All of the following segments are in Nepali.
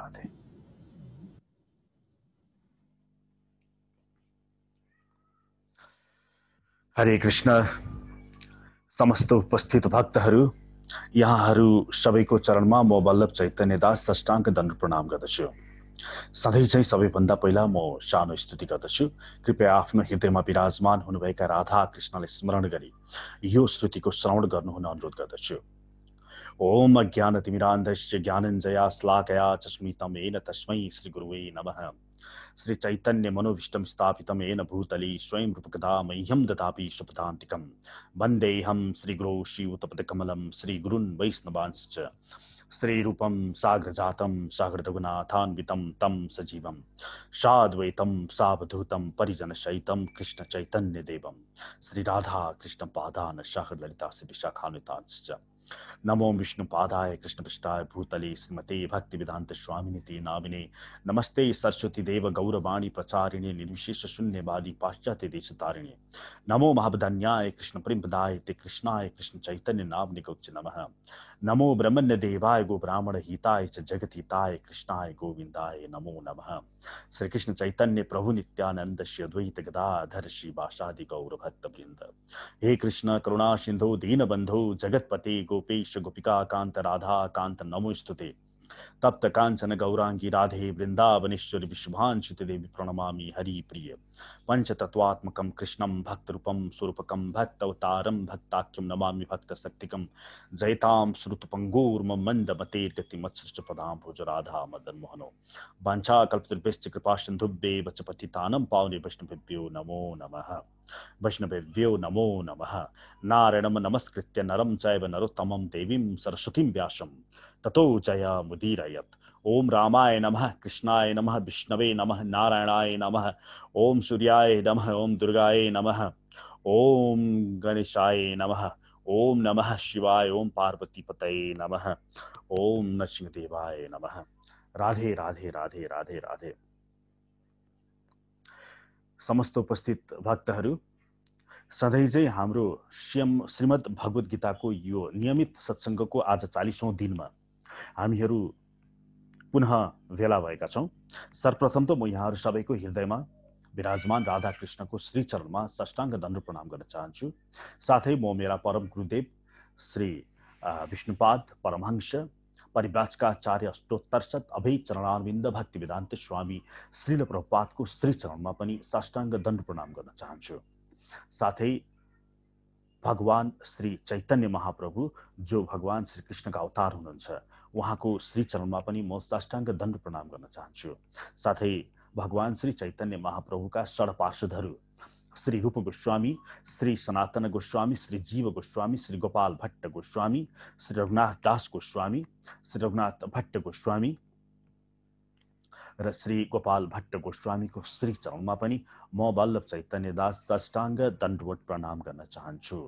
राधे। हरे कृष्ण। समस्त उपस्थित भक्तहरू, यहाँहरू सबैको चरणमा म वल्लभ चैतन्य दास साष्टाङ्ग दण्ड प्रणाम गर्दछु। सधैँ चाहिँ सबैभन्दा पहिला म सानो स्तुति गर्दछु। कृपया आफ्नो हृदयमा विराजमान हुनुभएका राधा कृष्णलाई स्मरण गरी यो श्रुतिको श्रवण गर्नुहुन अनुरोध गर्दछु। ओम अज्ञानतिमिरान्धस्य ज्ञानञ्जयाश्लाकया चस्मितमेन तस्मै श्रीगुरुवे नमः। श्री चैतन्य मनोभीष्टं स्थापितं येन भूतले स्वयं रूपकदा मह्यं ददाति सुपदान्तिकं वन्देऽहं श्रीगुरो श्रीयुतपदकमलं श्रीगुरून् वैष्णवांश्च श्रीरूपं साग्रजातं साग्ररघुनाथान्वितं तं सजीवं साद्वैतं सावधूतं परिजनसहितं कृष्णचैतन्यदेवं श्रीराधा कृष्णपादान् सागरललिता श्रीविशाखान्वितांश्च नमो विष्णुपादाय कृष्णपृष्ठाय भूतले श्रीमते भक्तिवेदांत स्वामिनिति नामिने नमस्ते सरस्वती देव गौरवाणी प्रचारिणे निर्विशेष शून्यवादी पाश्चात्य देशतारिणे नमो महावदन्याय कृष्ण प्रेमदाय ते कृष्णाय कृष्ण चैतन्य नामने गौच नमः। नमो ब्रह्मण्य देवाय गो ब्राह्मण हिताय च जगत हिताय कृष्णाय गोविंदाय नमो नमः। श्री कृष्ण चैतन्य प्रभु नित्यानंद श्री अद्वैत गदाधर श्रीवासादि गौर भक्त वृंद। हे कृष्ण करुणा सिंधु दीनबंधु जगतपते गोपेश गोपिका कांत राधा कांत नमोस्तुते। तप्त कांचन गौरांगी राधे वृंदावनेश्वरी विश्वांशित देवी प्रणमामि हरि प्रिय पंचतत्वात्मकं कृष्णं भक्तरूपं स्वरूपकं भक्तवतारं भक्ताख्यं नमामि भक्तशक्तिकं जयतां श्रुतपंगूर्म मंदमतेर्गतिमत्सृष्ट पदाम्भोज राधा मदन मोहनो वाञ्छाकल्पतरुभ्यश्च कृपासिन्धुभ्येव च पतितानं पावने वैष्णवेभ्यो नमो नमः। वैष्णवेभ्यो नमो नमः। नारायणं नमस्कृत्य नरं चैव नरोत्तमं देवीं सरस्वतीं व्यासं ततो जयमुदीरयेत्। ओम रामाय नमः, कृष्णाय नमः, विष्णवे नमः, नारायणाय नमः, ओम सूर्याय नमः, ओम दुर्गाय नमः, ओम गणेशाय नमः, ओम नमः शिवाय, ओम पार्वतीपतये नमः, ओम नरसिंहदेवाय नमः। राधे राधे राधे राधे राधे। समस्त उपस्थित भक्तहरू, सधैँ चाहिँ हाम्रो श्रीमद् भगवत गीताको यो नियमित सत्सङ्गको आज 40औं दिनमा हामीहरू पुनः भेला भएका छौं। सर्वप्रथम त म यहाँहरू सबैको हृदयमा विराजमान राधा कृष्णको श्री चरणमा साष्टाङ्ग दण्ड प्रणाम गर्न चाहन्छु। साथै म मेरा परम गुरुदेव श्री विष्णुपाद परमहंस परिव्राजकाचार्य अष्टोत्तरशत अभय चरणारविन्द भक्तिवेदान्त स्वामी श्रील प्रभुपादको श्री चरणमा पनि साष्टाङ्ग दण्ड प्रणाम गर्न चाहन्छु। साथै भगवान श्री चैतन्य महाप्रभु जो भगवान श्री कृष्णका अवतार हुनुहुन्छ उहाँको श्री चरणमा पनि म साष्टाङ्ग दण्ड प्रणाम गर्न चाहन्छु। साथै भगवान श्री चैतन्य महाप्रभुका षड्पार्षदहरू श्री रूप गोस्वामी, श्री सनातन गोस्वामी, श्री जीव गोस्वामी, श्री गोपाल भट्ट गोस्वामी, श्री रघुनाथ दास गोस्वामी, श्री रघुनाथ भट्ट गोस्वामी र श्री गोपाल भट्ट गोस्वामीको श्री चरणमा पनि म वल्लभ चैतन्य दास साष्टाङ्ग दण्डवत प्रणाम गर्न चाहन्छु।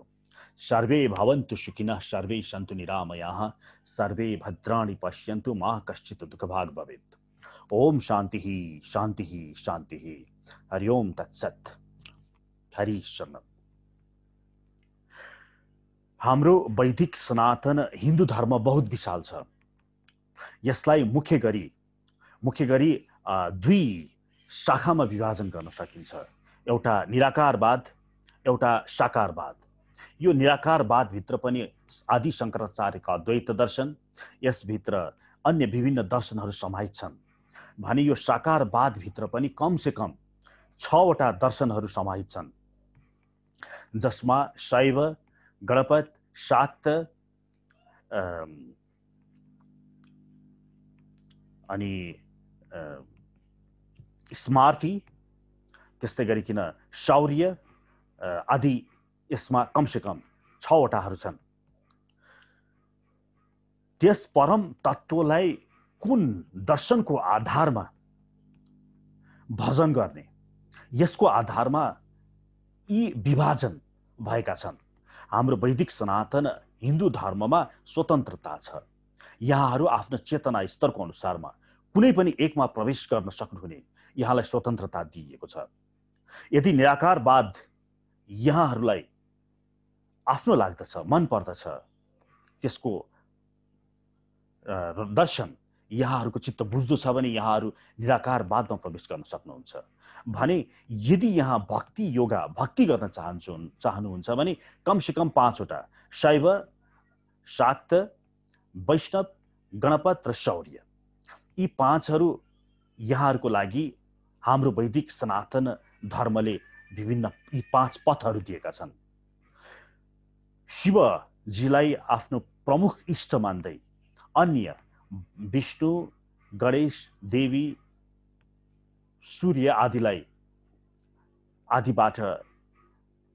सर्वे भवन्तु सुखिनः, सर्वे सन्तु निरामयाः, सर्वे भद्राणि पश्यन्तु मा कश्चित् दुःखभाग् भवेत्। ओम शान्तिः शान्तिः शान्तिः। हरि ओम तत्सत्। हरि शरण। हाम्रो वैदिक सनातन हिन्दू धर्म बहुत विशाल छ। यसलाई मुख्य गरी दुई शाखामा विभाजन गर्न सकिन्छ। एउटा निराकारवाद, एउटा साकारवाद। यो निराकारवाद भित्र पनि आदि शंकराचार्यका अद्वैत दर्शन, यसभित्र अन्य विभिन्न दर्शनहरू समाहित छन् भने यो साकारवाद भित्र पनि कम से कम 6 वटा दर्शनहरू समाहित छन्, जसमा शैव, गणपत, शाक्त अनि स्मार्ति, त्यस्तै गरिकन शौर्य आदि यसमा कम से कम 6 वटाहरू छन्। त्यस परम तत्त्वलाई कुन दर्शनको आधारमा भजन गर्ने, यसको आधारमा यी विभाजन भएका छन्। हाम्रो वैदिक सनातन हिन्दू धर्ममा स्वतन्त्रता छ। यहाँहरू आफ्नो चेतना स्तरको अनुसारमा कुनै पनि एकमा प्रवेश गर्न सक्नुहुने यहाँलाई स्वतन्त्रता दिइएको छ। यदि निराकारवाद यहाँहरूलाई आफ्नो लाग्दछ, मन पर्दछ, त्यसको दर्शन यहाँहरूको चित्त बुझ्दो छ भने यहाँहरू निराकारवादमा प्रवेश गर्न सक्नुहुन्छ। भने यदि यहाँ भक्ति गर्न चाहनुहुन्छ भने कमसेकम 5 वटा शैव, शाक्त, वैष्णव, गणपत र शौर्य, यी 5हरू यहाँहरूको लागि हाम्रो वैदिक सनातन धर्मले विभिन्न यी 5 पथहरू दिएका छन्। शिवजीलाई आफ्नो प्रमुख इष्ट मान्दै अन्य विष्णु, गणेश, देवी, सूर्य आदिबाट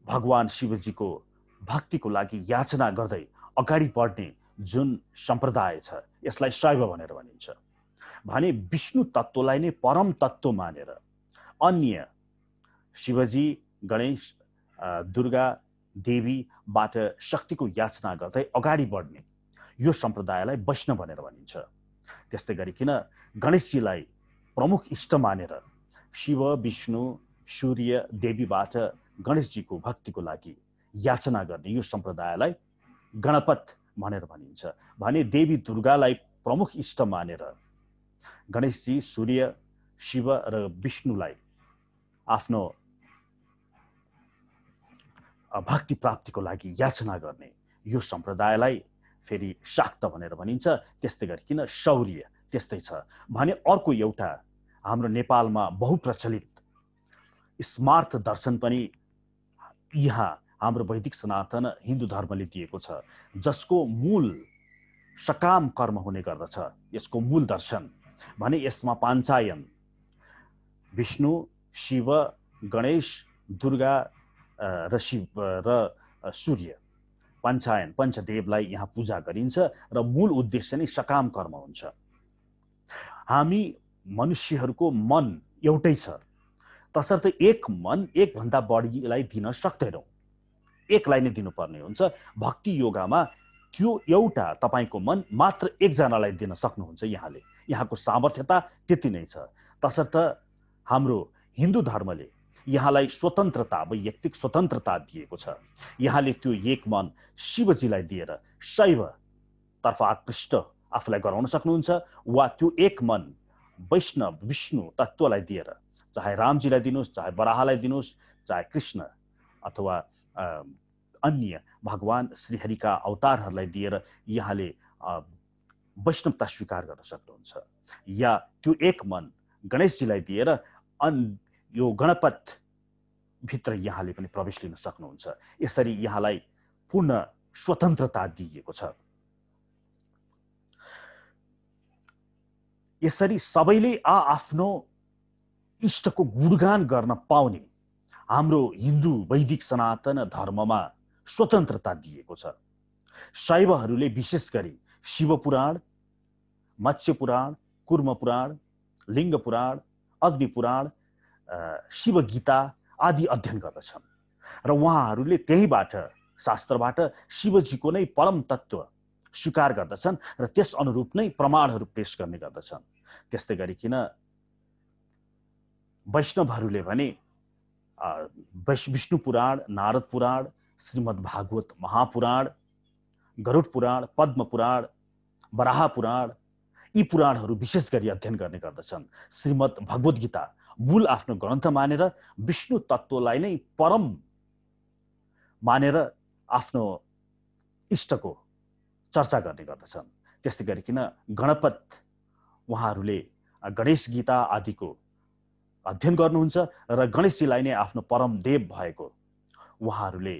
भगवान शिवजीको भक्तिको लागि याचना गर्दै अगाडि बढ्ने जुन सम्प्रदाय छ यसलाई शैव भनेर भनिन्छ। भने विष्णु तत्त्वलाई नै परम तत्त्व मानेर अन्य शिवजी, गणेश, दुर्गा देवीबाट शक्तिको याचना गर्दै अगाडि बढ्ने यो सम्प्रदायलाई वैष्णव भनेर भनिन्छ। त्यस्तै गरिकन गणेशजीलाई प्रमुख इष्ट मानेर शिव, विष्णु, सूर्य, देवीबाट गणेशजीको भक्तिको लागि याचना गर्ने यो सम्प्रदायलाई गणपत भनेर भनिन्छ। भने देवी दुर्गालाई प्रमुख इष्ट मानेर गणेशजी, सूर्य, शिव र विष्णुलाई आफ्नो भक्ति प्राप्तिको लागि याचना गर्ने यो सम्प्रदायलाई फेरि शाक्त भनेर भनिन्छ। त्यस्तै गरिकन शौर्य त्यस्तै छ। भने अर्को एउटा हाम्रो नेपालमा बहुप्रचलित स्मार्त दर्शन पनि यहाँ हाम्रो वैदिक सनातन हिन्दू धर्मले दिएको छ, जसको मूल सकाम कर्म हुने गर्दछ। यसको मूल दर्शन भने यसमा पाञ्चायन विष्णु, शिव, गणेश, दुर्गा र सूर्य पाञ्चायन पञ्चदेवलाई यहाँ पूजा गरिन्छ र मूल उद्देश्य नै सकाम कर्म हुन्छ। हामी मनुष्यहरूको मन एउटै छ, तसर्थ एक मन एकभन्दा बढीलाई दिन सक्दैनौँ, एकलाई नै दिनुपर्ने हुन्छ। भक्ति योगामा त्यो एउटा तपाईको मन मात्र एकजनालाई दिन सक्नुहुन्छ यहाँले, यहाँको सामर्थ्यता त्यति नै छ। तसर्थ हाम्रो हिन्दू धर्मले यहाँलाई स्वतन्त्रता, वैयक्तिक स्वतन्त्रता दिएको छ। यहाँले त्यो एक मन शिवजीलाई दिएर शैवतर्फ आकृष्ट आफूलाई गराउन सक्नुहुन्छ, वा त्यो एक मन वैष्णव विष्णु तत्त्वलाई दिएर चाहे रामजीलाई दिनुहोस्, चाहे बराहलाई दिनुहोस्, चाहे कृष्ण अथवा अन्य भगवान श्रीहरिका अवतारहरूलाई दिएर यहाँले वैष्णवता स्वीकार गर्न सक्नुहुन्छ। या त्यो एक मन गणेशजीलाई दिएर यो गणपत भित्र यहाँले पनि प्रवेश लिन सक्नुहुन्छ। यसरी यहाँलाई पूर्ण स्वतन्त्रता दिइएको छ। यसरी सबैले आफ्नो इष्टको गुणगान गर्न पाउने हाम्रो हिन्दू वैदिक सनातन धर्ममा स्वतन्त्रता दिएको छ। शैवहरूले विशेष गरी शिव पुराण, मत्स्य पुराण, कुर्म पुराण, लिङ्ग पुराण, अग्नि पुराण, शिव गीता आदि अध्ययन गर्दछन् र उहाँहरूले त्यहीबाट शास्त्रबाट शिवजीको नै परम तत्त्व स्वीकार गर्दछन् र त्यस अनुरूप नै प्रमाणहरू पेश गर्ने गर्दछन्। त्यस्तै गरिकन वैष्णवहरूले भने विष्णु पुराण, नारद पुराण, श्रीमद् भागवत महापुराण, गरुड पुराण, पद्म पुराण, वराह पुराण, यी पुराणहरू विशेष गरी अध्ययन गर्ने गर्दछन्। श्रीमद् भगवत गीता मूल आफ्नो ग्रन्थ मानेर विष्णु तत्त्वलाई नै परम मानेर आफ्नो इष्टको चर्चा गर्ने गर्दछन्। त्यस्तै गरिकन गणपत उहाँहरूले गणेश गीता आदिको अध्ययन गर्नुहुन्छ र गणेशजीलाई नै आफ्नो परम देव भएको उहाँहरूले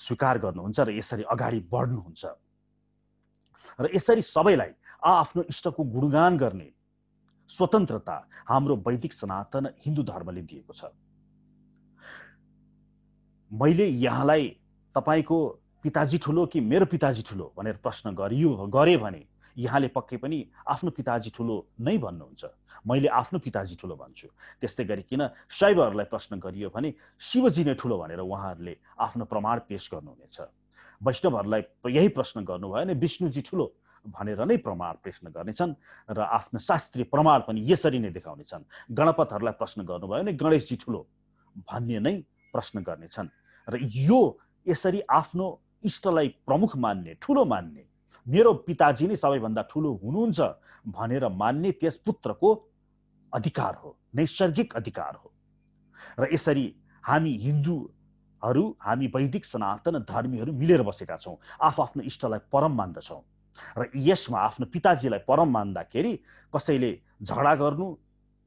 स्वीकार गर्नुहुन्छ र यसरी अगाडि बढ्नुहुन्छ। र यसरी सबैलाई आफ्नो इष्टको गुणगान गर्ने स्वतन्त्रता हाम्रो वैदिक सनातन हिन्दू धर्मले दिएको छ। मैले यहाँलाई तपाईको पिताजी ठुलो कि मेरो पिताजी ठुलो भनेर प्रश्न गरे भने यहाँले पक्कै पनि आफ्नो पिताजी ठुलो नै भन्नुहुन्छ। मैले आफ्नो पिताजी ठुलो भन्छु। त्यस्तै गरिकन शैवहरूलाई प्रश्न गरियो भने शिवजी नै ठुलो भनेर उहाँहरूले आफ्नो प्रमाण पेश गर्नुहुनेछ। वैष्णवहरूलाई यही प्रश्न गर्नुभयो भने विष्णुजी ठुलो भनेर नै प्रमाण प्रश्न गर्नेछन् र आफ्नो शास्त्रीय प्रमाण पनि यसरी नै देखाउनेछन्। गणपतहरूलाई प्रश्न गर्नुभयो भने गणेशजी ठुलो भन्ने नै प्रश्न गर्नेछन्। र यो यसरी आफ्नो इष्टलाई प्रमुख मान्ने, ठुलो मान्ने मेरो पिताजी नै सबैभन्दा ठुलो हुनुहुन्छ भनेर मान्ने त्यस पुत्रको अधिकार हो, नैसर्गिक अधिकार हो। र यसरी हामी हिन्दूहरू, हामी वैदिक सनातन धर्मीहरू मिलेर बसेका छौँ, आफ्नो इष्टलाई परम मान्दछौँ। र यसमा आफ्नो पिताजीलाई परम मान्दाखेरि कसैले झगडा गर्नु,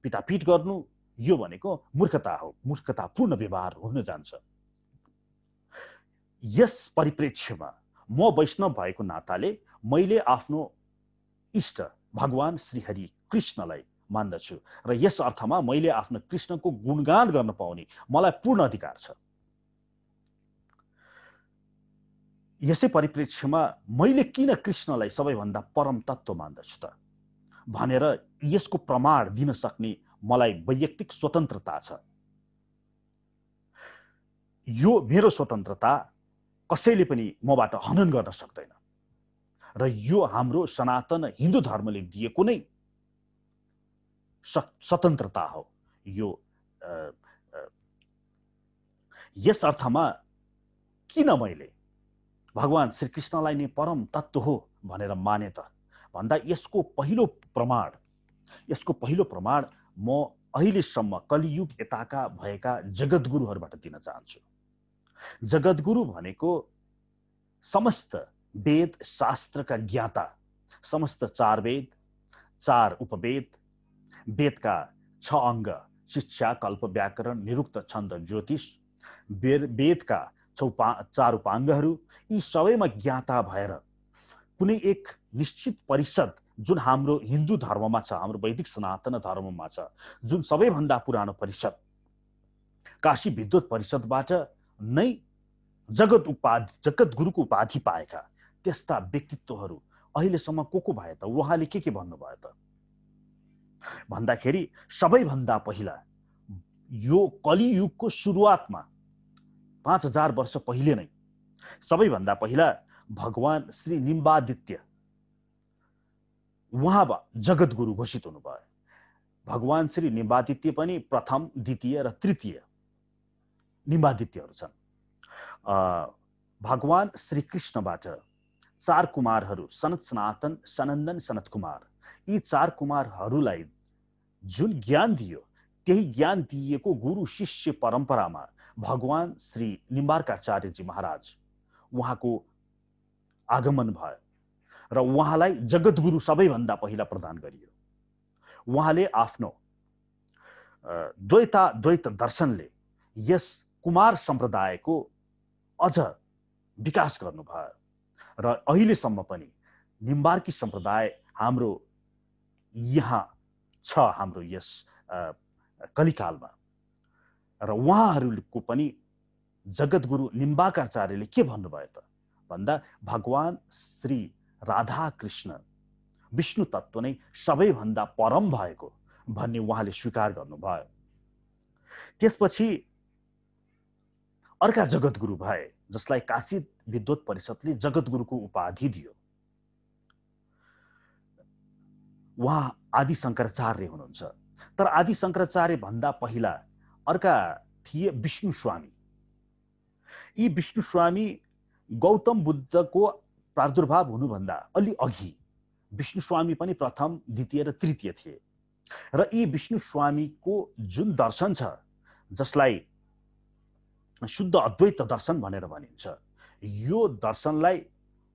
पिटापिट गर्नु, यो भनेको मूर्खता हो, मूर्खतापूर्ण व्यवहार हुन जान्छ। यस परिप्रेक्ष्यमा म वैष्णव भएको नाताले मैले आफ्नो इष्ट भगवान श्रीहरि कृष्णलाई मान्दछु र यस अर्थमा मैले आफ्नो कृष्णको गुणगान गर्न पाउने मलाई पूर्ण अधिकार छ। यसै परिप्रेक्ष्यमा मैले किन कृष्णलाई सबैभन्दा परम तत्त्व मान्दछु त भनेर यसको प्रमाण दिन सक्ने मलाई वैयक्तिक स्वतन्त्रता छ। यो मेरो स्वतन्त्रता कसैले पनि मबाट हनन गर्न सक्दैन र यो हाम्रो सनातन हिन्दू धर्मले दिएको नै स्वतन्त्रता हो। यो यस अर्थमा किन मैले भगवान श्रीकृष्णलाई नै परम तत्त्व हो भनेर माने त भन्दा यसको पहिलो प्रमाण म अहिलेसम्म कलियुग यताका भएका जगद्गुरुहरूबाट दिन चाहन्छु। जगद्गुरु भनेको समस्त वेद शास्त्रका ज्ञाता, समस्त 4 वेद, 4 उपवेद, वेदका 6 अङ्ग शिक्षा, कल्प, व्याकरण, निरुक्त, छन्द, ज्योतिष, वेदका 4 उपाङ्गहरू, यी सबैमा ज्ञाता भएर कुनै एक निश्चित परिषद जुन हाम्रो हिन्दू धर्ममा छ, हाम्रो वैदिक सनातन धर्ममा छ, जुन सबैभन्दा पुरानो परिषद काशी विद्वत परिषदबाट नै जगद्गुरुको उपाधि पाएका त्यस्ता व्यक्तित्वहरू अहिलेसम्म को भए त? उहाँले के भन्नुभयो त भन्दाखेरि सबैभन्दा पहिला यो कलियुगको सुरुवातमा 5000 वर्ष पहिले नै सबैभन्दा पहिला भगवान श्री निम्बादित्य उहाँ जगद्गुरु घोषित हुनुभयो। भगवान श्री निम्बादित्य पनि प्रथम, द्वितीय र तृतीय निम्बादित्यहरू छन्। भगवान श्री कृष्णबाट 4 कुमारहरू सनत, सनातन, सनन्दन, सनत कुमार, यी 4 कुमारहरूलाई जुन ज्ञान दियो त्यही ज्ञान दिएको गुरु शिष्य परम्परामा भगवान श्री निम्बार्काचार्यजी महाराज उहाँको आगमन भयो र उहाँलाई जगद्गुरु सबैभन्दा पहिला प्रदान गरियो। उहाँले आफ्नो द्वैत दर्शनले यस कुमार सम्प्रदायको अझ विकास गर्नुभयो र अहिलेसम्म पनि निम्बार्की सम्प्रदाय हाम्रो यहाँ छ, हाम्रो यस कलिकालमा। र उहाँहरूको पनि जगद्गुरु निम्बार्काचार्यले के भन्नुभयो त भन्दा भगवान श्री राधा कृष्ण विष्णु तत्त्व नै सबैभन्दा परम भएको भन्ने उहाँले स्वीकार गर्नुभयो। त्यसपछि अर्का जगद्गुरु भए जसलाई काशी विद्वत परिषदले जगद्गुरुको उपाधि दियो। उहाँ आदि शङ्कराचार्य हुनुहुन्छ। तर आदि शङ्कराचार्य भन्दा पहिला अर्का थिए विष्णु स्वामी। यी विष्णु स्वामी गौतम बुद्धको प्रादुर्भाव हुनुभन्दा अलि अघि विष्णु स्वामी पनि प्रथम, द्वितीय र तृतीय थिए। र यी विष्णु स्वामीको जुन दर्शन छ जसलाई शुद्ध अद्वैत दर्शन भनेर भनिन्छ, यो दर्शनलाई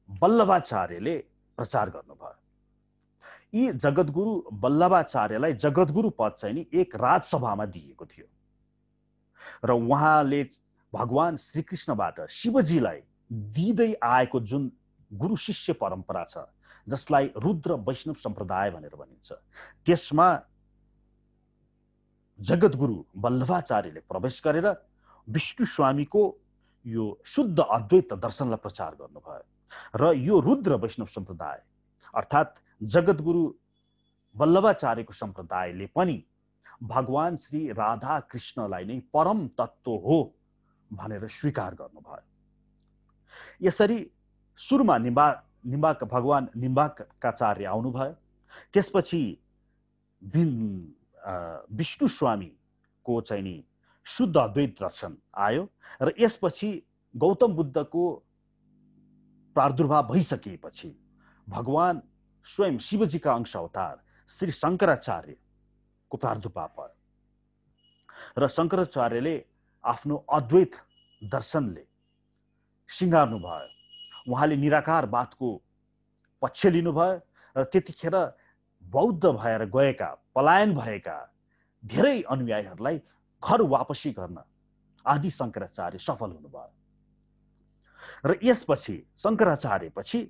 वल्लभाचार्यले प्रचार गर्नुभयो। यी जगद्गुरु वल्लभाचार्यलाई जगद्गुरु पद चाहिँ नि एक राजसभामा दिएको थियो र उहाँले भगवान श्रीकृष्णबाट शिवजीलाई दिँदै आएको जुन गुरु शिष्य परम्परा छ जसलाई रुद्र वैष्णव सम्प्रदाय भनेर भनिन्छ, त्यसमा जगद्गुरु वल्लभाचार्यले प्रवेश गरेर विष्णु स्वामीको यो शुद्ध अद्वैत दर्शनलाई प्रचार गर्नुभयो र यो रुद्र वैष्णव सम्प्रदाय अर्थात् जगद्गुरु वल्लभाचार्यको सम्प्रदायले पनि भगवान श्री राधा कृष्णलाई नै परम तत्त्व हो भनेर स्वीकार गर्नुभयो। यसरी सुरुमा भगवान निम्बार्काचार्य आउनुभयो। त्यसपछि विष्णु स्वामीको चाहिँ नि शुद्ध अद्वैत दर्शन आयो र यसपछि गौतम बुद्धको प्रादुर्भाव भइसकेपछि भगवान स्वयं शिवजी का अंश अवतार श्री शंकराचार्यको प्रादुर्भाव भयो र शंकराचार्यले आफ्नो अद्वैत दर्शनले सिंगार्नु भयो। उहाँले निराकारवादको पक्ष लिनुभयो र त्यतिखेर बौद्ध भएर गएका पलायन भएका धेरै अनुयायीहरूलाई घर वापसी गर्न आदि शंकराचार्य सफल हुनुभयो। र यसपछि शंकराचार्यपछि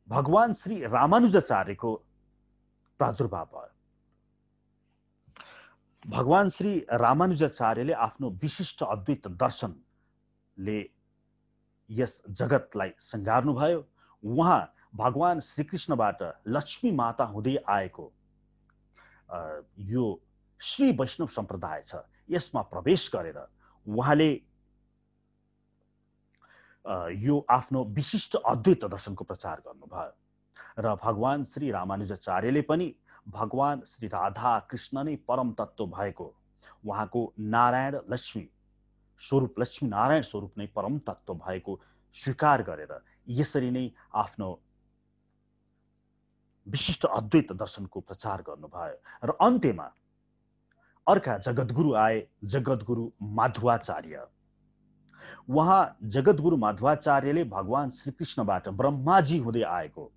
भगवान श्री रामानुजाचार्यको प्रादुर्भाव भयो। भगवान श्री रामानुजाचार्यले आफ्नो विशिष्ट अद्वैत दर्शनले यस जगतलाई सङ्घार्नुभयो। उहाँ भगवान श्रीकृष्णबाट लक्ष्मी माता हुँदै आएको यो श्री वैष्णव सम्प्रदाय छ, यसमा प्रवेश गरेर उहाँले यो आफ्नो विशिष्ट अद्वैत दर्शनको प्रचार गर्नुभयो। र भगवान श्री रामानुजाचार्यले पनि भगवान श्री राधा कृष्ण नै परम तत्व भएको, उहाँको नारायण लक्ष्मी स्वरूप, लक्ष्मी नारायण स्वरूप नै परम तत्व भएको स्वीकार गरेर यसरी नै आफ्नो विशिष्ट अद्वैत दर्शनको प्रचार गर्नुभयो। र अन्त्यमा अर्का जगद्गुरु आए, जगद्गुरु माध्वाचार्य। उहाँ जगद्गुरु माध्वाचार्यले भगवान श्रीकृष्णबाट ब्रह्माजी हुँदै आएको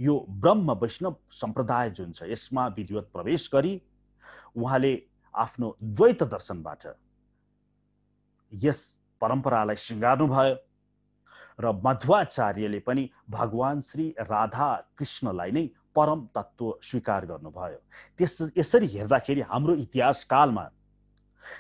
यो ब्रह्म वैष्णव सम्प्रदाय जुन छ यसमा विधिवत प्रवेश गरी उहाँले आफ्नो द्वैत दर्शनबाट यस परम्परालाई सिंगार्नुभयो। र मध्वाचार्यले पनि भगवान श्री राधा कृष्णलाई नै परम तत्व स्वीकार गर्नुभयो। यसरी हेर्दाखेरि हाम्रो इतिहास कालमा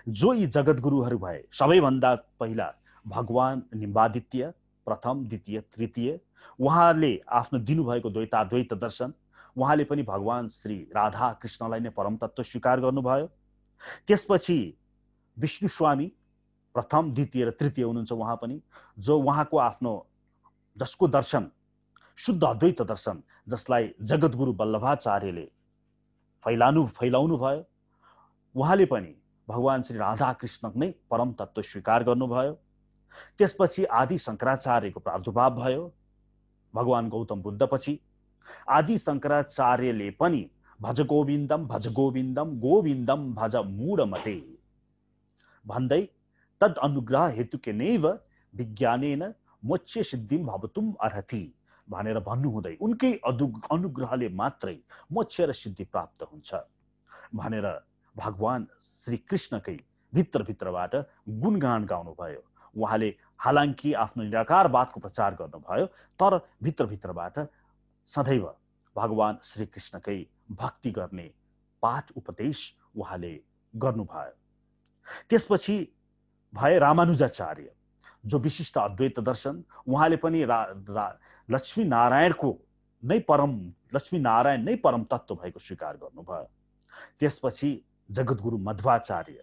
जो यी जगद्गुरुहरू भए, सबैभन्दा पहिला भगवान निम्बादित्य प्रथम, द्वितीय, तृतीय, उहाँले आफ्नो दिनुभएको द्वैताद्वैत दर्शन, उहाँले पनि भगवान श्री राधा कृष्णलाई नै परम तत्व स्वीकार गर्नुभयो। त्यसपछि विष्णु स्वामी प्रथम, द्वितीय र तृतीय हुनुहुन्छ उहाँ पनि, जो उहाँको आफ्नो जसको दर्शन शुद्ध अद्वैत दर्शन, जसलाई जगद्गुरु वल्लभाचार्यले फैलाउनु भयो, उहाँले पनि भगवान श्री राधा कृष्ण नै परम तत्व स्वीकार गर्नुभयो। त्यसपछि आदि शंकराचार्यको प्रादुर्भाव भयो। भगवान गौतम बुद्धपछि आदि शंकराचार्यले पनि भज गोविन्दम गोविन्दम भज मूढमते भन्दै तद अनुग्रह हेतुके नैव विज्ञानेन मोक्ष सिद्धिम भवतुम अर्हति भनेर भन्नुहुँदै उनकै अनुग्रहले मात्रै मोक्ष र सिद्धि प्राप्त हुन्छ भनेर भगवान श्री कृष्णकै भित्रभित्रबाट गुणगान गाउनुभयो। उहाँले हालांकि आफ्नो निराकारवादको प्रचार गर्नुभयो, तर भित्रभित्रबाट सदैव भगवान श्री कृष्णकै भक्ति गर्ने पाठ उपदेश उहाँले गर्नुभयो। त्यसपछि भए रामानुजाचार्य, जो विशिष्ट अद्वैत दर्शन, उहाँले पनि लक्ष्मी नारायण नै परम तत्व भएको स्वीकार गर्नुभयो। त्यसपछि जगद्गुरु मध्वाचार्य,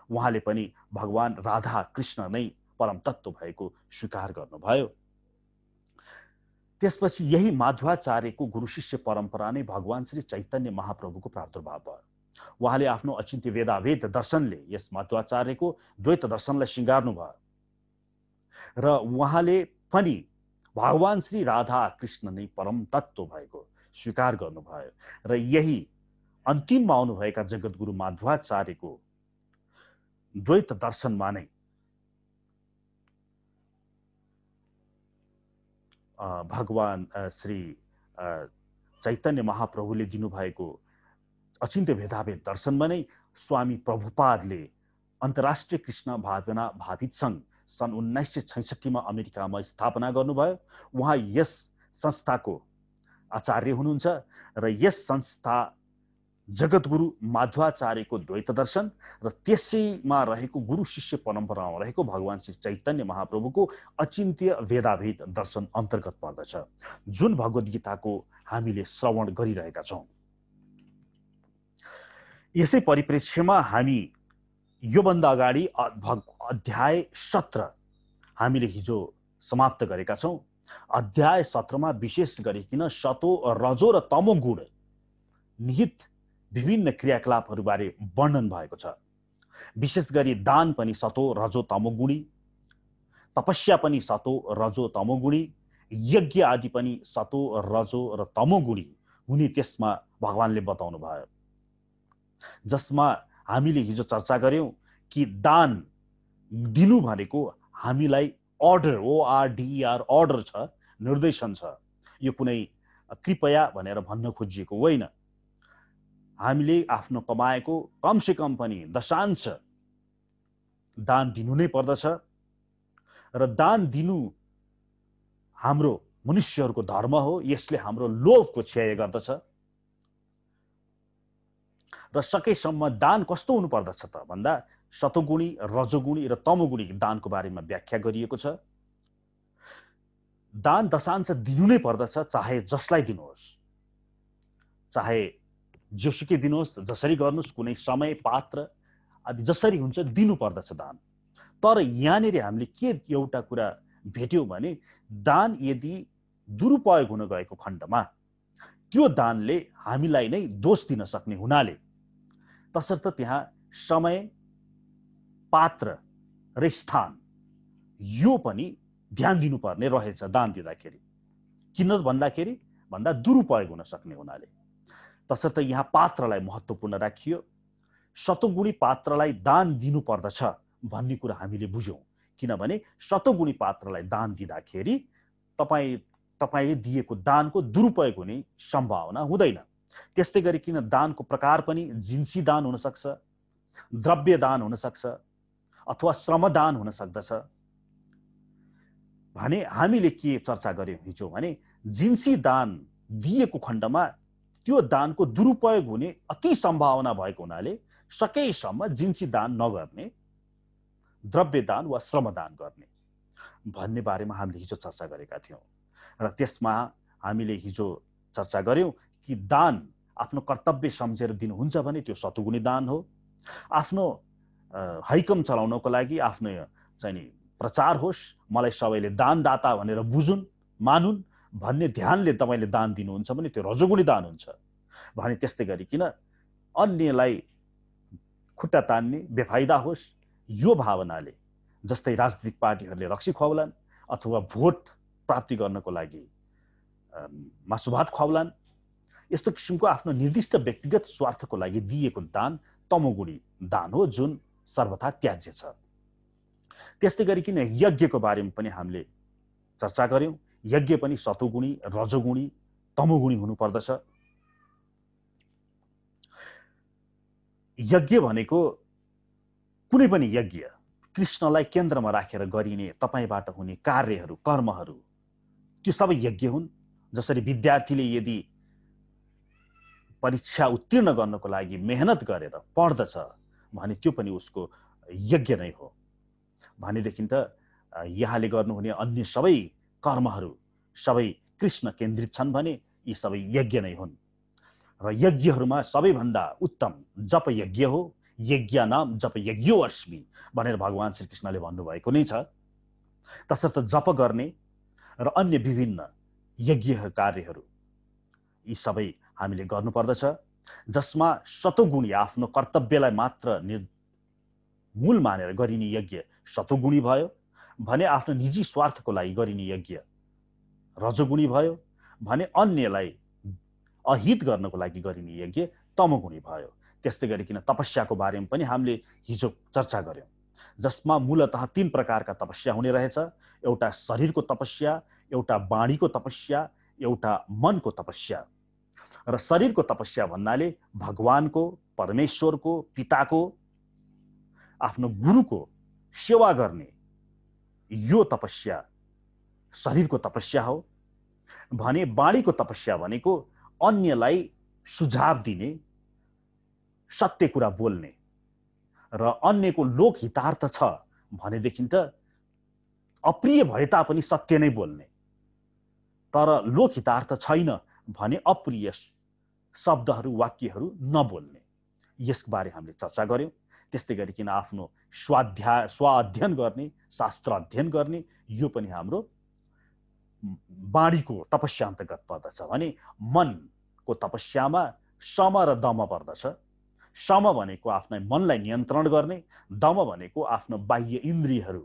उहाँले पनि भगवान राधा कृष्ण नै परम तत्व भएको स्वीकार गर्नुभयो। त्यसपछि यही माध्वाचार्यको गुरु शिष्य परम्परा नै भगवान श्री चैतन्य महाप्रभुको प्रादुर्भाव भयो। उहाँले आफ्नो अचिन्त्य वेदावेद दर्शनले यस माध्वाचार्यको द्वैत दर्शनलाई सिंगार्नु भयो र उहाँले पनि भगवान श्री राधा कृष्ण नै परम तत्व भएको स्वीकार गर्नुभयो। र यही अन्तिममा आउनुभएका जगद्गुरु माध्वाचार्यको द्वैत दर्शनमा नै भगवान श्री चैतन्य महाप्रभुले दिनुभएको अचिन्त्य भेदाभेद दर्शनमा नै स्वामी प्रभुपादले अन्तर्राष्ट्रिय कृष्ण भावना भावित सङ्घ सन् 1966 मा अमेरिकामा स्थापना गर्नुभयो। उहाँ यस संस्थाको आचार्य हुनुहुन्छ र यस संस्था जगद्गुरु माध्वाचार्यको द्वैत दर्शन र त्यसैमा रहेको गुरु शिष्य परम्परामा रहेको भगवान श्री चैतन्य महाप्रभुको अचिन्त्य वेदाभेद दर्शन अन्तर्गत पर्दछ, जुन भगवत गीताको हामीले श्रवण गरिरहेका छौँ। यसै परिप्रेक्ष्यमा हामी योभन्दा अगाडि अध्याय 17 हामीले हिजो समाप्त गरेका छौँ। अध्याय 17 मा विशेष गरिकन सतो रजो र तमो गुण निहित विभिन्न क्रियाकलापहरूबारे वर्णन भएको छ। विशेष गरी दान पनि सतो रजो तमो गुणी, तपस्या पनि सतो रजो तमो गुणी, यज्ञ आदि पनि सतो रजो र तमो गुणी हुने त्यसमा भगवानले बताउनु भयो, जसमा हामीले हिजो चर्चा गर्यौं कि दान दिनु भनेको हामीलाई अर्डर, ORDER अर्डर छ, निर्देशन छ। यो कुनै कृपया भनेर भन्न खोजिएको होइन। हामीले आफ्नो कमाएको कमसे कम पनि दशांश दान दिनु नै पर्दछ र दान दिनु हाम्रो मनुष्यहरूको धर्म हो। यसले हाम्रो लोभको क्षय गर्दछ र सकेसम्म दान कस्तो हुनु पर्दछ त भन्दा सतोगुणी, रजोगुणी र तमोगुणी दानको बारेमा व्याख्या गरिएको छ। दान दशांश दिनु नै पर्दछ, चाहे जसलाई दिनुहोस्, चाहे जोसुकै दिनुहोस्, जसरी गर्नुहोस्, कुनै समय पात्र आदि जसरी हुन्छ दिनु पर्दछ दान। तर यहाँनिर हामीले के एउटा कुरा भेट्यौं भने दान यदि दुरुपयोग हुन गएको खण्डमा त्यो दानले हामीलाई नै दोष दिन सक्ने हुनाले तसर्थ त्यहाँ समय, पात्र र स्थान यो पनि ध्यान दिनुपर्ने रहेछ दान दिँदाखेरि। किन भन्दा दुरुपयोग हुन सक्ने हुनाले तसर्थ यहाँ पात्रलाई महत्त्वपूर्ण राखियो। सतोगुणी पात्रलाई दान दिनु पर्दछ भन्ने कुरा हामीले बुझ्यौं, किनभने सतोगुणी पात्रलाई दान दिँदाखेरि तपाईले दिएको दानको दुरुपयोग हुने सम्भावना हुँदैन। त्यस्तै गरिकन दानको प्रकार पनि जिन्सी दान हुन सक्छ, द्रव्य दान हुन सक्छ अथवा श्रमदान हुन सक्दछ। भने हामीले के चर्चा गर्यौं हिजो भने जिन्सी दान दिएको खण्डमा त्यो दानको दुरुपयोग हुने अति सम्भावना भएको हुनाले सकेसम्म जिन्सी दान नगर्ने, द्रव्य दान वा श्रमदान गर्ने भन्ने बारेमा हामीले हिजो चर्चा गरेका थियौं। र त्यसमा हामीले हिजो चर्चा गर्यौं कि दान आफ्नो कर्तव्य सम्झेर दिनुहुन्छ भने त्यो सतोगुणी दान हो। आफ्नो हैकम चलाउनको लागि आफ्नो चाहिँ नि प्रचार होस्, मलाई सबैले दानदाता भनेर बुझुन्, मानुन् भन्ने ध्यानले तपाईले दान दिनुहुन्छ भने त्यो रजोगुणी दान हुन्छ। भने त्यस्तै गरिकन अन्यलाई खुट्टा तान्ने, बेफाइदा होस् यो भावनाले, जस्तै राजनीतिक पार्टीहरूले रक्सी खुवाउलान् अथवा भोट प्राप्ति गर्नको लागि मासुभात खुवाउलान्, यस्तो किसिमको आफ्नो निर्दिष्ट व्यक्तिगत स्वार्थको लागि दिएको दान तमोगुणी दान हो, जुन सर्वथा त्याज्य छ। त्यस्तै गरिकन यज्ञको बारेमा पनि हामीले चर्चा गर्यौं। यज्ञ पनि सतोगुणी, रजोगुणी, तमोगुणी हुनुपर्दछ। यज्ञ भनेको कुनै पनि यज्ञ कृष्णलाई केन्द्रमा राखेर गरिने तपाईबाट हुने कार्यहरू, कर्महरू त्यो सबै यज्ञ हुन्। जसरी विद्यार्थीले यदि परीक्षा उत्तीर्ण गर्नको लागि मेहनत गरेर पढ्दछ भने त्यो पनि उसको यज्ञ नै हो। भनेदेखि त यहाँले गर्नुहुने अन्य सबै कर्महरू सबै कृष्ण केन्द्रित छन् भने यी सबै यज्ञ नै हुन्। र यज्ञहरूमा सबैभन्दा उत्तम जप यज्ञ हो। यज्ञ नाम जप यज्ञो अस्मि भनेर भगवान श्री कृष्णले भन्नुभएको नै छ। तसर्थ जप गर्ने र अन्य विभिन्न यज्ञ कार्यहरू यी सबै हामीले गर्नुपर्दछ, जसमा सतोगुणी आफ्नो कर्तव्यलाई मात्र मूल मानेर गरिने यज्ञ सतोगुणी भयो भने आफ्नो निजी स्वार्थको लागि गरिने यज्ञ रजोगुणी भयो भने अन्यलाई अहित गर्नको लागि गरिने यज्ञ तमोगुणी भयो। त्यस्तै गरिकन तपस्याको बारेमा पनि हामीले हिजो चर्चा गर्यौं, जसमा मूलतः 3 प्रकारका तपस्या हुने रहेछ। एउटा शरीरको तपस्या, एउटा वाणीको तपस्या, एउटा मनको तपस्या। र शरीरको तपस्या भन्नाले भगवानको, परमेश्वरको, पिताको, आफ्नो गुरुको सेवा गर्ने यो तपस्या शरीरको तपस्या हो। भने वाणीको तपस्या भनेको अन्यलाई सुझाव दिने, सत्य कुरा बोल्ने र अन्यको लोक हितार्थ छ भनेदेखि त अप्रिय भए तापनि सत्य नै बोल्ने, तर लोक हितार्थ छैन भने अप्रिय शब्दहरू, वाक्यहरू नबोल्ने, यसबारे हामीले चर्चा गर्यौं। त्यस्तै गरिकन आफ्नो स्वाध्ययन गर्ने, शास्त्र अध्ययन गर्ने यो पनि हाम्रो वाणीको तपस्या अन्तर्गत पर्दछ। भने मनको तपस्यामा सम र दम पर्दछ। सम भनेको आफ्नो मनलाई नियन्त्रण गर्ने, दम भनेको आफ्नो बाह्य इन्द्रियहरू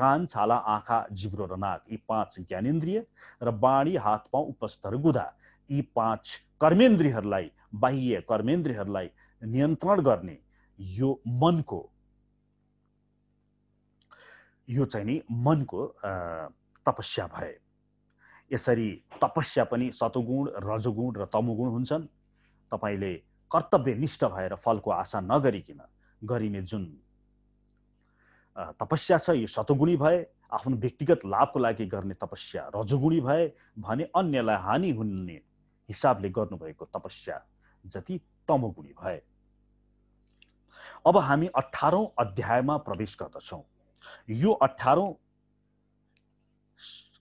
कान, छाला, आँखा, जिब्रो र नाक, यी 5 ज्ञानेन्द्रिय र बाणी, हात, पाउ, उपस्थ र गुदा, यी 5 कर्मेन्द्रियहरूलाई, बाह्य कर्मेन्द्रियहरूलाई नियन्त्रण गर्ने यो मनको, यो चाहिँ नि मनको तपस्या भए। यसरी तपस्या पनि सतोगुण, रजोगुण र तमोगुण हुन्छन्। तपाईले कर्तव्यनिष्ठ भएर फलको आशा नगरिकन गरिने जुन तपस्या छ यो सतोगुणी भए, आफ्नो व्यक्तिगत लाभको लागि गर्ने तपस्या रजोगुणी भए भने अन्यलाई हानि हुने हिसाबले गर्नुभएको तपस्या जति तमोगुणी भए। अब हामी 18औं अध्यायमा प्रवेश गर्दछौं। यो 18औं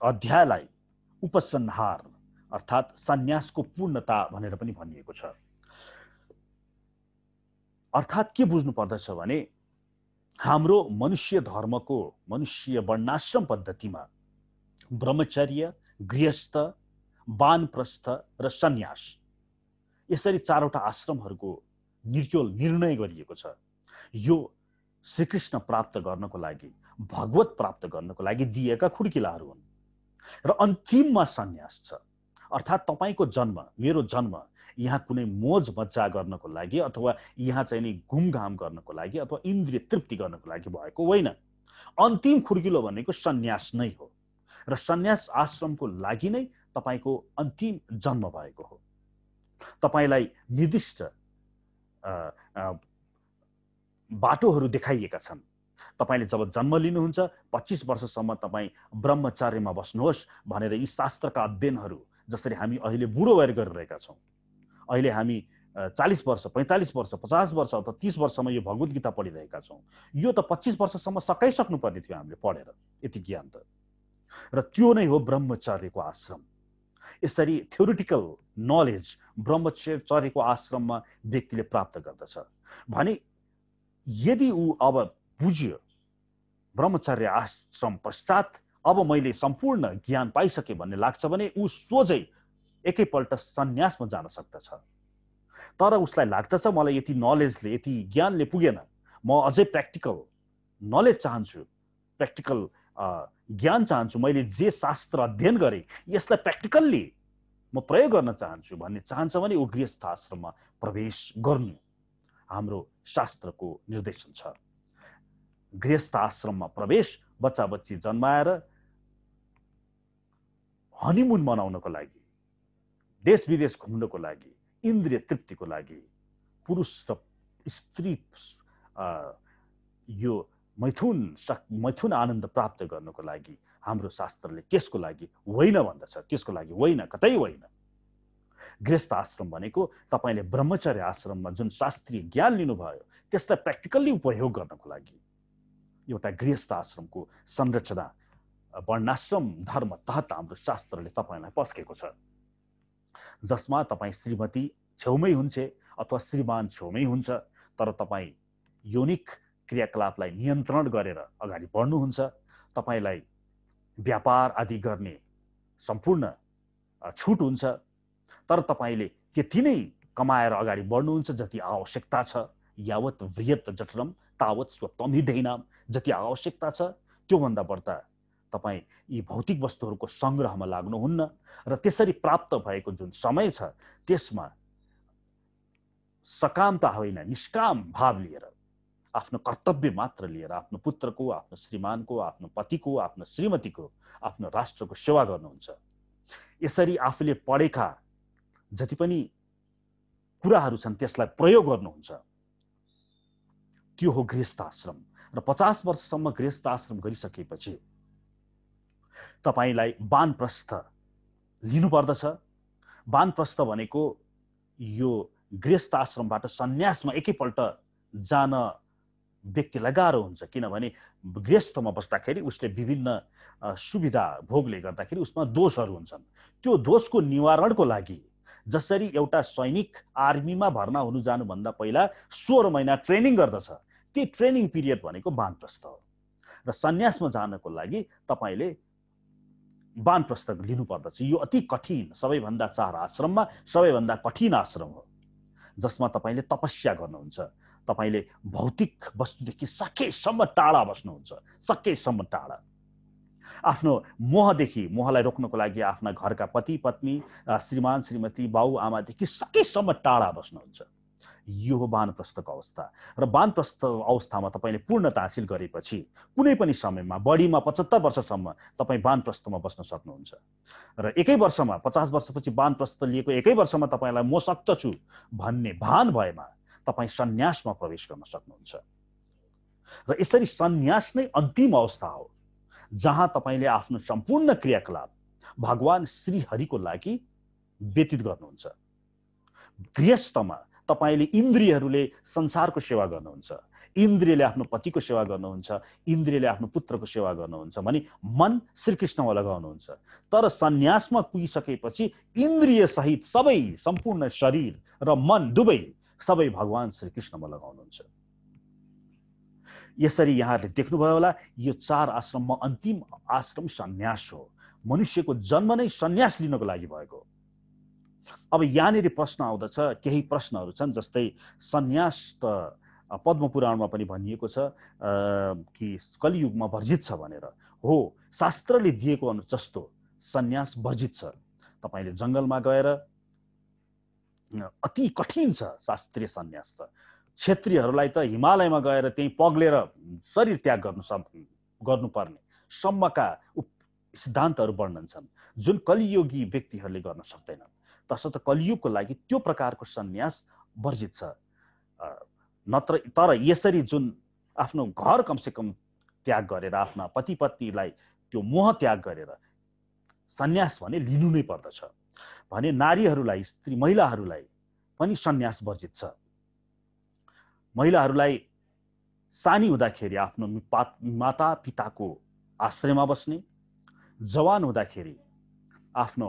अध्यायलाई उपसंहार अर्थात् सन्यासको पूर्णता भनेर पनि भनिएको छ। अर्थात् के बुझ्नु पर्दछ भने हाम्रो मनुष्य धर्मको, मनुष्य वर्णाश्रम पद्धतिमा ब्रह्मचर्य, गृहस्थ, वानप्रस्थ र सन्यास, यसरी 4वटा आश्रमहरूको निर्णय गरिएको छ। यो श्रीकृष्ण प्राप्त गर्नको लागि, भगवत प्राप्त गर्नको लागि दिएका खुड्किलाहरू हुन् र अन्तिममा सन्यास छ। अर्थात् तपाईको जन्म, मेरो जन्म यहाँ कुनै मोज मज्जा गर्नको लागि अथवा यहाँ चाहिँ नि घुमघाम गर्नको लागि अथवा इन्द्रिय तृप्ति गर्नको लागि भएको होइन। अन्तिम खुड्किलो भनेको सन्यास नै हो र सन्यास आश्रमको लागि नै तपाईको अन्तिम जन्म भएको हो। तपाईलाई निर्दिष्ट बाटोहरू देखाइएका छन्। तपाईले जब जन्म लिनुहुन्छ 25 वर्षसम्म तपाई ब्रह्मचर्यमा बस्नुहोस् भनेर यी शास्त्रका अध्ययनहरू, जसरी हामी अहिले बुढो भएर गरिरहेका छौं, अहिले हामी 40 वर्ष, 45 वर्ष, 50 वर्ष अथवा 30 वर्षमा यो भगवत गीता पढिरहेका छौं। यो त 25 वर्षसम्म सकाइसक्नु पर्ने थियो हामीले पढेर यति ज्ञान त। र त्यो नै हो ब्रह्मचर्यको आश्रम। यसरी थ्योरिटिकल नलेज ब्रह्मचर्यको आश्रममा व्यक्तिले प्राप्त गर्दछ भने यदि ऊ अब बुझ्यो ब्रह्मचर्य आश्रम पश्चात अब मैले सम्पूर्ण ज्ञान पाइसके भन्ने लाग्छ भने ऊ सोझै एकैपल्ट सन्यासमा जान सक्दछ। तर उसलाई लाग्दछ मलाई यति नलेजले, यति ज्ञानले पुगेन, म अझै प्र्याक्टिकल नलेज चाहन्छु, प्र्याक्टिकल ज्ञान चाहन्छु, मैले जे शास्त्र अध्ययन गरेँ यसलाई प्र्याक्टिकल्ली म प्रयोग गर्न चाहन्छु भन्ने चाहन्छ भने ऊ गृहस्थ आश्रममा प्रवेश गर्नु हाम्रो शास्त्रको निर्देशन छ। गृहस्थ आश्रममा प्रवेश बच्चा बच्ची जन्माएर हनीमुन मनाउनको लागि, देश विदेश घुम्नको लागि, इन्द्रिय तृप्तिको लागि, पुरुष र स्त्री यो मैथुन आनन्द प्राप्त गर्नको लागि हाम्रो शास्त्रले त्यसको लागि होइन भन्दछ। त्यसको लागि होइन, कतै होइन। गृहस्थ आश्रम भनेको तपाईले ब्रह्मचर्य आश्रममा जुन शास्त्रीय ज्ञान लिनुभयो त्यसलाई प्र्याक्टिकल्ली उपयोग गर्नको लागि एउटा गृहस्थ आश्रमको संरचना, वर्णाश्रम धर्म तहत हाम्रो शास्त्रले तपाईलाई पस्केको छ, जसमा तपाईँ श्रीमती छेउमै हुन्छ अथवा श्रीमान छेउमै हुन्छ, तर तपाईँ यौनिक क्रियाकलापलाई नियन्त्रण गरेर अगाडि बढ्नुहुन्छ। तपाईलाई व्यापार आदि गर्ने सम्पूर्ण छुट हुन्छ, तर तपाईले त्यति नै कमाएर अगाडि बढ्नुहुन्छ जति आवश्यकता छ। यावत वृहत जठरम तावत स्वत्वम हि दैनाम, जति आवश्यकता छ त्योभन्दा बढ्ता तपाईँ यी भौतिक वस्तुहरूको संग्रहमा लाग्नुहुन्न र त्यसरी प्राप्त भएको जुन समय छ त्यसमा सकामता होइन, निष्काम भाव लिएर, आफ्नो कर्तव्य मात्र लिएर आफ्नो पुत्रको, आफ्नो श्रीमानको, आफ्नो पतिको, आफ्नो श्रीमतीको, आफ्नो राष्ट्रको सेवा गर्नुहुन्छ। यसरी आफूले पढेका जति पनि कुराहरू छन् त्यसलाई प्रयोग गर्नुहुन्छ। त्यो हो गृहस्थ आश्रम। र 50 वर्षसम्म गृहस्थ आश्रम गरिसकेपछि तपाईलाई वानप्रस्थ लिनुपर्दछ। वानप्रस्थ भनेको यो गृहस्थ आश्रमबाट सन्यासमा एकैपल्ट जान व्यक्तिलाई गाह्रो हुन्छ, किनभने गृहस्थमा बस्दाखेरि उसले विभिन्न सुविधा भोगले गर्दाखेरि उसमा दोषहरू हुन्छन्। त्यो दोषको निवारणको लागि जसरी एउटा सैनिक आर्मीमा भर्ना हुनु जानुभन्दा पहिला 16 महिना ट्रेनिङ गर्दछ, त्यो ट्रेनिङ पिरियड भनेको वानप्रस्थ हो। र सन्यासमा जानको लागि तपाईले वानप्रस्थ लिनुपर्दछ। यो अति कठिन, सबैभन्दा 4 आश्रममा सबैभन्दा कठिन आश्रम हो, जसमा तपाईले तपस्या गर्नुहुन्छ। तपाईले भौतिक वस्तुदेखि सकेसम्म टाढा बस्नुहुन्छ, सकेसम्म टाढा। आफ्नो मोहदेखि, मोहलाई रोक्नको लागि आफ्ना घरका पति पत्नी, श्रीमान श्रीमती, बाउ आमादेखि सकेसम्म टाढा बस्नुहुन्छ। यो हो वानप्रस्थको अवस्था। र वानप्रस्थ अवस्थामा तपाईँले पूर्णता हासिल गरेपछि कुनै पनि समयमा बढीमा 75 वर्षसम्म तपाईँ वानप्रस्थमा बस्न सक्नुहुन्छ। र एकै वर्षमा 50 वर्षपछि वानप्रस्थ लिएको एकै वर्षमा तपाईँलाई म सक्दछु भन्ने भान भएमा तपाईँ सन्यासमा प्रवेश गर्न सक्नुहुन्छ। र यसरी सन्यास नै अन्तिम अवस्था हो जहाँ तपाईँले आफ्नो सम्पूर्ण क्रियाकलाप भगवान श्रीहरिको लागि व्यतीत गर्नुहुन्छ। गृहस्थमा तपाईले इन्द्रियहरूले संसारको सेवा गर्नुहुन्छ, इन्द्रियले आफ्नो पतिको सेवा गर्नुहुन्छ, इन्द्रियले आफ्नो पुत्रको सेवा गर्नुहुन्छ भने मन श्रीकृष्णमा लगाउनुहुन्छ। तर सन्यासमा पुगिसकेपछि इन्द्रिय सहित सबै, सम्पूर्ण शरीर र मन दुवै सबै भगवान श्रीकृष्णमा लगाउनुहुन्छ। यसरी यहाँहरूले देख्नुभयो होला, यो 4 आश्रममा अन्तिम आश्रम सन्यास हो। मनुष्यको जन्म नै सन्यास लिनको लागि भएको। अब यहाँनिर प्रश्न आउँदछ, केही प्रश्नहरू छन्, जस्तै सन्यास त पद्म पुराणमा पनि भनिएको छ कि कलियुगमा वर्जित छ भनेर। हो, शास्त्रले दिएको जस्तो सन्यास वर्जित छ। तपाईले जङ्गलमा गएर, अति कठिन छ शास्त्रीय सन्यास त। क्षेत्रीहरूलाई त हिमालयमा गएर त्यही पग्लेर शरीर त्याग गर्नुपर्ने सम्मका सिद्धान्तहरू वर्णन छन्, जुन कलियुगी व्यक्तिहरूले गर्न सक्दैनन्। तसर्थ कलियुगको लागि त्यो प्रकारको सन्यास वर्जित छ। तर यसरी जुन आफ्नो घर कमसेकम त्याग गरेर, आफ्ना पति पत्नीलाई त्यो मोह त्याग गरेर सन्यास भने लिनु नै पर्दछ भने नारीहरूलाई, स्त्री महिलाहरूलाई पनि सन्यास वर्जित छ। महिलाहरूलाई सानी हुँदाखेरि आफ्नो माता पिताको आश्रयमा बस्ने, जवान हुँदाखेरि आफ्नो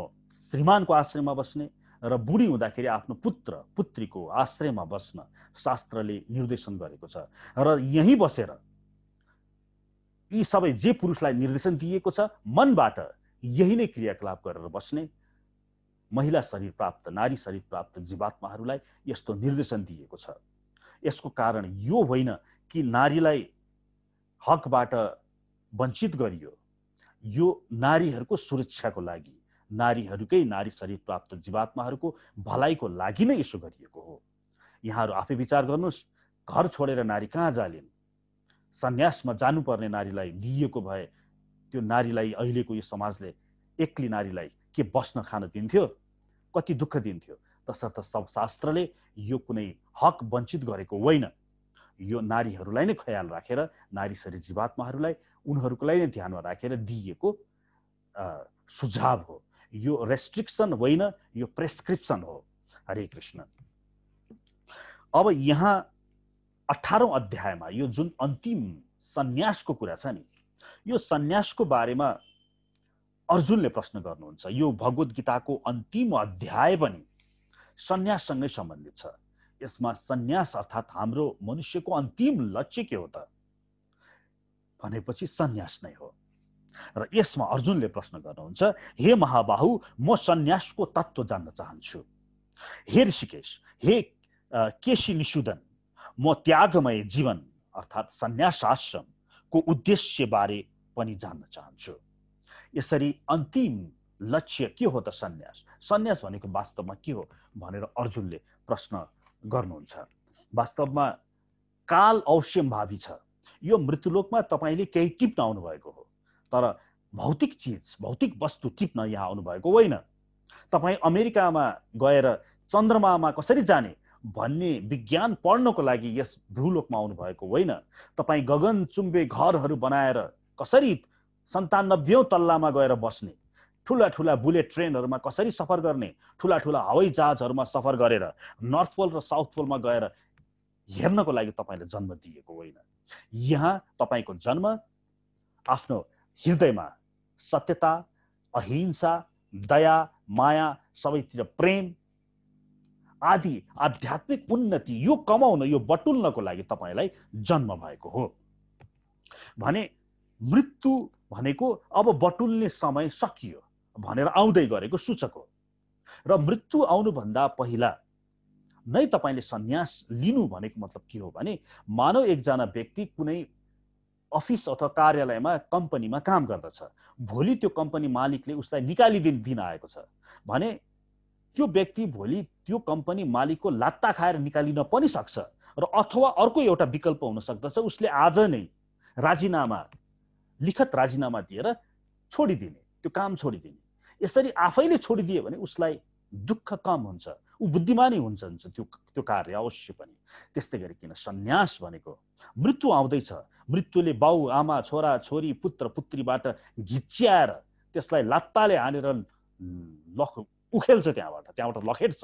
श्रीमानको आश्रयमा बस्ने र बुढी हुँदाखेरि आफ्नो पुत्र पुत्रीको आश्रयमा बस्न शास्त्रले निर्देशन गरेको छ। र यही बसेर यी सबै जे पुरुषलाई निर्देशन दिएको छ, मनबाट यही नै क्रियाकलाप गरेर बस्ने महिला शरीर प्राप्त, नारी शरीर प्राप्त जीवात्माहरूलाई यस्तो निर्देशन दिएको छ। यसको कारण यो होइन कि नारीलाई हकबाट वञ्चित गरियो, यो नारीहरूको सुरक्षाको लागि, नारीहरूकै, नारी शरीर प्राप्त जीवात्माहरूको भलाइको लागि नै यसो गरिएको हो। यहाँहरू आफै विचार गर्नुहोस्, घर छोडेर नारी कहाँ जालिन्? सन्यासमा जानुपर्ने नारीलाई दिइएको भए त्यो नारीलाई अहिलेको यो समाजले एक्ली नारीलाई के बस्न खान दिन्थ्यो? कति दुःख दिन्थ्यो। तसर्थ सब शास्त्रले यो कुनै हक वञ्चित गरेको होइन, यो नारीहरूलाई नै ख्याल राखेर, नारी शरीर जीवात्माहरूलाई उनीहरूकोलाई नै ध्यानमा राखेर दिइएको सुझाव हो। यो रेस्ट्रिक्सन होइन, यो प्रेस्क्रिप्सन हो। हरे कृष्ण। अब यहाँ 18औं अध्यायमा यो जुन अन्तिम सन्यासको कुरा छ नि, यो सन्यासको बारेमा अर्जुनले प्रश्न गर्नुहुन्छ। यो भगवत गीताको अन्तिम अध्याय पनि सन्याससँगै सम्बन्धित छ। यसमा सन्यास अर्थात् हाम्रो मनुष्यको अन्तिम लक्ष्य के हो त भनेपछि सन्यास नै हो। र यसमा अर्जुनले प्रश्न गर्नुहुन्छ, हे महाबाहु, म सन्यासको तत्त्व जान्न चाहन्छु। हे ऋषिकेश, हे केशी निषुदन, म त्यागमय जीवन अर्थात् सन्यास आश्रमको उद्देश्य बारे पनि जान्न चाहन्छु। यसरी अन्तिम लक्ष्य के हो त सन्यास? सन्यास भनेको वास्तवमा के हो भनेर अर्जुनले प्रश्न गर्नुहुन्छ। वास्तवमा काल अवश्यम्भावी छ। यो मृत्युलोकमा तपाईले केही टिप्न आउनु भएको हो, तर भौतिक चिज, भौतिक वस्तु टिप्न यहाँ आउनु भएको होइन। तपाई अमेरिकामा गएर चन्द्रमामा कसरी जाने भन्ने विज्ञान पढ्नको लागि यस भूलोकमा आउनु भएको होइन। तपाई गगनचुम्बे घरहरू बनाएर कसरी 97औं तल्लामा गएर बस्ने, ठुला ठुला बुलेट ट्रेनहरूमा कसरी सफर गर्ने, ठुला ठुला हवाई जहाजहरूमा सफर गरेर नर्थ पोल र साउथ पोलमा गएर हेर्नको लागि तपाईले जन्म दिएको होइन। यहाँ तपाईको जन्म आफ्नो हृदयमा सत्यता, अहिंसा, दया, माया, सबैतिर प्रेम आदि आध्यात्मिक उन्नति यो कमाउन, यो बटुल्नको लागि तपाईलाई जन्म भएको हो भने मृत्यु भनेको अब बटुल्ने समय सकियो भनेर आउँदै गरेको सूचक हो। र मृत्यु आउनुभन्दा पहिला नै तपाईले सन्यास लिनु भनेको मतलब के हो भने, मानव एकजना व्यक्ति कुनै अफिस अथवा कार्यालयमा कम्पनीमा काम गर्दछ, भोलि त्यो कम्पनी मालिकले उसलाई निकालिदिन आएको छ भने त्यो व्यक्ति भोलि त्यो कम्पनी मालिकको लात्ता खाएर निकालिन पनि सक्छ र अथवा अर्को एउटा विकल्प हुन सक्दछ, उसले आज नै राजीनामा, लिखत राजीनामा दिएर छोडिदिने, त्यो काम छोडिदिने। यसरी आफैले छोडिदिए भने उसलाई दुःख कम हुन्छ, ऊ बुद्धिमानी हुन्छ त्यो कार्य अवश्य पनि। त्यस्तै गरिकन सन्यास भनेको मृत्यु आउँदैछ, मृत्युले बाउ आमा छोरा छोरी पुत्र पुत्रीबाट घिच्याएर त्यसलाई लात्ताले हानेर उखेल्छ, त्यहाँबाट लखेट्छ।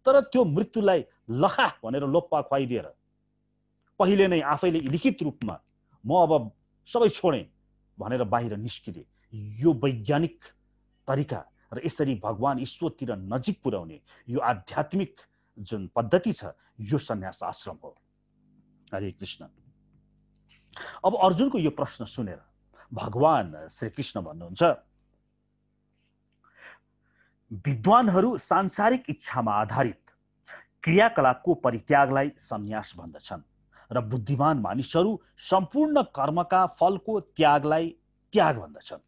तर त्यो मृत्युलाई लखा भनेर लोप्पा खुवाइदिएर पहिले नै आफैले लिखित रूपमा म अब सबै छोडे भनेर बाहिर निस्किने, यो वैज्ञानिक तरिका र यसरी भगवान ईश्वरतिर नजिक पुर्याउने यो आध्यात्मिक जुन पद्धति छ, यो सन्यास आश्रम हो। हरे कृष्ण। अब अर्जुनको यो प्रश्न सुनेर भगवान श्री कृष्ण भन्नुहुन्छ, विद्वानहरू सांसारिक इच्छामा आधारित क्रियाकलापको परित्यागलाई सन्यास भन्दछन् र बुद्धिमान मानिसहरू सम्पूर्ण कर्मका फलको त्यागलाई त्याग भन्दछन्।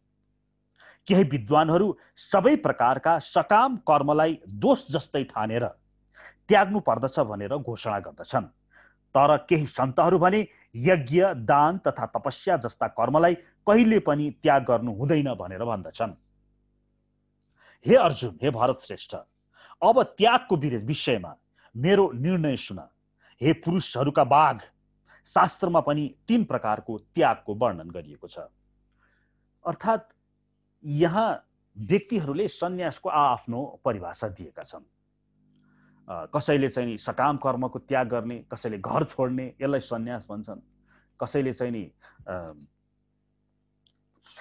केही विद्वानहरू सबै प्रकारका सकाम कर्मलाई दोष जस्तै ठानेर त्याग्नु पर्दछ भनेर घोषणा गर्दछन्, तर केही सन्तहरू भने यज्ञ दान तथा तपस्या जस्ता कर्मलाई कहिले पनि त्याग गर्नु हुँदैन भनेर भन्दछन्। हे अर्जुन, हे भरत श्रेष्ठ, अब त्यागको विषयमा मेरो निर्णय सुन। हे पुरुषहरूका बाघ, शास्त्रमा पनि 3 प्रकारको त्यागको वर्णन गरिएको छ। अर्थात् यहाँ व्यक्तिहरूले सन्यासको आफ्नो परिभाषा दिएका छन्। कसैले चाहिँ नि सकाम कर्मको त्याग गर्ने, कसैले घर छोड्ने, यसलाई सन्यास भन्छन्। कसैले चाहिँ नि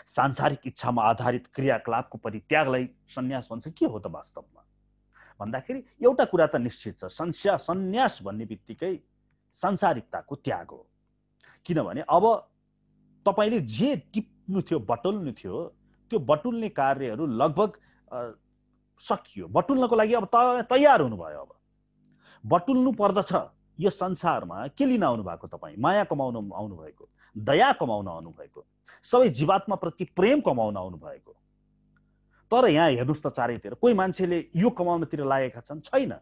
सांसारिक इच्छामा आधारित क्रियाकलापको परित्यागलाई सन्यास भन्छ। के हो त वास्तवमा भन्दाखेरि एउटा कुरा त निश्चित छ, सन्यास भन्ने बित्तिकै सांसारिकताको त्याग हो। किनभने अब तपाईले जे टिप्नु थियो, बटुल्नु थियो, त्यो बटुल्ने कार्यहरू लगभग सकियो। बटुल्नको लागि अब तयार हुनुभयो। अब बटुल्नु पर्दछ। यो संसारमा के लिन आउनु भएको? तपाईँ माया कमाउन आउनु भएको, दया कमाउन आउनु भएको, सबै जीवात्मा प्रति प्रेम कमाउन आउनु भएको। तर यहाँ हेर्नुस् त, चारैतिर कोही मान्छेले यो कमाउनतिर लागेका छन्? छैन।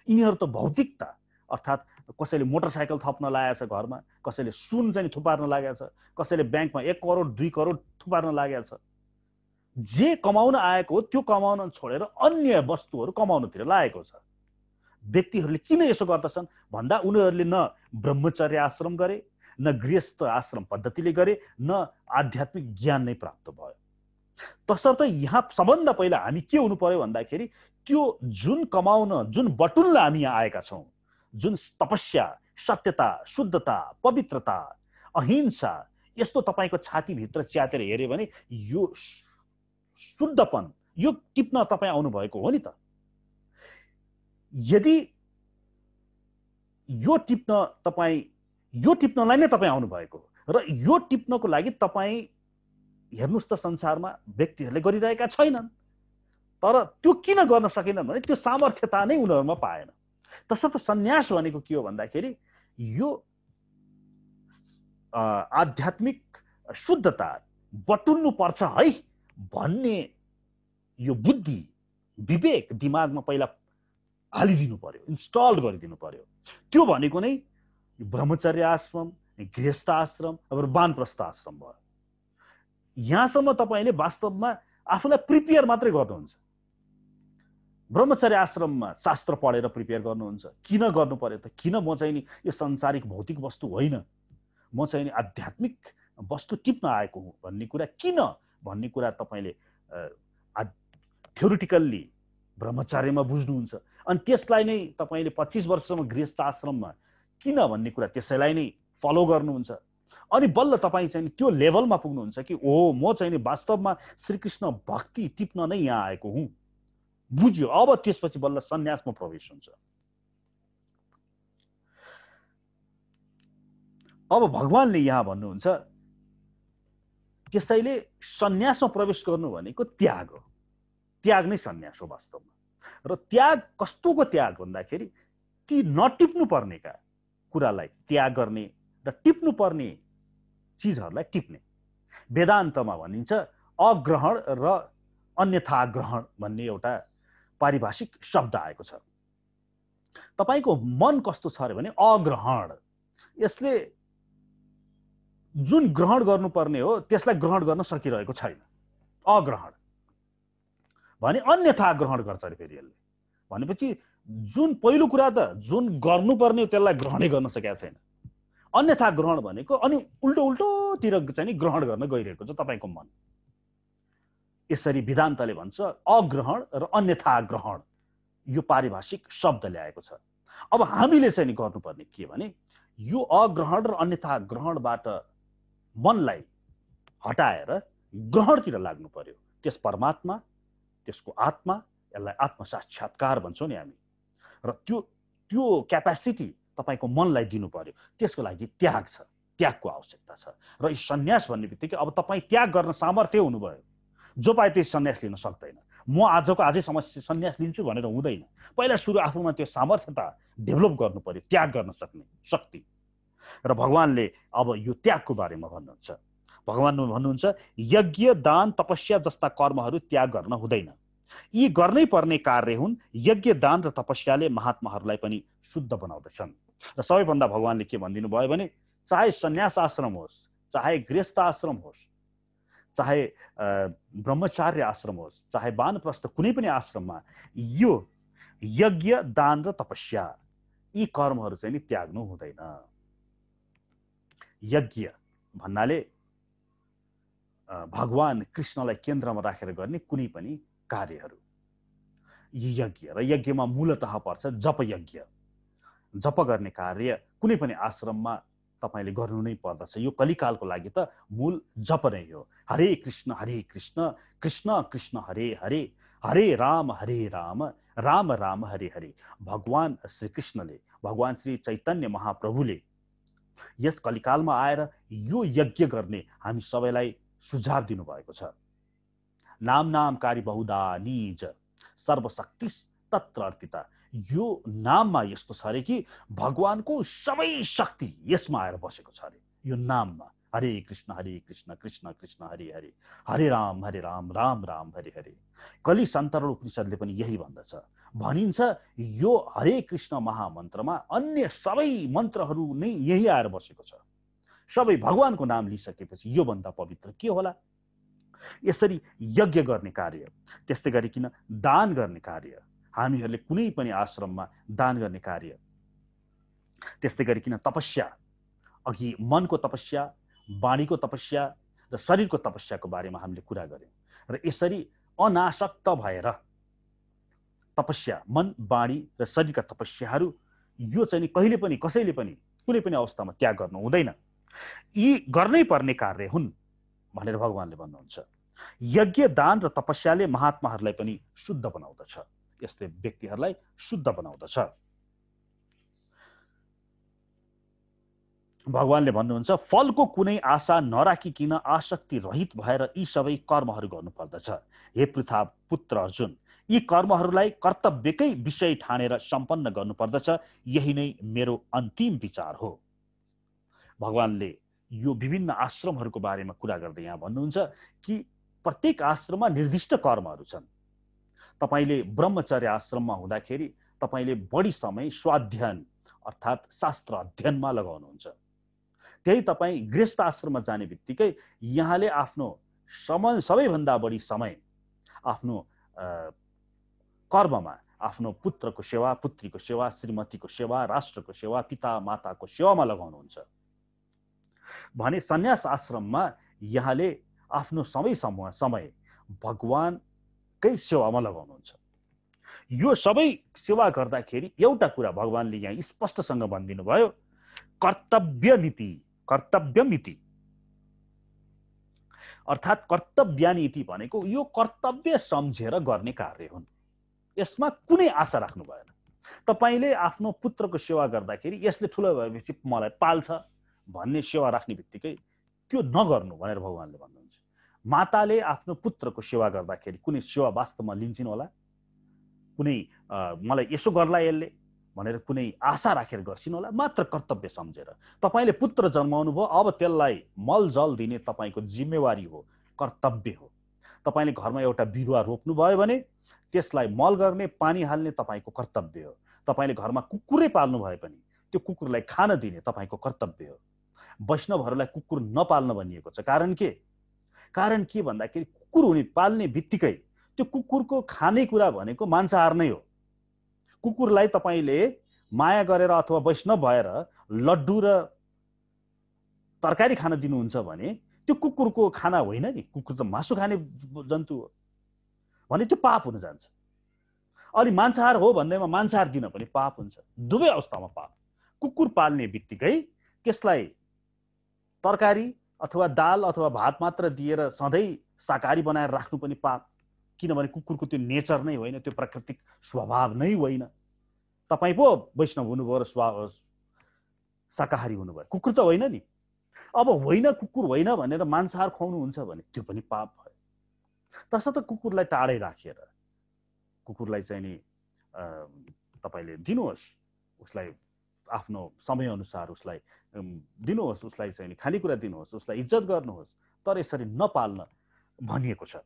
यिनीहरू त भौतिकता, अर्थात् कसैले मोटरसाइकल थप्न लागेको छ घरमा, कसैले सुन चाहिँ थुपार्न लागेको छ, कसैले ब्याङ्कमा 1 करोड 2 करोड थुपार्न लागेको छ। जे कमाउन आएको हो त्यो कमाउन छोडेर अन्य वस्तुहरू कमाउनतिर लागेको छ। व्यक्तिहरूले किन यसो गर्दछन् भन्दा उनीहरूले न ब्रह्मचर्य आश्रम गरे, न गृहस्थ आश्रम पद्धतिले गरे, न आध्यात्मिक ज्ञान नै प्राप्त भयो। तसर्थ यहाँ सबभन्दा पहिला हामी के हुनु पर्यो भन्दाखेरि त्यो जुन कमाउन, जुन बटुल्न हामी यहाँ आएका छौँ, जुन तपस्या, सत्यता, शुद्धता, पवित्रता, अहिंसा, यस्तो तपाईँको छातीभित्र च्यातेर हेऱ्यो भने यो शुद्धपन, यो टिप्न तपाईँ आउनु भएको हो नि त। यदि यो टिप्नलाई नै तपाईँ आउनु भएको र यो टिप्नको लागि तपाईँ हेर्नुस् त संसारमा व्यक्तिहरूले गरिरहेका छैनन्। तर त्यो किन गर्न सकेनन् भने त्यो सामर्थ्यता नै उनीहरूमा पाएन। तसर्थ सन्यास भनेको के हो भन्दाखेरि यो आध्यात्मिक शुद्धता बटुल्नु पर्छ है भन्ने यो बुद्धि, विवेक दिमागमा पहिला हालिदिनु पर्यो, इन्स्टल गरिदिनु पर्यो। त्यो भनेको नै ब्रह्मचर्य आश्रम, गृहस्थ आश्रम र वानप्रस्थ आश्रम भयो। यहाँसम्म तपाईँले वास्तवमा आफूलाई प्रिपेयर मात्रै गर्नुहुन्छ। ब्रह्मचर्य आश्रममा शास्त्र पढेर प्रिपेयर गर्नुहुन्छ। किन गर्नु पर्यो त? किन म चाहिँ नि यो संसारिक भौतिक वस्तु होइन, म चाहिँ नि आध्यात्मिक वस्तु टिप्न आएको हुँ भन्ने कुरा किन भन्ने कुरा तपाईँले थ्योरिटिकल्ली ब्रह्मचर्यमा बुझ्नुहुन्छ। अनि त्यसलाई नै तपाईँले 25 वर्षसम्म गृहस्थ आश्रममा किन भन्ने कुरा त्यसैलाई नै फलो गर्नुहुन्छ। अनि बल्ल तपाईँ चाहिँ त्यो लेभलमा पुग्नुहुन्छ कि ओ म चाहिँ नि वास्तवमा श्रीकृष्ण भक्ति टिप्न नै यहाँ आएको हुँ, बुझ्यो। अब त्यसपछि बल्ल सन्यासमा प्रवेश हुन्छ। अब भगवानले यहाँ भन्नुहुन्छ त्यसैले सन्यासमा प्रवेश गर्नु भनेको त्याग हो। त्याग नै सन्यास हो वास्तवमा। र त्याग कस्तोको त्याग भन्दाखेरि ती नटिप्नु पर्नेका कुरालाई त्याग गर्ने र टिप्नु पर्ने चिजहरूलाई टिप्ने। वेदान्तमा भनिन्छ अग्रहण र अन्यथा ग्रहण भन्ने एउटा पारिभाषिक शब्द आएको छ। तपाईको मन कस्तो छ अरे भने अग्रहण, यसले जुन ग्रहण गर्नुपर्ने हो त्यसलाई ग्रहण गर्न सकिरहेको छैन, अग्रहण भने अन्यथा ग्रहण गर्छ अरे फेरि यसले। भनेपछि जुन पहिलो कुरा त जुन गर्नुपर्ने त्यसलाई ग्रहणै गर्न सकेको छैन, अन्यथा ग्रहण भनेको अनि उल्टो उल्टोतिर चाहिँ ग्रहण गर्न गइरहेको छ तपाईको मन। यसरी वेदान्तले भन्छ अग्रहण र अन्यथा ग्रहण यो पारिभाषिक शब्द ल्याएको छ। अब हामीले चाहिँ गर्नुपर्ने के भने यो अग्रहण र अन्यथा ग्रहणबाट मनलाई हटाएर ग्रहणतिर लाग्नु पर्यो। त्यस परमात्मा, त्यसको आत्मा, यसलाई आत्म साक्षात्कार भन्छौँ नि हामी, र त्यो क्यापासिटी तपाईको मनलाई दिनु पर्यो। त्यसको लागि त्याग छ, त्यागको आवश्यकता छ। र यो सन्यास भन्ने बित्तिकै अब तपाईँ त्याग गर्न सामर्थ्य हुनुभयो, जो पाए त्यही सन्यास लिन सक्दैन। म आजको आजै सन्यास लिन्छु भनेर हुँदैन। पहिला सुरु आफूमा त्यो सामर्थ्यता डेभलप गर्नु पर्यो, त्याग गर्न सक्ने शक्ति। र भगवानले अब यो त्यागको बारेमा भन्नुहुन्छ। भगवान भन्नुहुन्छ यज्ञ दान तपस्या जस्ता कर्महरू त्याग गर्न हुँदैन, यी गर्नै पर्ने कार्य हुन्। यज्ञ दान र तपस्याले महात्माहरूलाई पनि शुद्ध बनाउँदछन्। र सबैभन्दा भगवानले के भनिदिनु भयो भने चाहे सन्यास आश्रम होस्, चाहे गृहस्थ आश्रम होस्, चाहे ब्रह्मचार्य आश्रम होस्, चाहे वानप्रस्थ कुनै पनि आश्रममा यो यज्ञ दान र तपस्या यी कर्महरू चाहिँ नि त्याग्नु हुँदैन। यज्ञ भन्नाले भगवान कृष्णलाई केन्द्रमा राखेर गर्ने कुनै पनि कार्यहरू, यी यज्ञ। र यज्ञमा मूलतः पर्छ जप यज्ञ। जप गर्ने कार्य कुनै पनि आश्रममा तपाईले गर्नु नै पर्दछ। यो कलिकालको लागि त मूल जप नै हो। हरे कृष्ण कृष्ण कृष्ण हरे हरे, हरे राम राम राम हरे हरे। भगवान श्री कृष्णले, भगवान श्री चैतन्य महाप्रभुले यस कलिकालमा आएर यो यज्ञ गर्ने हामी सबैलाई सुझाव दिनुभएको छ। नाम नामकारी बहुधा निज सर्वशक्ति तत्र अर्पिता। यो नाममा यस्तो छ अरे कि भगवानको सबै शक्ति यसमा आएर बसेको छ अरे यो नाममा। हरे कृष्ण कृष्ण कृष्ण हरे हरे, हरे राम राम राम हरे हरे। कलि सन्तरण उपनिषदले पनि यही भन्दछ। भनिन्छ यो हरे कृष्ण महामन्त्रमा अन्य सबै मन्त्रहरू नै यही आएर बसेको छ। सबै भगवानको नाम लिइसकेपछि यो भन्दा पवित्र के होला। यसरी यज्ञ गर्ने कार्य, त्यस्तै गरिकन दान गर्ने कार्य, हामीहरूले कुनै पनि आश्रममा दान गर्ने कार्य, त्यस्तै गरिकन तपस्या, अघि मनको तपस्या, वाणीको तपस्या र शरीरको तपस्याको बारेमा हामीले कुरा गर्यौं। र यसरी अनासक्त भएर तपस्या, मन वाणी र शरीरका तपस्याहरू यो चाहिँ कहिले पनि कसैले पनि कुनै पनि अवस्थामा त्याग गर्नु हुँदैन, यी गर्नै पर्ने कार्य हुन् भनेर भगवानले भन्नुहुन्छ। यज्ञ दान र तपस्याले महात्माहरूलाई पनि शुद्ध बनाउँदछ, यसले व्यक्तिहरूलाई शुद्ध बनाउँदछ। भगवानले भन्नुहुन्छ फलको कुनै आशा नराखिकिन आसक्ति रहित भएर यी सबै कर्महरू गर्नुपर्दछ। हे पृथा पुत्र अर्जुन, यी कर्महरूलाई कर्तव्यकै विषय ठानेर सम्पन्न गर्नुपर्दछ, यही नै मेरो अन्तिम विचार हो। भगवानले यो विभिन्न आश्रमहरूको बारेमा कुरा गर्दै यहाँ भन्नुहुन्छ कि प्रत्येक आश्रममा निर्दिष्ट कर्महरू छन्। तपाईले ब्रह्मचर्य आश्रममा हुँदाखेरि तपाईले बढी समय स्वाध्ययन अर्थात् शास्त्र अध्ययनमा लगाउनुहुन्छ। त्यही तपाईँ गृहस्थ आश्रममा जाने बित्तिकै यहाँले आफ्नो सबैभन्दा बढी समय आफ्नो कर्ममा, आफ्नो पुत्रको सेवा, पुत्रीको सेवा, श्रीमतीको सेवा, राष्ट्रको सेवा, पिता माताको सेवामा लगाउनुहुन्छ भने सन्यास आश्रममा यहाँले आफ्नो समय भगवानकै सेवामा लगाउनुहुन्छ। यो सबै सेवा गर्दाखेरि एउटा कुरा भगवानले यहाँ स्पष्टसँग भनिदिनु भयो, कर्तव्यमिति अर्थात् कर्तव्यानीति भनेको यो कर्तव्य सम्झेर गर्ने कार्य हुन्। यसमा कुनै आशा राख्नु भएन। तपाईले आफ्नो पुत्रको सेवा गर्दाखेरि यसले ठुलो भएपछि मलाई पाल्छ भन्ने सेवा राख्ने बित्तिकै त्यो नगर्नु भनेर भगवानले भन्नुहुन्छ। माताले आफ्नो पुत्रको सेवा गर्दाखेरि कुनै सेवा वास्तवमा लिन्छन् होला, कुनै मलाई यसो गर्ला यसले भनेर कुनै आशा राखेर गर्छिन् होला, मात्र कर्तव्य सम्झेर। तपाईँले पुत्र जन्माउनु भयो, अब त्यसलाई मलजल दिने तपाईँको जिम्मेवारी हो, कर्तव्य हो। तपाईँले घरमा एउटा बिरुवा रोप्नु भयो भने त्यसलाई मल गर्ने, पानी हाल्ने तपाईँको कर्तव्य हो। तपाईँले घरमा कुकुरै पाल्नु भए पनि त्यो कुकुरलाई खान दिने तपाईँको कर्तव्य हो। वैष्णवहरूलाई कुकुर नपाल्न भनिएको छ। कारण के भन्दाखेरि कुकुर हुने पाल्ने बित्तिकै त्यो कुकुरको खानेकुरा भनेको मांसाहार नै हो। कुकुरलाई तपाईँले माया गरेर अथवा वैष्णव भएर लड्डु र तरकारी खान दिनुहुन्छ भने त्यो कुकुरको खाना होइन नि, कुकुर त मासु खाने जन्तु हो भने त्यो पाप हुन जान्छ। अलि मांसाहार हो भन्दैमा मांसाहार दिन पनि पाप हुन्छ, दुवै अवस्थामा पाप। कुकुर पाल्ने बित्तिकै त्यसलाई तरकारी अथवा दाल अथवा भात मात्र दिएर सधैँ शाकाहारी बनाएर राख्नु पनि पाप, किनभने कुकुरको त्यो नेचर नै होइन, त्यो प्राकृतिक स्वभाव नै होइन। तपाईँ पो वैष्णव हुनुभयो र शाकाहारी हुनुभयो, कुकुर त होइन नि। अब होइन, कुकुर होइन भनेर मांसाहार खुवाउनुहुन्छ भने त्यो पनि पाप भयो। तसर्थ कुकुरलाई टाढै राखेर कुकुरलाई चाहिँ नि तपाईँले दिनुहोस्, उसलाई आफ्नो समयअनुसार उसलाई दिनुहोस्, उसलाई चाहिँ खानेकुरा दिनुहोस्, उसलाई इज्जत गर्नुहोस्, तर यसरी नपाल्न भनिएको छ।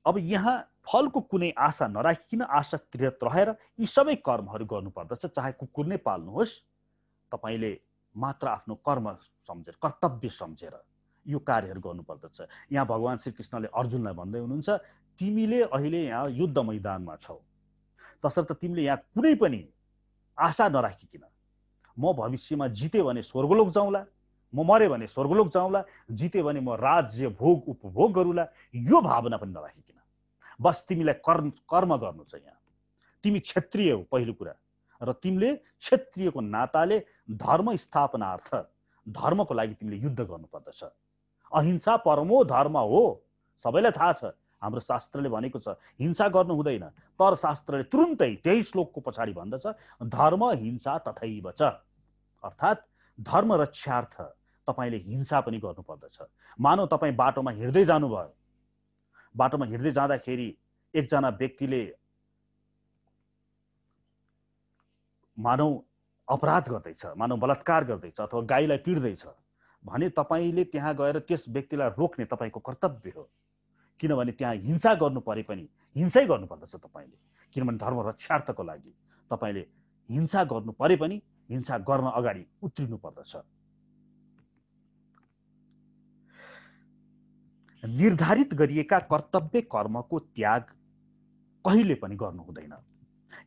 अब यहाँ फलको कुनै आशा नराखिकन आसक्तिरत रहेर यी सबै कर्महरू गर्नुपर्दछ। चाहे कुकुर नै पाल्नुहोस्, तपाईँले मात्र आफ्नो कर्म सम्झेर, कर्तव्य सम्झेर यो कार्यहरू गर्नुपर्दछ। यहाँ भगवान श्रीकृष्णले अर्जुनलाई भन्दै हुनुहुन्छ, तिमीले अहिले यहाँ युद्ध मैदानमा छौ, तसर्थ तिमीले यहाँ कुनै पनि आशा नराखिकन म भविष्यमा जिते भने स्वर्गलोक जाउँला, म मरे भने स्वर्गलोक जाउँला, जिते भने म राज्य भोग उपभोग गरौँला, यो भावना पनि नराखिकन बस तिमीलाई कर्म गर्नु छ। यहाँ तिमी क्षत्रिय हो पहिलो कुरा, र तिमीले क्षत्रियको नाताले धर्म स्थापनार्थ, धर्मको लागि तिमीले युद्ध गर्नुपर्दछ। अहिंसा परमो धर्म हो, सबैलाई थाहा छ। हाम्रो शास्त्रले भनेको छ हिंसा गर्नु हुँदैन, तर शास्त्रले तुरुन्तै त्यही श्लोकको पछाडि भन्दछ धर्म हिंसा तथैव च, अर्थात् धर्म रक्षार्थ तपाईँले हिंसा पनि गर्नुपर्दछ। मानौ तपाईँ बाटोमा हिँड्दै जानुभयो, बाटोमा हिँड्दै जाँदाखेरि एकजना व्यक्तिले मानौ अपराध गर्दैछ, मानौ बलात्कार गर्दैछ अथवा गाईलाई पिट्दैछ भने तपाईँले त्यहाँ गएर त्यस व्यक्तिलाई रोक्ने तपाईँको कर्तव्य हो। किनभने त्यहाँ हिंसा गर्नु परे पनि हिंसै गर्नुपर्दछ तपाईँले, किनभने धर्म रक्षार्थको लागि तपाईँले हिंसा गर्नु परे पनि हिंसा गर्न अगाडि उत्रिनु पर्दछ। निर्धारित गरिएका कर्तव्य कर्मको त्याग कहिले पनि गर्नु हुँदैन।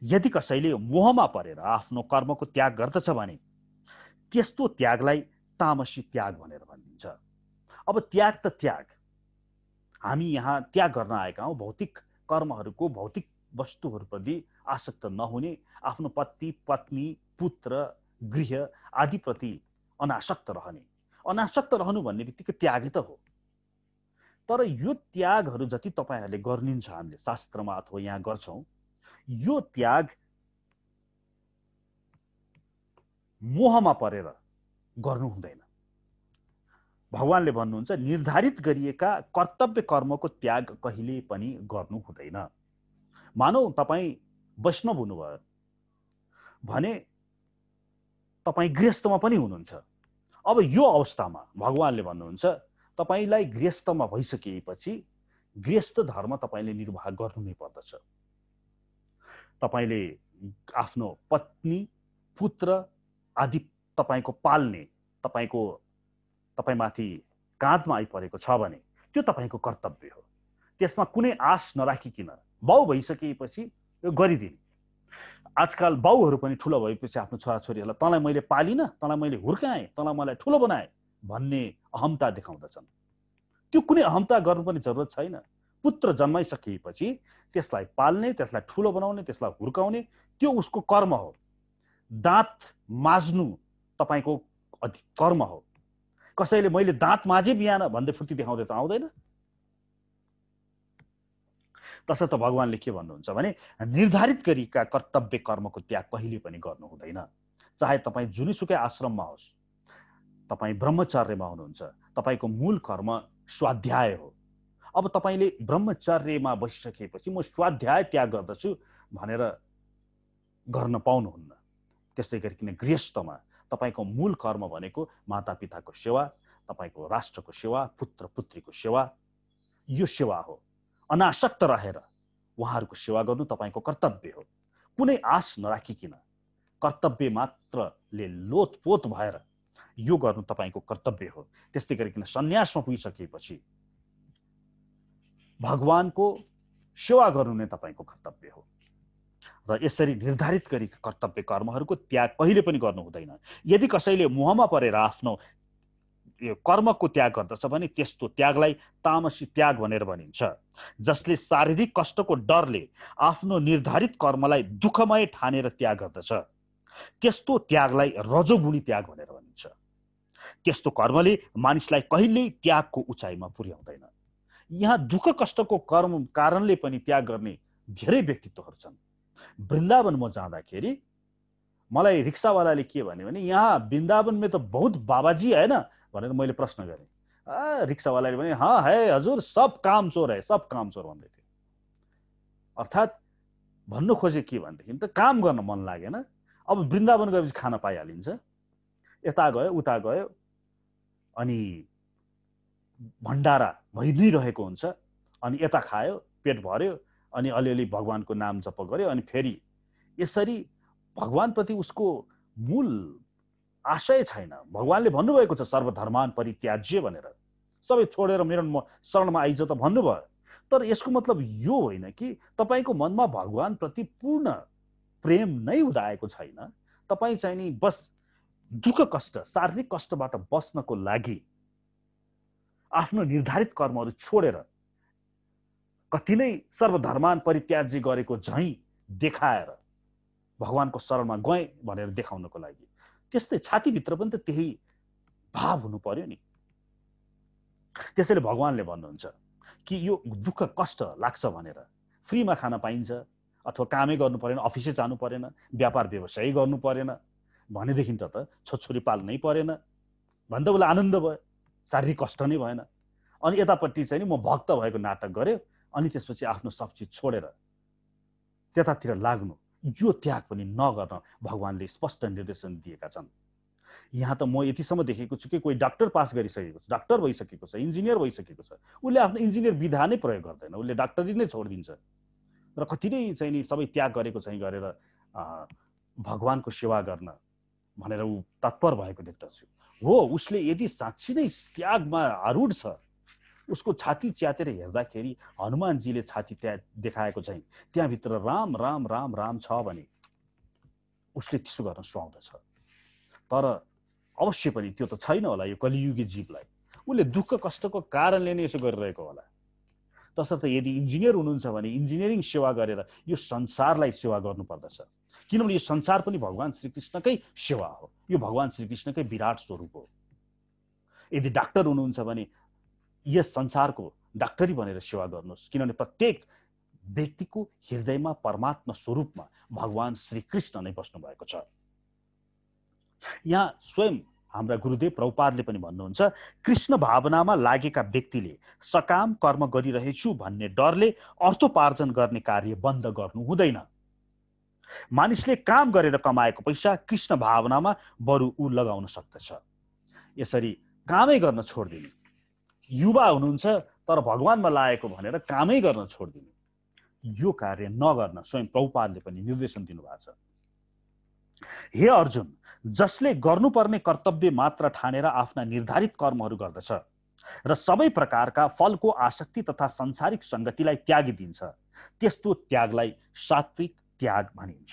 यदि कसैले मोहमा परेर आफ्नो कर्मको त्याग गर्दछ भने त्यस्तो त्यागलाई तामसी त्याग भनेर भनिन्छ। अब त्याग त त्याग, हामी यहाँ त्याग गर्न आएका हौँ भौतिक कर्महरूको, भौतिक वस्तुहरूप्रति आसक्त नहुने, आफ्नो पति पत्नी पुत्र गृह आदिप्रति अनासक्त रहने। अनासक्त रहनु भन्ने बित्तिकै त्यागै त हो। तर यो त्यागहरू जति तपाईँहरूले गर्नुहुन्छ, हामीले शास्त्रमा अथवा यहाँ गर्छौँ, यो त्याग मोहमा परेर गर्नु हुँदैन। भगवानले भन्नुहुन्छ निर्धारित गरिएका कर्तव्य कर्मको त्याग कहिले पनि गर्नु हुँदैन। मानौ तपाईँ वैष्णव हुनुभयो भने तपाईँ गृहस्थमा पनि हुनुहुन्छ। अब यो अवस्थामा भगवानले भन्नुहुन्छ तपाईलाई गृहस्थमा भइसकेपछि गृहस्थ धर्म तपाईले निर्वाह गर्नु नै पर्दछ। तपाईले आफ्नो पत्नी पुत्र आदि तपाईको पाल्ने, तपाईमाथि काँधमा आइपरेको छ भने त्यो तपाईको कर्तव्य हो। त्यसमा कुनै आश नराखिकिन बाउ भइसकेपछि यो गरिदिने। आजकल बाउहरू पनि ठुलो भएपछि आफ्नो छोराछोरीहरूलाई तँलाई मैले पालिन, तँलाई मैले हुर्काएँ, तँलाई मलाई ठुलो बनाएँ भन्ने अहमता देखाउँदछन्। त्यो कुनै अहमता गर्नु पनि जरुरत छैन। पुत्र जन्माइसकेपछि त्यसलाई पाल्ने, त्यसलाई ठुलो बनाउने, त्यसलाई हुर्काउने त्यो उसको कर्म हो। दाँत माझ्नु तपाईको कर्म हो। कसैले मैले दाँत माझे बिहान भन्दै फुर्ती देखाउँदै त आउँदैन। तसर्थ भगवानले के भन्नुहुन्छ भने निर्धारित गरिएका कर्तव्य कर्मको त्याग कहिले पनि गर्नु हुँदैन। चाहे तपाईँ जुनसुकै आश्रममा होस्, तपाईँ ब्रह्मचर्यमा हुनुहुन्छ, तपाईको मूल कर्म स्वाध्याय हो। अब तपाईले ब्रह्मचर्यमा बसिसकेपछि म स्वाध्याय त्याग गर्दछु भनेर गर्न पाउनुहुन्न। त्यसै गरिकन गृहस्थमा तपाईको मूल कर्म भनेको मातापिताको सेवा, तपाईको राष्ट्रको सेवा, पुत्र पुत्रीको सेवा, यो सेवा हो। अनासक्त रहेर उहाँहरूको सेवा गर्नु तपाईको कर्तव्य हो। कुनै आश नराखिकिन कर्तव्य मात्रले लोतपोत भएर यो गर्नु तपाईको कर्तव्य हो। त्यस्तै गरिकन सन्यासमा पुगिसकेपछि भगवानको सेवा गर्नु नै तपाईको कर्तव्य हो। र यसरी निर्धारित गरेका कर्तव्य कर्महरूको त्याग कहिले पनि गर्नु हुँदैन। यदि कसैले मोहमा परेर आफ्नो कर्मको त्याग गर्दछ भने त्यस्तो त्यागलाई तामसी त्याग भनेर भनिन्छ। जसले शारीरिक कष्टको डरले आफ्नो निर्धारित कर्मलाई दुःखमय ठानेर त्याग गर्दछ त्यस्तो त्यागलाई रजोगुणी त्याग भनेर भनिन्छ। त्यस्तो कर्मले मानिसलाई कहिल्यै त्यागको उचाइमा पुर्याउँदैन। यहाँ दुःख कष्टको कर्म कारणले पनि त्याग गर्ने धेरै व्यक्तित्वहरू छन्। वृन्दावन म जाँदाखेरि मलाई रिक्सावालाले के भन्यो भने यहाँ वृन्दावन में तो बहुत बाबाजी है ना भनेर मैले प्रश्न गरेँ। रिक्सावालाले भने हाँ है हजुर, सब काम चोर है, सब काम चोर भन्दै थियो। अर्थात् भन्नु खोजे के भनेदेखि त काम गर्न मन लागेन, अब वृन्दावन गएपछि खान पाइहालिन्छ, यता गयो उता गयो अनि भण्डारा भइ नै रहेको हुन्छ, अनि यता खायो पेट भर्यो अनि अलिअलि भगवानको नाम जप गर्यो अनि फेरि यसरी भगवानप्रति उसको मूल आशय छैन। भगवानले भन्नुभएको छ सर्वधर्मान परित्याज्य भनेर, सबै छोडेर मेरो शरणमा आइज त भन्नुभयो। तर यसको मतलब यो होइन कि तपाईको मनमा भगवानप्रति पूर्ण प्रेम नै उदाएको छैन। तपाई चाहिँ नि बस दुःख कष्ट शारीरिक कष्टबाट बस्नको लागि आफ्नो निर्धारित कर्महरू छोडेर कति नै सर्वधर्मान परित्याज्य गरेको झैं देखाएर भगवानको शरणमा गए भनेर देखाउनको लागि, त्यस्तै छातीभित्र पनि त त्यही भाव हुनु पर्यो नि। त्यसैले भगवानले भन्नुहुन्छ कि यो दुःख कष्ट लाग्छ भनेर फ्रीमा खान पाइन्छ अथवा कामै गर्नु परेन, अफिसै जानु परेन, व्यापार व्यवसाय गर्नु परेन भनेदेखि त छोरी पाल्नै परेन भन्दा उसलाई आनन्द भयो, शारीरिक कष्ट नै भएन। अनि यतापट्टि चाहिँ म भक्त भएको नाटक गर्यो अनि त्यसपछि आफ्नो सब चिज छोडेर त्यतातिर लाग्नु, यो त्याग पनि नगर्न भगवानले स्पष्ट निर्देशन दिएका छन्। यहाँ त म यतिसम्म देखेको छु कि कोही डाक्टर पास गरिसकेको छ, डाक्टर भइसकेको छ, इन्जिनियर भइसकेको छ, उसले आफ्नो इन्जिनियर विधा नै प्रयोग गर्दैन, उसले डाक्टरी नै छोडिदिन्छ र कति नै चाहिँ नि सबै त्याग गरेको चाहिँ गरेर भगवानको सेवा गर्न भनेर ऊ तत्पर भएको देख्दछु। हो, उसले यदि साँच्चै नै त्यागमा आरूढ छ, उसको छाती च्यातेर हेर्दाखेरि हनुमानजीले छाती देखाएको चाहिँ त्यहाँभित्र राम राम राम राम छ भने उसले त्यसो गर्न सुहाउँदछ। तर अवश्य पनि त्यो त छैन होला यो कलियुगी जीवलाई, उसले दुःख कष्टको कारणले नै यसो गरिरहेको होला। तसर्थ यदि इन्जिनियर हुनुहुन्छ भने इन्जिनियरिङ सेवा गरेर यो संसारलाई सेवा गर्नुपर्दछ, किनभने यो संसार पनि भगवान श्रीकृष्णकै सेवा हो, यो भगवान श्रीकृष्णकै विराट स्वरूप हो। यदि डाक्टर हुनुहुन्छ भने यस संसारको डाक्टरी भनेर सेवा गर्नुहोस्, किनभने प्रत्येक व्यक्तिको हृदयमा परमात्मा स्वरूपमा भगवान श्रीकृष्ण नै बस्नु भएको छ। यहाँ स्वयं हाम्रा गुरुदेव प्रभुपादले पनि भन्नुहुन्छ कृष्ण भावनामा लागेका व्यक्तिले सकाम कर्म गरिरहेछु भन्ने डरले अर्थोपार्जन गर्ने कार्य बन्द गर्नु हुँदैन। मानिसले काम गरेर कमाएको पैसा कृष्ण भावनामा बरु ऊ लगाउन सक्दछ। यसरी कामै गर्न छोड्दिनु, युवा हुनुहुन्छ तर भगवानमा लागेको भनेर कामै गर्न छोड्दिनु, यो कार्य नगर्न स्वयं प्रभुपादले पनि निर्देशन दिनुभएको छ। हे अर्जुन, जसले गर्नुपर्ने कर्तव्य मात्र ठानेर आफ्ना निर्धारित कर्महरू गर्दछ र सबै प्रकारका फलको आसक्ति तथा सांसारिक संगतिलाई त्यागिदिन्छ त्यस्तो त्यागलाई सात्विक त्याग भनिन्छ।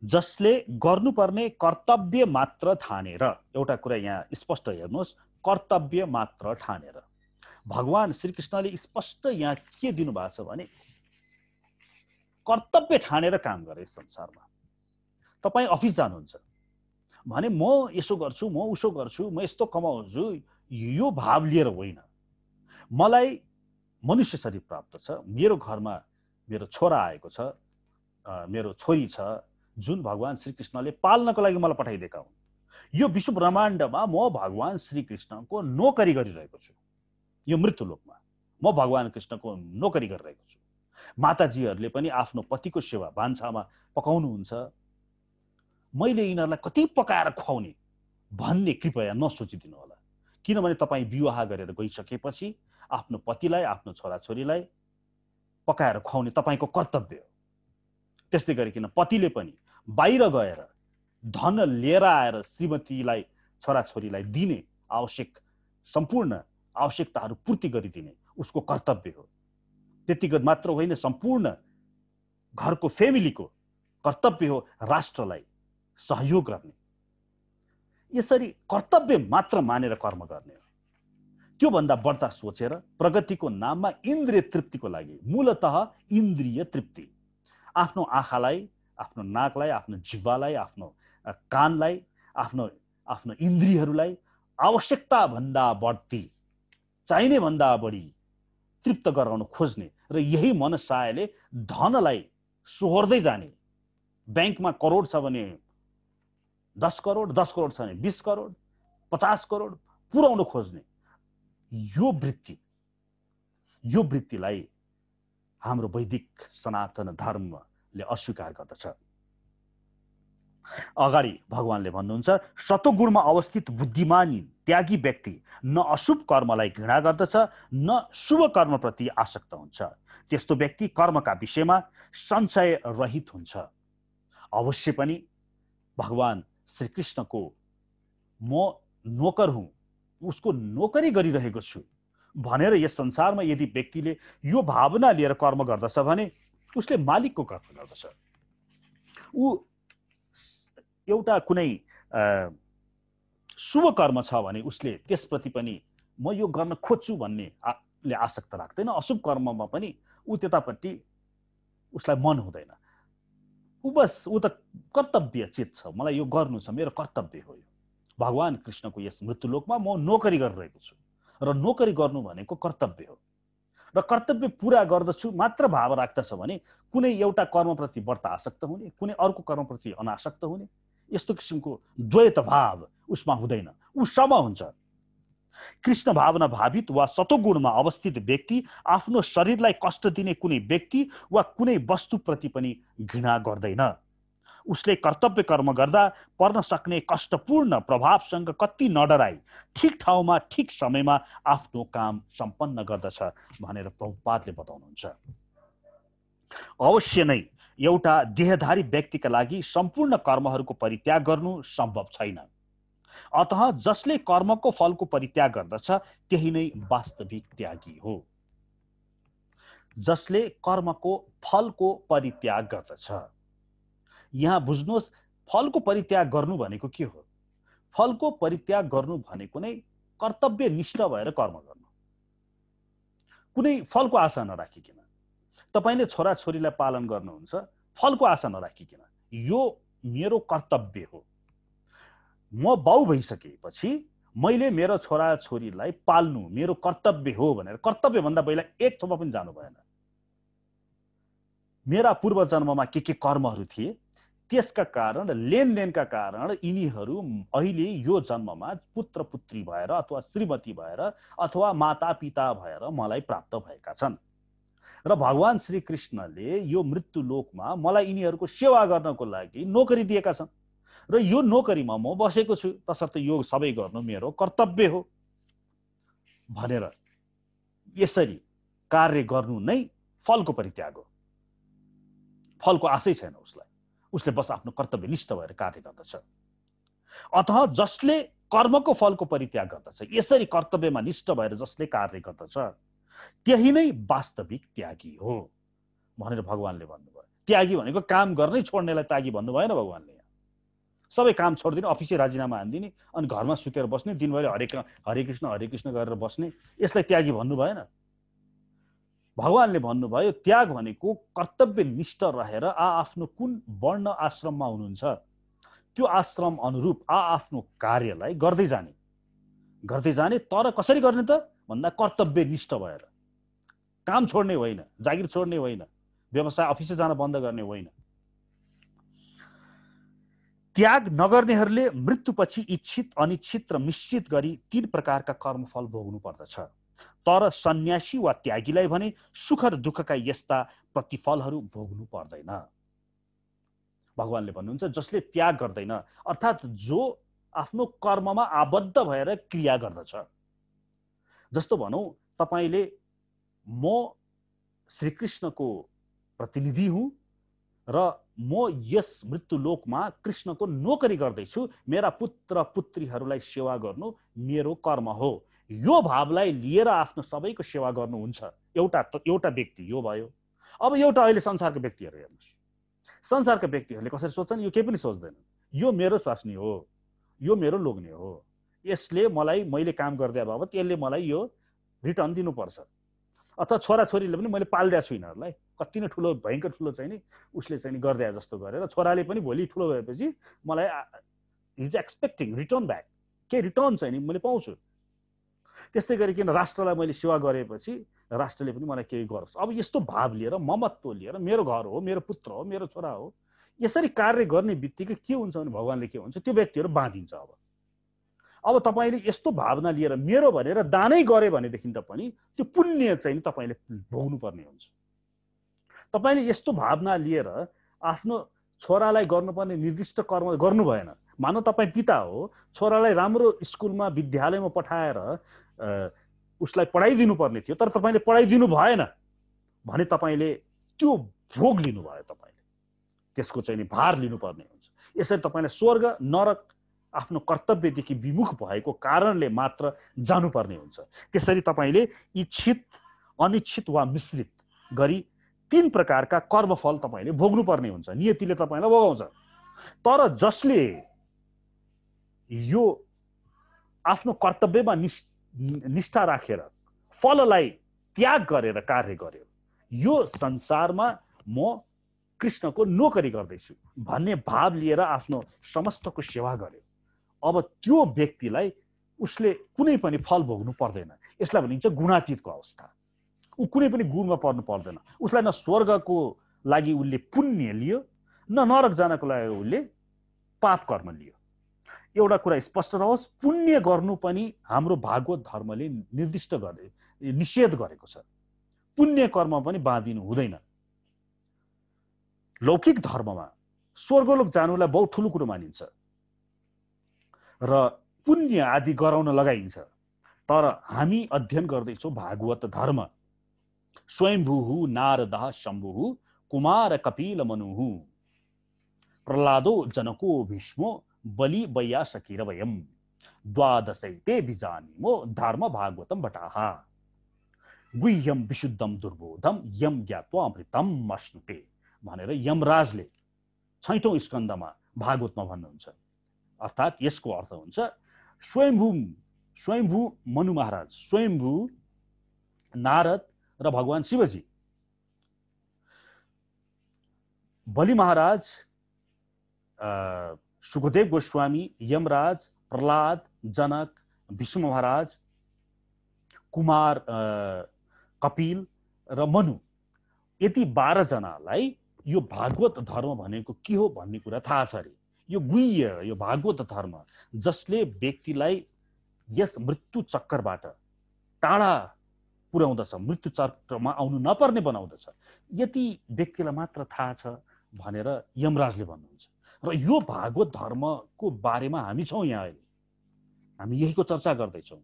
जसले गर्नुपर्ने कर्तव्य मात्र ठानेर, एउटा कुरा यहाँ स्पष्ट हेर्नुहोस्, कर्तव्य मात्र ठानेर भगवान श्रीकृष्णले स्पष्ट यहाँ के दिनुभएको छ भने कर्तव्य ठानेर काम गरे। संसारमा तपाईँ अफिस जानुहुन्छ भने म यसो गर्छु, म उसो गर्छु, म यस्तो कमाउँछु, यो भाव लिएर होइन। मलाई मनुष्य शरीर प्राप्त छ, मेरो घरमा मेरो छोरा आएको छ, मेरो छोरी छ जुन भगवान श्रीकृष्णले पाल्नको लागि मलाई पठाइदिएका हुन्। यो विश्व ब्रह्माण्डमा म भगवान श्रीकृष्णको नोकरी गरिरहेको छु, यो मृत्युलोकमा म भगवान कृष्णको नोकरी गरिरहेको छु। माताजीहरूले पनि आफ्नो पतिको सेवा भान्सामा पकाउनुहुन्छ, मैले यिनीहरूलाई कति पकाएर खुवाउने भन्ने कृपया नसोचिदिनु होला। किनभने तपाईँ विवाह गरेर गइसकेपछि आफ्नो पतिलाई, आफ्नो छोराछोरीलाई पकाएर खुवाउने तपाईँको कर्तव्य हो। त्यस्तै गरिकन पतिले पनि बाहिर गएर धन लिएर आएर श्रीमतीलाई, छोराछोरीलाई दिने सम्पूर्ण आवश्यकताहरू पूर्ति गरिदिने उसको कर्तव्य हो। त्यतिको मात्र होइन, सम्पूर्ण घरको फ्यामिलीको कर्तव्य हो राष्ट्रलाई सहयोग गर्ने। यसरी कर्तव्य मात्र मानेर कर्म गर्ने हो। त्योभन्दा बढ्ता सोचेर प्रगतिको नाममा इन्द्रिय तृप्तिको लागि, मूलतः इन्द्रिय तृप्ति, आफ्नो आँखालाई, आफ्नो नाकलाई, आफ्नो जिह्वालाई, आफ्नो कानलाई, आफ्नो इन्द्रियहरूलाई आवश्यकता भन्दा बढ्ती, चाहिने भन्दा बढी तृप्त गराउन खोज्ने र यही मनसायले धनलाई सोहोर्दै जाने। ब्याङ्कमा करोड छ भने 10 करोड, 10 करोड छ भने 20 करोड, 50 करोड पुर्याउन खोज्ने यो वृत्तिलाई हाम्रो वैदिक सनातन धर्मले अस्वीकार गर्दछ। अगाडि भगवानले भन्नुहुन्छ, सतोगुणमा अवस्थित बुद्धिमानी त्यागी व्यक्ति न अशुभ कर्मलाई घृणा गर्दछ न शुभ कर्मप्रति आसक्त हुन्छ। त्यस्तो व्यक्ति कर्मका विषयमा संशय रहित हुन्छ। अवश्य पनि भगवान श्रीकृष्णको म नोकर हुँ, उसको नोकरी गरिरहेको छु भनेर यस संसारमा यदि व्यक्तिले यो भावना लिएर कर्म गर्दछ भने उसले मालिकको कर्म गर्दछ। ऊ एउटा कुनै शुभ कर्म छ भने उसले त्यसप्रति पनि म यो गर्न खोज्छु भन्ने आसक्त राख्दैन। अशुभ कर्ममा पनि ऊ त्यतापट्टि उसलाई मन हुँदैन। ऊ त कर्तव्य चित छ, मलाई यो गर्नु छ, मेरो कर्तव्य हो यो। भगवान कृष्णको यस मृत्युलोकमा म नोकरी गरिरहेको छु र नोकरी गर्नु भनेको कर्तव्य हो र कर्तव्य पूरा गर्दछु मात्र भाव राख्दछ भने कुनै एउटा कर्मप्रति बढ्ता आसक्त हुने, कुनै अर्को कर्मप्रति अनासक्त हुने, यस्तो किसिमको द्वैत भाव उसमा हुँदैन, ऊ सम हुन्छ। कृष्ण भावना भावित वा सतोगुणमा अवस्थित व्यक्ति आफ्नो शरीरलाई कष्ट दिने कुनै व्यक्ति वा कुनै वस्तुप्रति पनि घृणा गर्दैन। उसले कर्तव्य कर्म गर्दा पर्न सक्ने कष्टपूर्ण प्रभावसँग कति नडराई ठिक ठाउँमा ठिक समयमा आफ्नो काम सम्पन्न गर्दछ भनेर प्रभुपादले बताउनुहुन्छ। अवश्य नै एउटा देहधारी व्यक्तिका लागि सम्पूर्ण कर्महरूको परित्याग गर्नु सम्भव छैन। अतः जसले कर्मको फलको परित्याग गर्दछ त्यही नै वास्तविक त्यागी हो। जसले कर्मको फलको परित्याग गर्दछ, यहाँ बुझ्नुहोस्, फलको परित्याग गर्नु भनेको के हो? फलको परित्याग गर्नु भनेको नै कर्तव्यनिष्ठ भएर कर्म गर्नु, कुनै फलको आशा नराखिकन। तपाईले छोराछोरीलाई पालन गर्नुहुन्छ फलको आशा नराखिकन, यो मेरो कर्तव्य हो, म बाउ भइसकेपछि मैले मेरो छोराछोरीलाई पाल्नु मेरो कर्तव्य हो भनेर कर्तव्य भन्दा पहिला एक थोपा पनि जानु भएन। मेरा पूर्व जन्ममा के कर्महरू थिए, त्यसका कारण, लेनदेनका कारण यिनीहरू अहिले यो जन्ममा पुत्र पुत्री भएर अथवा श्रीमती भएर अथवा माता पिता भएर मलाई प्राप्त भएका छन् र भगवान श्री कृष्णले यो मृत्यु लोकमा मलाई यिनीहरूको सेवा गर्नको लागि नोकरी दिएका छन् र यो नोकरीमा म बसेको छु, तसर्थ यो सबै गर्नु मेरो कर्तव्य हो भनेर यसरी कार्य गर्नु नै फलको परित्याग हो। फलको आशै छैन उसलाई, उसले बस आफ्नो कर्तव्यनिष्ठ भएर कार्य गर्दछ। अतः जसले कर्मको फलको परित्याग गर्दछ, यसरी कर्तव्यमा निष्ठ भएर जसले कार्य गर्दछ त्यही नै वास्तविक त्यागी हो भनेर भगवानले भन्नुभयो। त्यागी भनेको काम गर्नै छोड्नेलाई त्यागी भन्नु भएन भगवानले। सबै काम छोडिदिने, अफिसै राजीनामा हानिदिने अनि घरमा सुतेर बस्ने, दिनभरि हरे कृष्ण गरेर बस्ने, यसलाई त्यागी भन्नु भएन। भगवानले भन्नुभयो त्याग भनेको कर्तव्यनिष्ठ रहेर आफ्नो कुन वर्ण आश्रममा हुनुहुन्छ त्यो आश्रम अनुरूप आफ्नो कार्यलाई गर्दै जाने। तर कसरी गर्ने त भन्दा कर्तव्यनिष्ठ भएर, काम छोड्ने होइन, जागिर छोड्ने होइन, व्यवसाय अफिसै जान बन्द गर्ने होइन। त्याग नगर्नेहरूले मृत्युपछि इच्छित, अनिच्छित र मिश्रित गरी 3 प्रकारका कर्मफल भोग्नु पर्दछ। तर सन्यासी वा त्यागीलाई भने सुख र दुःखका यस्ता प्रतिफलहरू भोग्नु पर्दैन। भगवानले भन्नुहुन्छ जसले त्याग गर्दैन अर्थात् जो आफ्नो कर्ममा आबद्ध भएर क्रिया गर्दछ। जस्तो भनौँ तपाईले म श्रीकृष्णको प्रतिनिधि हुँ र म यस मृत्युलोकमा कृष्णको नोकरी गर्दैछु, मेरा पुत्र पुत्रीहरूलाई सेवा गर्नु मेरो कर्म हो, यो भावलाई लिएर आफ्नो सबैको सेवा गर्नुहुन्छ एउटा व्यक्ति यो भयो। अब एउटा अहिले संसारको व्यक्तिहरू हेर्नुहोस्, संसारका व्यक्तिहरूले कसरी सोच्छन्, यो केही पनि सोच्दैनन्, यो मेरो स्वास्नी हो, यो मेरो लोग्ने हो, यसले मलाई मैले काम गरिदिए बाबत यसले मलाई यो रिटर्न दिनुपर्छ। अथवा छोराछोरीले पनि मैले पाल्दिया छु यिनीहरूलाई, कति नै ठुलो भयङ्कर ठुलो चाहिँ नि उसले चाहिँ गरिदिया जस्तो गरेर छोराले पनि भोलि ठुलो भएपछि मलाई इज एक्सपेक्टिङ रिटर्न ब्याक, के रिटर्न चाहिँ नि मैले पाउँछु। त्यस्तै गरिकन राष्ट्रलाई मैले सेवा गरेपछि राष्ट्रले पनि मलाई केही गरोस्। अब यस्तो भाव लिएर ममत्व लिएर मेरो घर हो, मेरो पुत्र हो, मेरो छोरा हो, यसरी कार्य गर्ने बित्तिकै के हुन्छ भने भगवानले के हुन्छ, त्यो व्यक्तिहरू बाँधिन्छ। अब तपाईले यस्तो भावना लिएर मेरो भनेर दानै गरे भनेदेखि त पनि त्यो पुण्य चाहिँ तपाईले भोग्नु पर्ने हुन्छ। तपाईले यस्तो भावना लिएर आफ्नो छोरालाई गर्नुपर्ने निर्दिष्ट कर्म गर्नु भएन। मानौ तपाईँ पिता हो, छोरालाई राम्रो स्कुलमा विद्यालयमा पठाएर उसलाई पढाइदिनु पर्ने थियो, तर तपाईले पढाइदिनु भएन भने तपाईले त्यो भोग लिनु भयो, तपाईले त्यसको चाहिँ भार लिनुपर्ने हुन्छ। यसरी तपाईलाई स्वर्ग नरक आफ्नो कर्तव्यदेखि विमुख भएको कारणले मात्र जानुपर्ने हुन्छ। त्यसरी तपाईले इच्छित, अनिच्छित वा मिश्रित गरी 3 प्रकारका कर्मफल तपाईले भोग्नुपर्ने हुन्छ, नियतिले तपाईलाई भोगाउँछ। तर जसले यो आफ्नो कर्तव्यमा निष्ठा राखेर फललाई त्याग गरेर कार्य गर्यो, यो संसारमा म कृष्णको नोकरी गर्दैछु भन्ने भाव लिएर आफ्नो समस्तको सेवा गर्यो, अब त्यो व्यक्तिलाई उसले कुनै पनि फल भोग्नु पर्दैन। यसलाई भनिन्छ गुणातीतको अवस्था। ऊ कुनै पनि गुणमा पर्नु पर्दैन। उसलाई न स्वर्गको लागि उसले पुण्य लियो, न नरक जानको लागि उसले पाप कर्म लियो। एउटा कुरा स्पष्ट रहोस्, पुण्य गर्नु पनि हाम्रो भागवत धर्मले निर्दिष्ट गरे, निषेध गरेको छ। पुण्य कर्म पनि बाँधिनु हुँदैन। लौकिक धर्ममा स्वर्गलोक जानुलाई बहुत ठुलो कुरो मानिन्छ र पुण्य आदि गराउन लगाइन्छ। तर हामी अध्ययन गर्दैछौँ भागवत धर्म। स्वयंभूः नारदः शम्भुः कुमार कपिल मनुः प्रह्लादो जनको भीष्मो बलि वैयासकिरवयम् द्वादशैते बिजानीमो धर्म भागवतम भटाः गुह्यम विशुद्धम दुर्बोधम यम ज्ञात्वा अमृतम अश्नुते भनेर यमराजले 6औं स्कन्धमा भागवतमा भन्नुहुन्छ। अर्थात् यसको अर्थ हुन्छ स्वयंभू मनु महाराज, स्वयंभू नारद र भगवान शिवजी, बलि महाराज, सुखदेव गोस्वामी, यमराज, प्रह्लाद, जनक, भीष्म महाराज, कुमार कपिल र मनु, यति 12 जनालाई यो भागवत धर्म भनेको के हो भन्ने कुरा थाहा छ अरे। यो गुह्य, यो भागवत धर्म जसले व्यक्तिलाई यस मृत्यु चक्करबाट टाढा पुर्याउँदछ, मृत्यु चक्रमा आउनु नपर्ने बनाउँदछ, यति व्यक्तिलाई मात्र थाहा छ भनेर यमराजले भन्नुहुन्छ। र यो भागवत धर्मको बारेमा हामी छौँ यहाँ अहिले, हामी यहीको चर्चा गर्दैछौँ।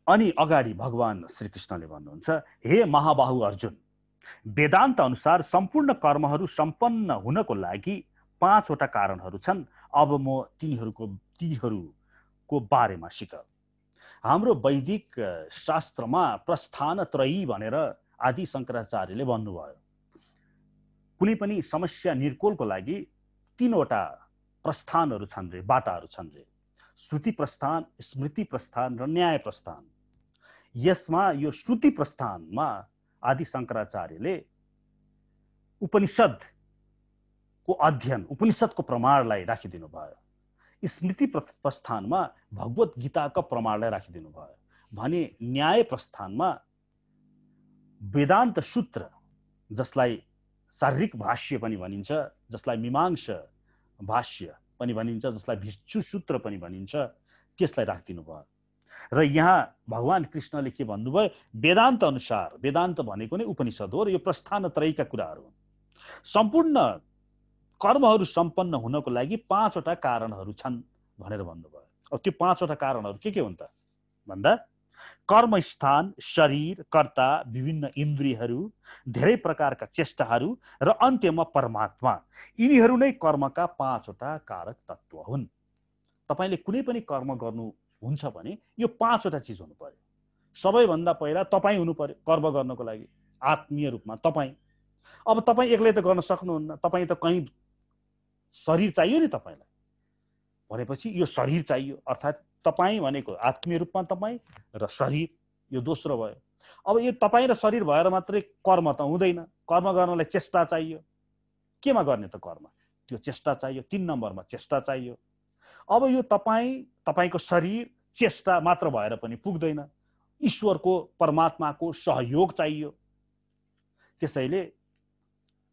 अनि अगाडि भगवान श्रीकृष्णले भन्नुहुन्छ, हे महाबाहु अर्जुन, वेदान्त अनुसार सम्पूर्ण कर्महरू सम्पन्न हुनको लागि 5 वटा कारणहरू छन्। अब म तिनीहरूको बारेमा सिक। हाम्रो वैदिक शास्त्रमा प्रस्थान त्रयी भनेर आदि शंकराचार्यले भन्नुभयो। कुनै पनि समस्या निर्कोलको लागि 3 वटा प्रस्थानहरू छन् रे, बाटाहरू छन् रे। श्रुति प्रस्थान, स्मृति प्रस्थान र न्याय प्रस्थान। यसमा यो श्रुति प्रस्थानमा आदि शंकराचार्यले उपनिषदको अध्ययन, उपनिषदको प्रमाणलाई राखिदिनु भयो। स्मृति प्रस्थानमा भगवत गीताका प्रमाणलाई राखिदिनु भयो भने न्याय प्रस्थानमा वेदान्त सूत्र, जसलाई शारीरिक भाष्य पनि भनिन्छ, जसलाई मीमांस भाष्य पनि भनिन्छ, जसलाई भिक्षु सूत्र पनि भनिन्छ, त्यसलाई राखिदिनु भयो। र यहाँ भगवान कृष्णले के भन्नुभयो, वेदान्त अनुसार, वेदान्त भनेको नै उपनिषद हो र यो प्रस्थान त्रयीका कुराहरू हुन्। सम्पूर्ण कर्महरू सम्पन्न हुनको लागि 5 वटा कारणहरू छन् भनेर भन्नुभयो। अब त्यो 5 वटा कारणहरू के हुन् त भन्दा, कर्मस्थान, शरीर, कर्ता, विभिन्न इन्द्रियहरू, धेरै प्रकारका चेष्टाहरू र अन्त्यमा परमात्मा, यिनीहरू नै कर्मका 5 वटा कारक तत्व हुन्। तपाईले कुनै पनि कर्म गर्नु हुन्छ भने यो 5 वटा चिज हुनु पर्यो। सबैभन्दा पहिला तपाईँ हुनु पर्यो कर्म गर्नको लागि, आत्मीय रूपमा तपाईँ। अब तपाईँ एक्लै त गर्न सक्नुहुन्न, तपाईँ त कहीँ शरीर चाहियो नि तपाईलाई। भनेपछि यो शरीर चाहियो, अर्थात् तपाईँ भनेको आत्मीय रूपमा तपाईँ र शरीर, यो दोस्रो भयो। अब यो तपाईँ र शरीर भएर मात्रै कर्म त हुँदैन, कर्म गर्नलाई चेष्टा चाहियो। केमा गर्ने त कर्म, त्यो चेष्टा चाहियो। 3 नम्बरमा चेष्टा चाहियो। अब यो तपाईको शरीर चेष्टा मात्र भएर पनि पुग्दैन, ईश्वरको परमात्माको सहयोग चाहियो। त्यसैले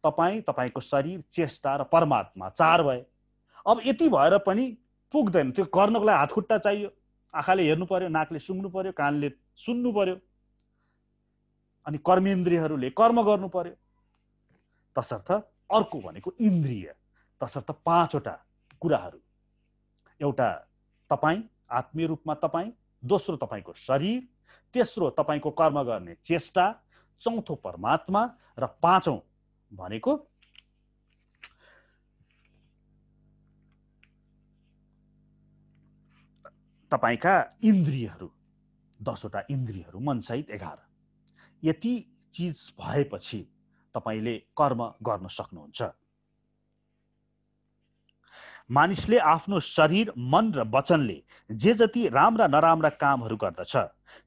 तपाईको शरीर, चेष्टा र परमात्मा 4 भए। अब यति भएर पनि पुग्दैन, त्यो गर्नको लागि हातखुट्टा चाहियो, आँखाले हेर्नु पर्यो, नाकले सुँग्नु पर्यो, कानले सुन्नु पर्यो, अनि कर्मेन्द्रियहरूले कर्म गर्नु पर्यो। तसर्थ अर्को भनेको इन्द्रिय। तसर्थ 5 वटा कुराहरू, एउटा तपाईँ आत्मीय रूपमा तपाईँ, दोस्रो तपाईको शरीर, तेस्रो तपाईको कर्म गर्ने चेष्टा, चौथो परमात्मा र पाँचौं भनेको तपाईका इन्द्रियहरू, 10 वटा इन्द्रियहरू मनसहित 11। यति चीज भएपछि तपाईले कर्म गर्न सक्नुहुन्छ। मानिसले आफ्नो शरीर, मन र वचनले जे जति राम्रा नराम्रा कामहरू गर्दछ,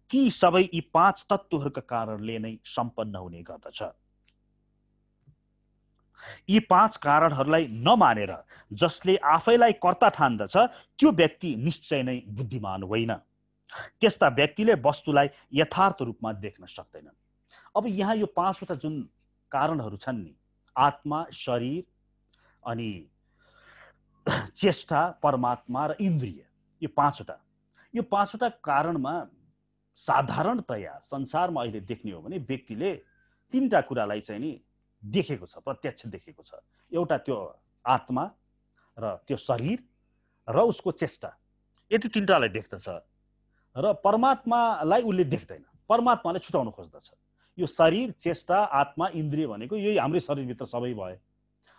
ती सबै यी 5 तत्त्वहरूका कारणले नै सम्पन्न हुने गर्दछ। यी 5 कारणहरूलाई नमानेर जसले आफैलाई कर्ता ठान्दछ, त्यो व्यक्ति निश्चय नै बुद्धिमान होइन। त्यस्ता व्यक्तिले वस्तुलाई यथार्थ रूपमा देख्न सक्दैनन्। अब यहाँ यो 5 वटा जुन कारणहरू छन् नि, आत्मा, शरीर, अनि चेष्टा, परमात्मा र इन्द्रिय, यो 5 वटा कारणमा साधारणतया संसारमा अहिले देख्ने हो भने व्यक्तिले 3टा कुरालाई चाहिँ नि देखेको छ, प्रत्यक्ष देखेको छ। एउटा त्यो आत्मा र त्यो शरीर र उसको चेष्टा, यति 3टालाई देख्दछ र परमात्मालाई उसले देख्दैन, परमात्माले छुटाउन खोज्दछ। यो शरीर, चेष्टा, आत्मा, इन्द्रिय भनेको यही हाम्रै शरीरभित्र सबै भए।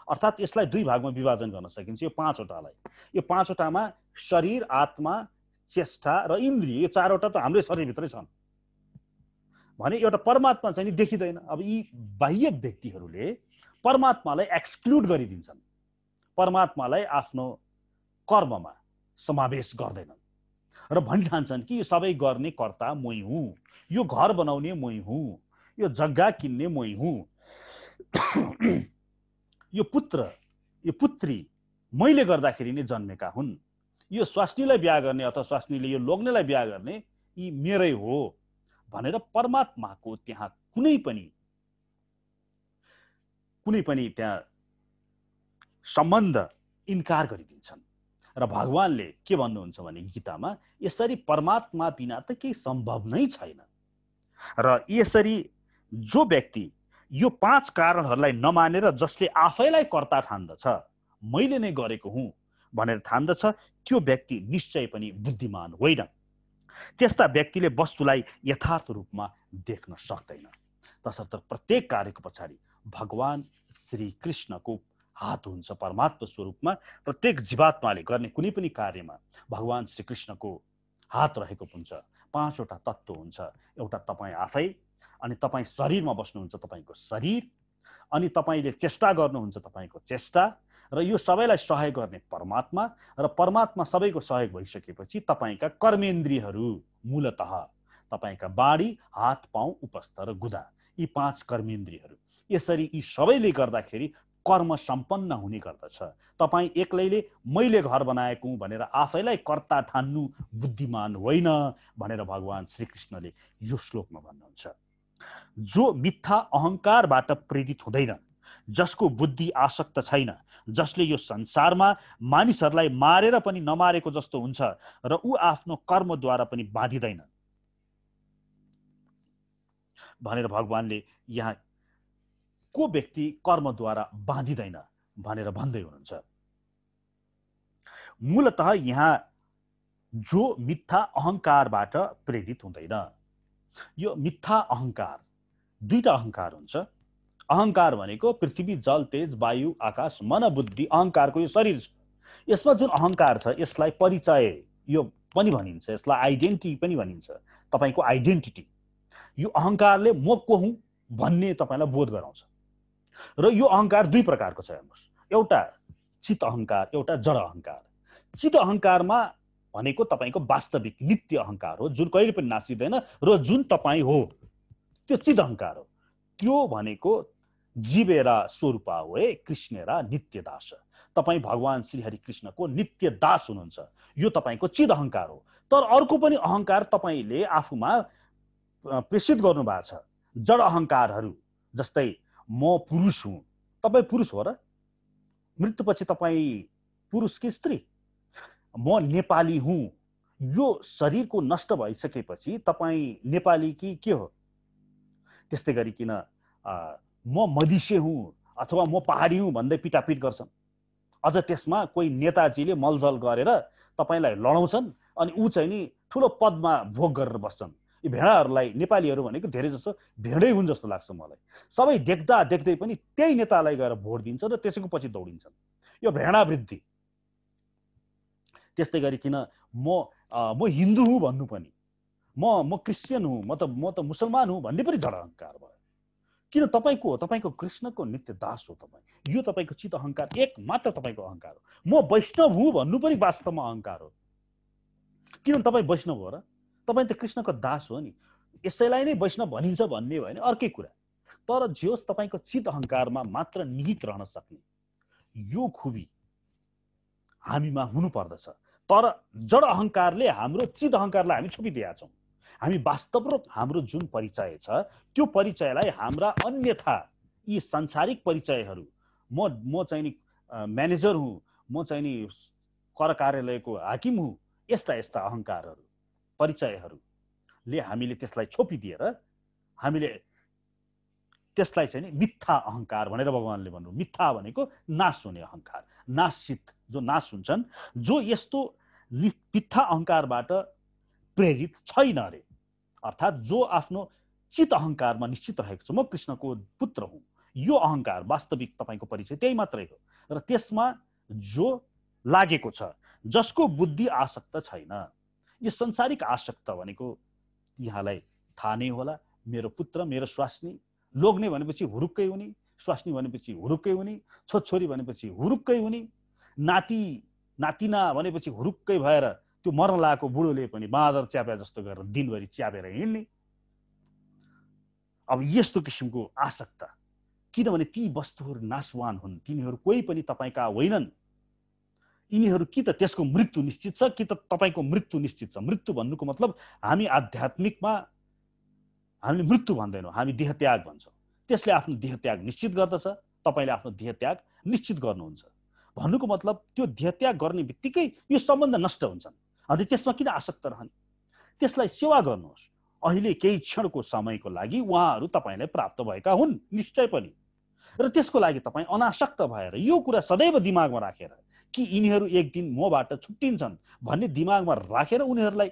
अर्थात् यसलाई 2 भागमा विभाजन गर्न सकिन्छ। यो 5 वटालाई, यो 5 वटामा शरीर, आत्मा, चेष्टा र इन्द्रिय, यो 4 वटा त हाम्रै शरीरभित्रै छन् भने एउटा परमात्मा चाहिँ नि देखिँदैन। अब यी बाह्य व्यक्तिहरूले परमात्मालाई एक्सक्लुड गरिदिन्छन्, परमात्मालाई आफ्नो कर्ममा समावेश गर्दैनन् र भनिठान्छन् कि यो सबै गर्ने कर्ता मै हुँ, यो घर बनाउने मै हुँ, यो जग्गा किन्ने मै हुँ, यो पुत्र, यो पुत्री मैले गर्दाखेरि नै जन्मेका हुन्, यो स्वास्नीलाई बिहा गर्ने अथवा स्वास्नीले यो लोग्नेलाई बिहा गर्ने यी मेरै हो भनेर परमात्माको त्यहाँ कुनै पनि त्यहाँ सम्बन्ध इन्कार गरिदिन्छन्। र भगवानले के भन्नुहुन्छ भने गीतामा, यसरी परमात्मा बिना त केही सम्भव नै छैन। र यसरी जो व्यक्ति यो 5 कारणहरूलाई नमानेर जसले आफैलाई कर्ता ठान्दछ, मैले नै गरेको हुँ भनेर ठान्दछ, त्यो व्यक्ति निश्चय पनि बुद्धिमान होइन। त्यस्ता व्यक्तिले वस्तुलाई यथार्थ रूपमा देख्न सक्दैन। तसर्थ प्रत्येक कार्यको पछाडि भगवान श्री कृष्णको हात हुन्छ। परमात्मा स्वरूपमा प्रत्येक जीवात्माले गर्ने कुनै पनि कार्यमा भगवान श्री कृष्णको हात रहेको हुन्छ। 5 वटा तत्त्व हुन्छ। एउटा तपाईँ आफै, अनि तपाईँ शरीरमा बस्नुहुन्छ तपाईको शरीर, अनि तपाईले चेष्टा गर्नुहुन्छ तपाईको चेष्टा, र यो सबैलाई सहयोग गर्ने परमात्मा, र परमात्मा सबैको सहयोग भइसकेपछि तपाईका कर्मेन्द्रियहरू, मूलतः तपाईका बाडी, हात, पाउ, उपस्थ र गुदा, यी 5 कर्मेन्द्रियहरू, यसरी यी सबैले गर्दाखेरि कर्म सम्पन्न हुने गर्दछ। तपाईँ एक्लैले मैले घर बनाएको हुँ भनेर आफैलाई कर्ता ठान्नु बुद्धिमान होइन भनेर भगवान श्रीकृष्णले यो श्लोकमा भन्नुहुन्छ। जो मिथ्या अहङ्कारबाट प्रेरित हुँदैन जसको बुद्धि आसक्त छैन, जसले यो संसारमा मानिसहरूलाई मारेर पनि नमारेको जस्तो हुन्छ र ऊ आफ्नो कर्मद्वारा पनि बाँधिँदैन भनेर भगवानले यहाँ को व्यक्ति कर्मद्वारा बाँधिँदैन भनेर भन्दै हुनुहुन्छ। मूलतः यहाँ जो मिथ्या अहंकारबाट प्रेरित हुँदैन। यो मिथ्या अहंकार, दुईटा अहंकार हुन्छ। अहंकार भनेको पृथ्वी, जल, तेज, वायु, आकाश, मन, बुद्धि, अहंकारको यो शरीर छ। यसमा जुन अहंकार छ यसलाई परिचय यो पनि भनिन्छ, यसलाई आइडेन्टिटी पनि भनिन्छ। तपाईको आइडेन्टिटी, यो अहंकारले म को हुँ भन्ने तपाईलाई बोध गराउँछ। र यो अहंकार दुई प्रकारको छ हेर्नुस्, एउटा चित्त अहंकार, एउटा जड अहंकार। चित्त अहंकारमा भनेको तपाईको वास्तविक नित्य अहंकार हो, जुन कहिले पनि नासिदैन र जुन तपाई हो, त्यो चित्त अहंकार हो। त्यो भनेको जीवेरा स्वरूपा होए कृष्णेरा नित्य दास। तपाई भगवान श्री हरि कृष्णको नित्य दास हुनुहुन्छ, यो तपाईको चित्त अहंकार हो। तर अर्को पनि अहंकार तपाईले आफूमा प्रेषित गर्नु भएको छ, जड अहंकारहरू। जस्तै म पुरुष हुँ, तपाई पुरुष हो र? मृत्युपछि तपाई पुरुष कि स्त्री? म नेपाली हुँ, यो शरीरको नष्ट भइसकेपछि तपाई नेपाली कि के हो? त्यस्तै गरिकन म मधिसे हुँ अथवा म पहाडी हुँ भन्दै पिटापिट गर्छन्। अझ त्यसमा कोही नेताजीले मलजल गरेर तपाईलाई लडाउँछन् अनि ऊ चाहिँ नि ठुलो पदमा भोग गरेर बस्छन्। यी भेडाहरूलाई नेपालीहरू भनेको धेरै जसो भेडै हुन् जस्तो लाग्छ मलाई। सबै देख्दा देख्दै पनि त्यही नेतालाई गएर भोट दिन्छन् र त्यसैको पछि दौडिन्छन्। यो भेडा वृद्धि। त्यस्तै गरिकन म हिन्दू हुँ भन्नु पनि, म क्रिस्चियन हुँ, म त मुसलमान हुँ भन्ने पनि जड अहंकार भयो। किन? तपाईको कृष्णको नित्य दास हो तपाई। यो तपाईको चित्त अहंकार एक मात्र तपाईको अहंकार हो। म वैष्णव हुँ भन्नु पनि वास्तवमा अहंकार हो। किन? तपाई वैष्णव हो र? तपाई त कृष्णको दास हो नि। यसैलाई नै वैष्णव भनिन्छ भन्ने भयो भने अर्कै कुरा। तर जे होस् तपाईको चित्त अहंकारमा मात्र निहित रहन सक्ने यो खुबी हामीमा हुनु पर्दछ। तर जड अहंकारले हाम्रो चित्त अहंकारलाई हामी छोपिदिएका छौं। हामी वास्तव र हाम्रो जुन परिचय छ त्यो परिचयलाई हाम्रा अन्यथा यी सांसारिक परिचयहरू, म चाहिँ नि म्यानेजर हुँ, म चाहिँ नि कर कार्यालयको हाकिम हुँ, यस्ता यस्ता अहंकारहरू, परिचयहरूले हामीले त्यसलाई छोपिदिएर हामीले त्यसलाई चाहिँ नि मिथ्या अहंकार भनेर भगवानले भन्नु। मिथ्या भनेको नाश हुने अहंकार, नाशित, जो नाश हुन्छन्, जो यस्तो मिथ्या अहंकारबाट प्रेरित छैन अरे। अर्थात जो आफ्नो चित्त अहंकारमा निश्चित रहेको छ, म कृष्णको पुत्र हुँ, यो अहंकार वास्तविक तपाईको परिचय त्यही मात्रै हो। र त्यसमा जो लागेको छ, जसको बुद्धि आसक्त छैन। यो संसारिक आसक्त भनेको यहाँलाई थाहा नै होला। मेरो पुत्र, मेरो स्वास्नी, लोग्ने भनेपछि हुरुक्कै हुने, स्वास्नी भनेपछि हुरुक्कै हुने, छोरी भनेपछि हुरुक्कै हुने, नाति नातिना भनेपछि हुरुक्कै भएर त्यो मर्न लागेको बुढोले पनि बाँदर च्यापे जस्तो गरेर दिनभरि च्यापेर हिँड्ने। अब यस्तो किसिमको आसक्ता, किनभने ती वस्तुहरू नाशवान हुन्, तिनीहरू कोही पनि तपाईका होइनन्। यिनीहरू कि त त्यसको मृत्यु निश्चित छ, कि त तपाईको मृत्यु निश्चित छ। मृत्यु भन्नुको मतलब हामी आध्यात्मिकमा हामीले मृत्यु भन्दैनौँ, हामी देहत्याग भन्छौँ। त्यसले आफ्नो देहत्याग निश्चित गर्दछ, तपाईले आफ्नो देहत्याग निश्चित गर्नुहुन्छ। भन्नुको मतलब त्यो देहत्याग गर्ने बित्तिकै यो सम्बन्ध नष्ट हुन्छन्। अनि त्यसमा किन आसक्त रहने? त्यसलाई सेवा गर्नुहोस्। अहिले केही क्षणको समयको लागि उहाँहरू तपाईलाई प्राप्त भएका हुन् निश्चय पनि, र त्यसको लागि तपाईँ अनासक्त भएर यो कुरा सदैव दिमागमा राखेर कि यिनीहरू एक दिन मबाट छुट्टिन्छन् भन्ने दिमागमा राखेर उनीहरूलाई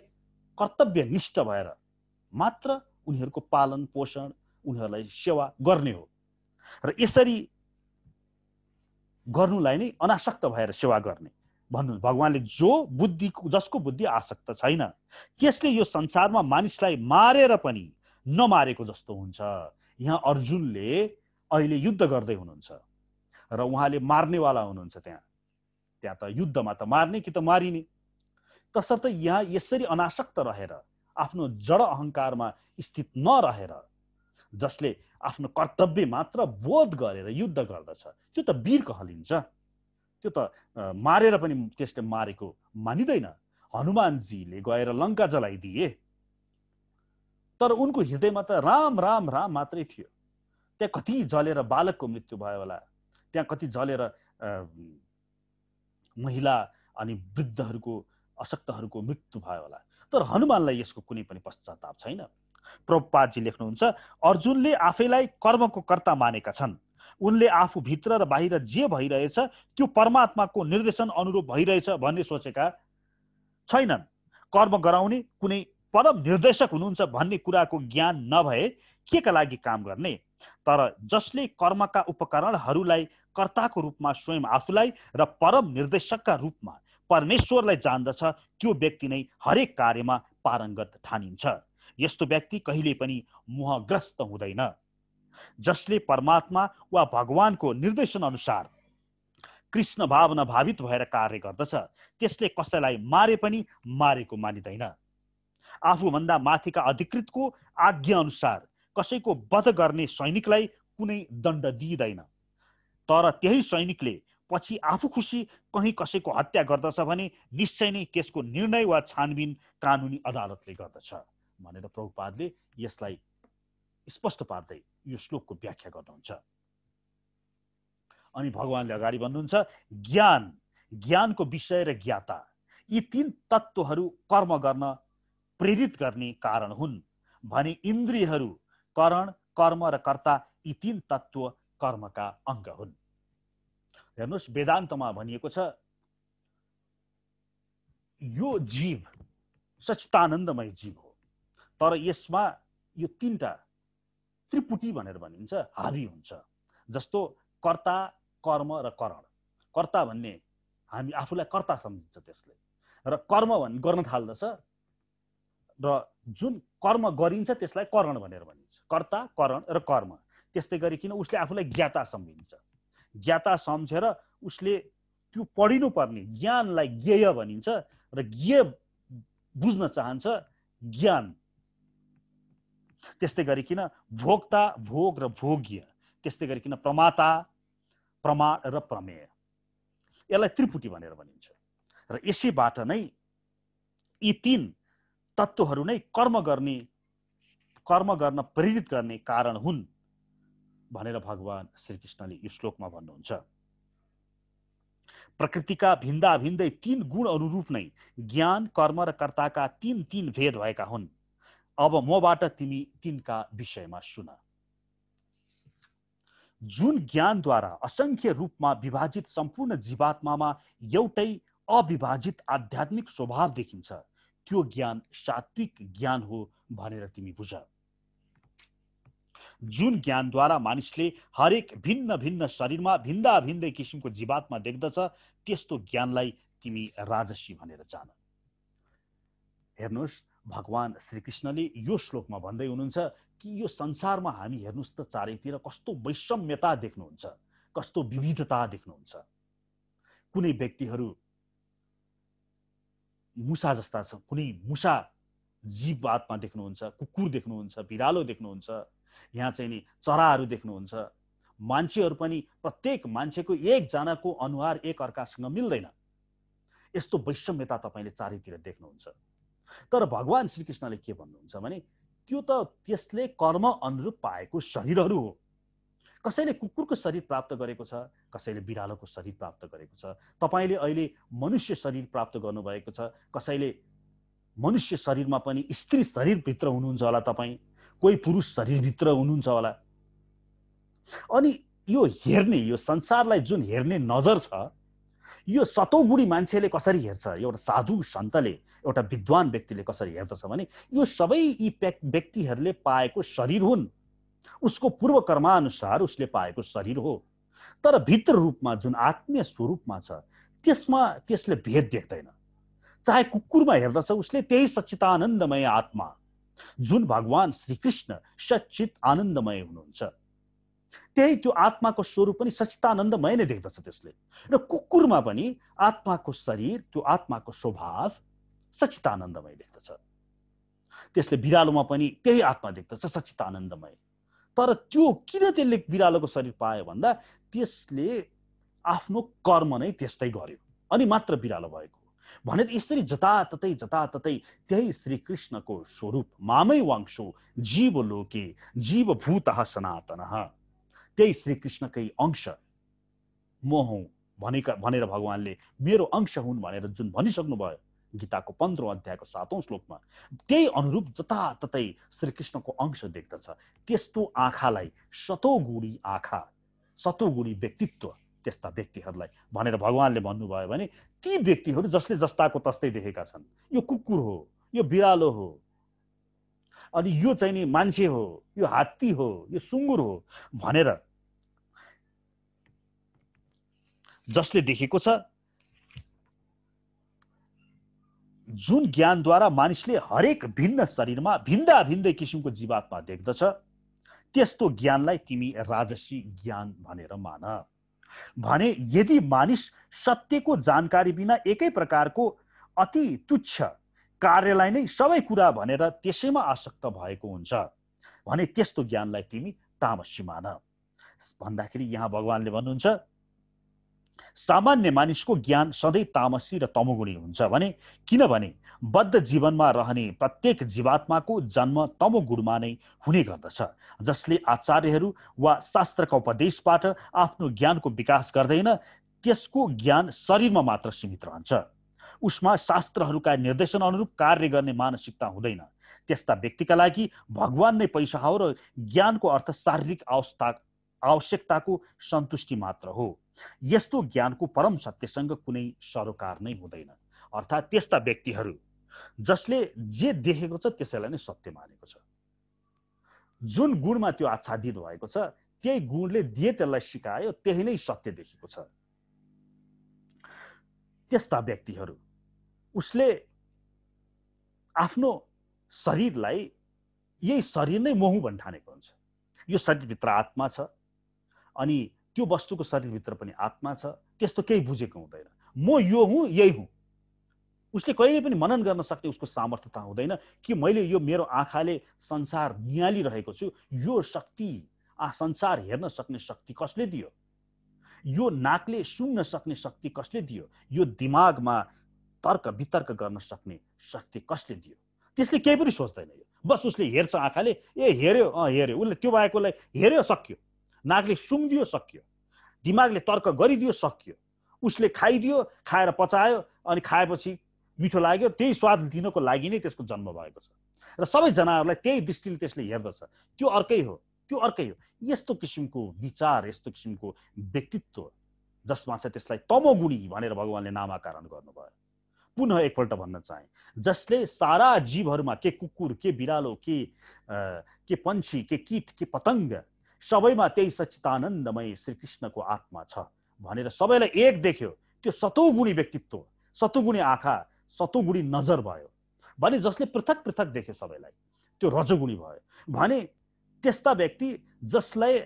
कर्तव्यनिष्ठ भएर मात्र उनीहरूको पालन पोषण, उनीहरूलाई सेवा गर्ने हो। र यसरी गर्नुलाई नै अनासक्त भएर सेवा गर्ने भन्नु। भगवानले जो बुद्धि, जसको बुद्धि आसक्त छैन, त्यसले यो संसारमा मानिसलाई मारेर पनि नमारेको जस्तो हुन्छ। यहाँ अर्जुनले अहिले युद्ध गर्दै हुनुहुन्छ र उहाँले मार्नेवाला हुनुहुन्छ। त्यहाँ त युद्धमा त मार्ने कि त मारिने। तसर्थ यहाँ यसरी अनासक्त रहेर आफ्नो जड अहंकारमा स्थित नरहेर जसले आफ्नो कर्तव्य मात्र बोध गरेर युद्ध गर्दछ, त्यो त वीर कहलिन्छ। त्यो त मारेर पनि त्यसले मारेको मानिदैन। हनुमानजीले गएर लङ्का जलाइदिए, तर उनको हृदयमा त राम राम राम मात्रै थियो। त्यहाँ कति जलेर बालकको मृत्यु भयो होला, त्यहाँ कति जलेर महिला अनि वृद्धहरूको अशक्तहरूको मृत्यु भयो होला। तर हनुमानलाई यसको कुनै पनि पश्चाताप छैन। प्रभुपादजी लेख्नुहुन्छ, अर्जुनले आफैलाई कर्मको कर्ता मानेका छन्। उनले आफू भित्र र बाहिर जे भइरहेछ त्यो परमात्माको निर्देशन अनुरूप भइरहेछ भन्ने सोचेका छैनन्। कर्म गराउने कुनै परम निर्देशक हुनुहुन्छ भन्ने कुराको ज्ञान नभए के का लागि काम गर्ने? तर जसले कर्मका उपकरणहरूलाई कर्ताको रूपमा स्वयं आफूलाई र परम निर्देशकका रूपमा परमेश्वरलाई जान्दछ त्यो व्यक्ति नै हरेक कार्यमा पारङ्गत ठानिन्छ। यस्तो व्यक्ति कहिले पनि मोहग्रस्त हुँदैन। जसले परमात्मा वा भगवानको निर्देशन अनुसार कृष्ण भावना भावित भएर कार्य गर्दछ त्यसले कसैलाई मारे पनि मारेको मानिँदैन। आफूभन्दा माथिका अधिकृतको आज्ञा अनुसार कसैको वध गर्ने सैनिकलाई कुनै दण्ड दिइँदैन। तर त्यही सैनिकले पछि आफू खुसी कहीँ कसैको हत्या गर्दछ भने निश्चय नै त्यसको निर्णय वा छानबिन कानुनी अदालतले गर्दछ भनेर प्रभुपादले यसलाई स्पष्ट पार्दै यो श्लोकको व्याख्या गर्नुहुन्छ। अनि भगवानले अगाडि भन्नुहुन्छ, ज्ञान, ज्ञानको विषय र ज्ञाता यी तीन तत्त्वहरू कर्म गर्न प्रेरित गर्ने कारण हुन् भने इन्द्रियहरू, करण, कर्म र कर्ता यी तीन तत्त्व कर्मका अङ्ग हुन्। हेर्नुहोस्, वेदान्तमा भनिएको छ यो जीव सच्चिदानन्दमय जीव हो, तर यसमा यो तीनटा त्रिपुटी भनेर भनिन्छ हावी हुन्छ। जस्तो कर्ता, कर्म र करण। कर्ता भन्ने हामी आफूलाई कर्ता सम्झिन्छ त्यसले, र कर्म गर्न थाल्दछ र जुन कर्म गरिन्छ त्यसलाई करण भनेर भनिन्छ। कर्ता, करण र कर्म। त्यस्तै गरिकन उसले आफूलाई ज्ञाता सम्झिन्छ। ज्ञाता सम्झेर उसले त्यो पढिनु पर्ने ज्ञानलाई ज्ञेय भनिन्छ र ज्ञेय बुझ्न चाहन्छ ज्ञान। त्यस्तै गरिकन भोक्ता, भोग र भोग्य। त्यस्तै गरिकन प्रमाता, प्रमाण र प्रमेय। यसलाई त्रिपुटी भनेर भनिन्छ। र यसैबाट नै यी तीन तत्त्वहरू नै कर्म गर्न प्रेरित गर्ने कारण हुन् भनेर भगवान श्रीकृष्णले यो श्लोकमा भन्नुहुन्छ। प्रकृतिका भिन्दा भिन्दै तीन गुण अनुरूप नै ज्ञान, कर्म र कर्ताका तीन तीन भेद भएका हुन्। अब मबाट तिमी तिनका विषयमा सुन। जुन ज्ञानद्वारा असंख्य रूपमा विभाजित सम्पूर्ण जीवात्मामा एउटै अविभाजित आध्यात्मिक स्वभाव देखिन्छ त्यो ज्ञान सात्विक ज्ञान हो भनेर तिमी बुझ। जुन ज्ञानद्वारा मानिसले हरेक भिन्न भिन्न शरीरमा भिन्दा भिन्दै किसिमको जीवात्मा देख्दछ त्यस्तो ज्ञानलाई तिमी राजसी भनेर जान। हेर्नुहोस्, भगवान श्रीकृष्णले यो श्लोकमा भन्दै हुनुहुन्छ कि यो संसारमा हामी हेर्नुहोस् त चारैतिर कस्तो वैषम्यता देख्नुहुन्छ, कस्तो विविधता देख्नुहुन्छ। कुनै व्यक्तिहरू मुसा जस्ता छ, कुनै मुसा जीवात्मा देख्नुहुन्छ, कुकुर देख्नुहुन्छ, बिरालो देख्नुहुन्छ, यहाँ चाहिँ नि चराहरू देख्नुहुन्छ। मान्छेहरू पनि प्रत्येक मान्छेको एकजनाको अनुहार एक अर्कासँग मिल्दैन। यस्तो वैषम्यता तपाईँले चारैतिर देख्नुहुन्छ। तर भगवान श्रीकृष्णले के भन्नुहुन्छ भने त्यो त त्यसले कर्म अनुरूप पाएको शरीरहरू हो। कसैले कुकुरको शरीर प्राप्त गरेको छ, कसैले बिरालोको शरीर प्राप्त गरेको छ। तपाईँले अहिले मनुष्य शरीर प्राप्त गर्नुभएको छ, कसैले मनुष्य शरीरमा पनि स्त्री शरीरभित्र हुनुहुन्छ होला, तपाईँ कोही पुरुष शरीरभित्र हुनुहुन्छ होला। अनि यो हेर्ने, यो संसारलाई जुन हेर्ने नजर छ, यो सतौगुणी मान्छेले कसरी हेर्छ, एउटा साधु सन्तले, एउटा विद्वान व्यक्तिले कसरी हेर्दछ भने यो सबै यी व्यक्तिहरूले पाएको शरीर हुन्, उसको पूर्व कर्मानुसार उसले पाएको शरीर हो। तर भित्र रूपमा जुन आत्मीय स्वरूपमा छ त्यसमा त्यसले भेद देख्दैन। चाहे कुकुरमा हेर्दछ उसले त्यही सच्चिदानन्दमय आत्मा, जुन भगवान श्रीकृष्ण सच्चित आनन्दमय हुनुहुन्छ, त्यही त्यो आत्माको स्वरूप पनि सच्चिदानन्दमय नै देख्दछ त्यसले। र कुकुरमा पनि आत्माको शरीर, त्यो आत्माको स्वभाव सच्चिदानन्दमय देख्दछ। त्यसले बिरालोमा पनि त्यही आत्मा देख्दछ, सच्चिदानन्दमय। तर त्यो किन त्यसले बिरालोको शरीर पायो भन्दा त्यसले आफ्नो कर्म नै त्यस्तै गर्यो अनि मात्र बिरालो भएको भनेर। यसरी जताततै त्यही श्रीकृष्णको स्वरूप मामै वांशो जीवलोके जीवभूतः सनातनः। त्यही श्रीकृष्णकै अंश म हुँ भनेर भगवानले मेरो अंश हुन् भनेर जुन भनिसक्नु भयो गीताको 15औं अध्यायको 7औं श्लोकमा, त्यही अनुरूप जताततै श्रीकृष्णको अंश देख्दछ। त्यस्तो आँखालाई सतोगुणी आँखा, सतोगुणी व्यक्तित्व त्यस्ता व्यक्तिहरूलाई भनेर भगवानले भन्नुभयो भने ती व्यक्तिहरू जसले जस्ताको तस्तै देखेका छन्, यो कुकुर हो, यो बिरालो हो, अनि यो चाहिँ नि मान्छे हो, यो हात्ती हो, यो सुँगुर हो भनेर जसले देखेको छ, जुन ज्ञानद्वारा मानिसले हरेक भिन्न शरीरमा भिन्दा भिन्दै किसिमको जीवात्मा देख्दछ, त्यस्तो ज्ञानलाई तिमी राजसी ज्ञान भनेर मान। भने यदि मानिस सत्यको जानकारी बिना एकै प्रकारको अति तुच्छ कार्यलाई नै सबै कुरा भनेर त्यसैमा आसक्त भएको हुन्छ भने त्यस्तो ज्ञानलाई तिमी तामसी मान। भन्दाखेरि यहाँ भगवानले भन्नुहुन्छ सामान्य मानिसको ज्ञान सधैँ तामसी र तमोगुणी हुन्छ भने, किनभने बद्ध जीवनमा रहने प्रत्येक जीवात्माको जन्म तमोगुणमा नै हुने गर्दछ, जसले आचार्यहरू वा शास्त्रका उपदेशबाट आफ्नो ज्ञानको विकास गर्दैन, त्यसको ज्ञान शरीरमा मात्र सीमित रहन्छ। उसमा शास्त्रहरूका निर्देशन अनुरूप कार्य गर्ने मानसिकता हुँदैन। त्यस्ता व्यक्तिका लागि भगवान नै पैसा हो र ज्ञानको अर्थ शारीरिक आवश्यकताको सन्तुष्टि मात्र हो। यस्तो ज्ञानको परम सत्यसँग कुनै सरोकार नै हुँदैन। अर्थात् त्यस्ता व्यक्तिहरू जसले जे देखेको छ त्यसैलाई नै सत्य मानेको छ, जुन गुणमा त्यो आच्छादित भएको छ त्यही गुणले दिए त्यसलाई सिकायो, त्यही नै सत्य देखेको छ। त्यस्ता व्यक्तिहरू उसले आफ्नो शरीरलाई यही शरीर नै म हुँ भन्न ठानेको हुन्छ। यो शरीरभित्र आत्मा छ अनि त्यो वस्तुको शरीरभित्र पनि आत्मा छ, त्यस्तो केही बुझेको हुँदैन। म यो हुँ, यही हुँ। उसले कहिले पनि मनन गर्न सक्ने उसको सामर्थ्यता हुँदैन कि मैले यो मेरो आँखाले संसार निहालिरहेको छु, यो शक्ति संसार हेर्न सक्ने शक्ति कसले दियो, यो नाकले सुन्न सक्ने शक्ति कसले दियो, यो दिमागमा तर्क वितर्क गर्न सक्ने शक्ति कसले दियो। त्यसले केही पनि सोच्दैन। यो बस उसले हेर्छ, आँखाले ए हेर्यो हेर्यो, उसले त्यो बाहेकलाई हेर्यो सक्यो, नाकले सुँगिदियो सक्यो, दिमागले तर्क गरिदियो सक्यो, उसले खाइदियो, खाएर पचायो अनि खाएपछि मिठो लाग्यो, त्यही स्वाद दिनको लागि नै त्यसको जन्म भएको छ र सबै जनावरलाई त्यही दृष्टिले त्यसले हेर्दछ, त्यो अर्कै हो, त्यो अर्कै हो। यस्तो किसिमको विचार, यस्तो किसिमको व्यक्तित्व जसमा चाहिँ त्यसलाई तमोगुणी भनेर भगवानले नामाकरण गर्नुभयो। पुनः एकपल्ट भन्न चाहे, जसले सारा जीवहरूमा के कुकुर, के बिरालो, के पंक्षी, के कीट, के पतंग सबैमा त्यही सच्चिदानन्दमय श्रीकृष्णको आत्मा छ भनेर सबैलाई एक देख्यो, त्यो सतोगुणी व्यक्तित्व, सतोगुणी आँखा, सतोगुणी नजर भयो भने जसले पृथक पृथक देख्यो सबैलाई, त्यो रजोगुणी भयो भने त्यस्ता व्यक्ति जसलाई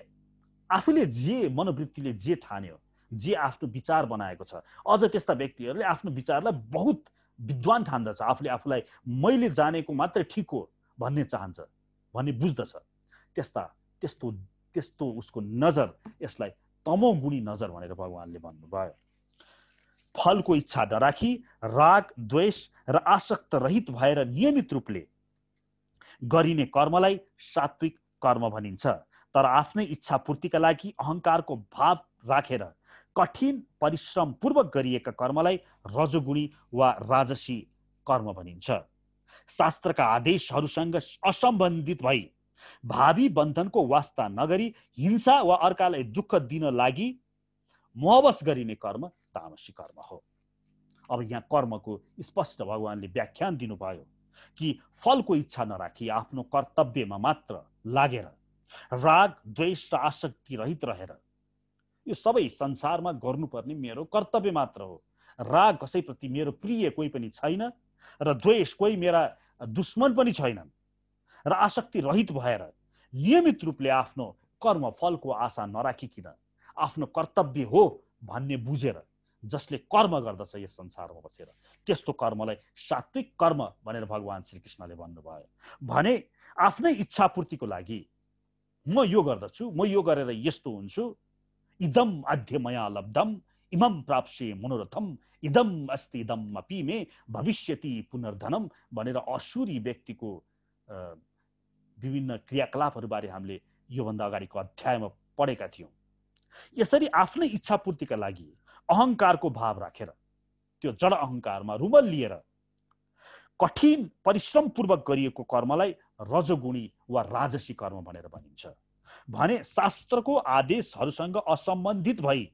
आफूले जे मनोवृत्तिले जे ठान्यो, जे आफ्नो विचार बनाएको छ, अझ त्यस्ता व्यक्तिहरूले आफ्नो विचारलाई बहुत विद्वान ठान्दछ, आफूलाई मैले जानेको मात्रै ठिक हो भन्ने चाहन्छ, भन्ने बुझ्दछ, त्यस्तो उसको नजर, यसलाई तमोगुणी नजर भनेर भगवानले भन्नुभयो। फलको इच्छा नराखी राग द्वेष र आसक्त रहित भएर नियमित रूपले गरिने कर्मलाई सात्विक कर्म भनिन्छ। तर आफ्नै इच्छा पूर्तिका लागि अहंकारको भाव राखेर कठिन परिश्रम पूर्वक गरिएका कर्मलाई रजोगुणी वा राजसी कर्म भनिन्छ। शास्त्रका आदेशहरूसँग असम्बन्धित भई भावी बन्धनको वास्ता नगरी हिंसा वा अर्कालाई दुःख दिन लागि मोहवश गरिने कर्म तामसी कर्म हो। अब यहाँ कर्मको स्पष्ट भगवानले व्याख्यान दिनुभयो कि फलको इच्छा नराखी आफ्नो कर्तव्यमा मात्र लागेर राग द्वेष र आसक्ति रहित रहेर, यो सबै संसारमा गर्नुपर्ने मेरो कर्तव्य मात्र हो, राग कसैप्रति मेरो प्रिय कोही पनि छैन र द्वेष कोही मेरा दुश्मन पनि छैनन् र आसक्ति रहित भएर नियमित रूपले आफ्नो कर्म फलको आशा नराखिकन आफ्नो कर्तव्य हो भन्ने बुझेर जसले कर्म गर्दछ यस संसारमा बसेर, त्यस्तो कर्मलाई सात्विक कर्म भनेर भगवान श्रीकृष्णले भन्नुभयो। भने आफ्नै इच्छा पूर्तिको लागि म यो गर्दछु, म यो गरेर यस्तो हुन्छु, इदम अद्य मया लब्धम इमम प्राप्स्ये मनोरथम इदम अस्ति इदम अपि मे भविष्यति पुनर्धनम भनेर असुरी व्यक्तिको विभिन्न क्रियाकलापहरूबारे हामीले योभन्दा अगाडिको अध्यायमा पढेका थियौँ। यसरी आफ्नै इच्छापूर्तिका लागि अहङ्कारको भाव राखेर त्यो जड अहङ्कारमा रुमल लिएर कठिन परिश्रमपूर्वक गरिएको कर्मलाई रजोगुणी वा राजसी कर्म भनेर भनिन्छ। भने शास्त्रको आदेशहरूसँग असम्बन्धित भई